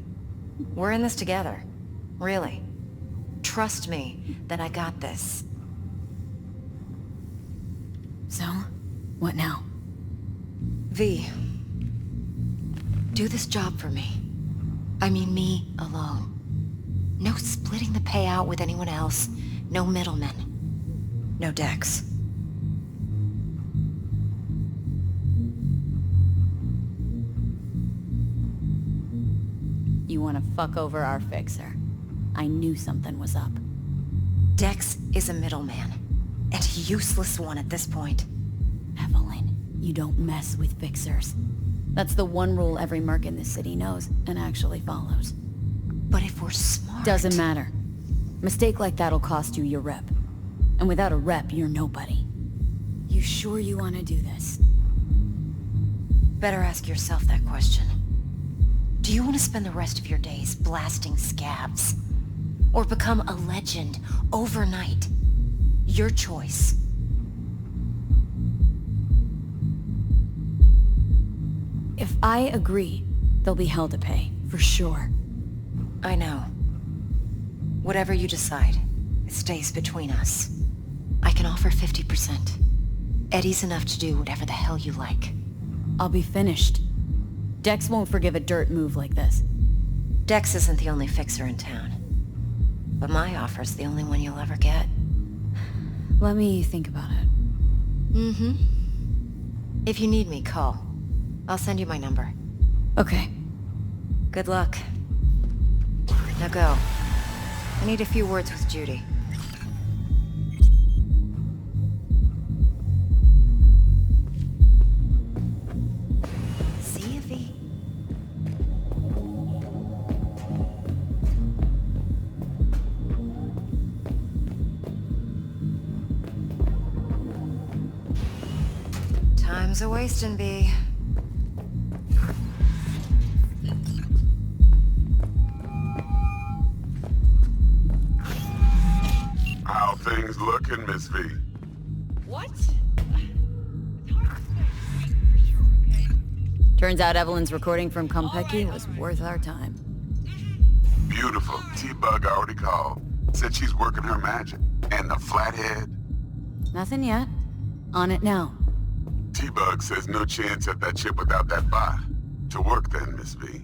Speaker 5: We're in this together. Really. Trust me that I got this.
Speaker 2: So, what now?
Speaker 5: V, do this job for me. I mean me alone. No splitting the payout with anyone else. No middlemen. No Dex.
Speaker 2: You want to fuck over our fixer. I knew something was up.
Speaker 5: Dex is a middleman. And a useless one at this point.
Speaker 2: Evelyn, you don't mess with fixers. That's the one rule every merc in this city knows and actually follows.
Speaker 5: But if we're smart...
Speaker 2: Doesn't matter. Mistake like that'll cost you your rep. And without a rep, you're nobody. You sure you want to do this?
Speaker 5: Better ask yourself that question. Do you want to spend the rest of your days blasting scabs? Or become a legend overnight? Your choice.
Speaker 2: If I agree, there'll be hell to pay, for sure.
Speaker 5: I know. Whatever you decide, it stays between us. I can offer 50%. Eddie's enough to do whatever the hell you like.
Speaker 2: I'll be finished. Dex won't forgive a dirt move like this.
Speaker 5: Dex isn't the only fixer in town. But my offer's the only one you'll ever get.
Speaker 2: Let me think about it.
Speaker 5: If you need me, call. I'll send you my number.
Speaker 2: Okay.
Speaker 5: Good luck. Now go. I need a few words with Judy. See you, V. Time's a wasting, B.
Speaker 13: How things looking, Miss V?
Speaker 23: What?
Speaker 2: Turns out Evelyn's recording from Konpeki was worth our time.
Speaker 13: Beautiful. T-Bug already called. Said she's working her magic. And the flathead?
Speaker 2: Nothing yet. On it now.
Speaker 13: T-Bug says no chance at that chip without that bot. To work then, Miss V.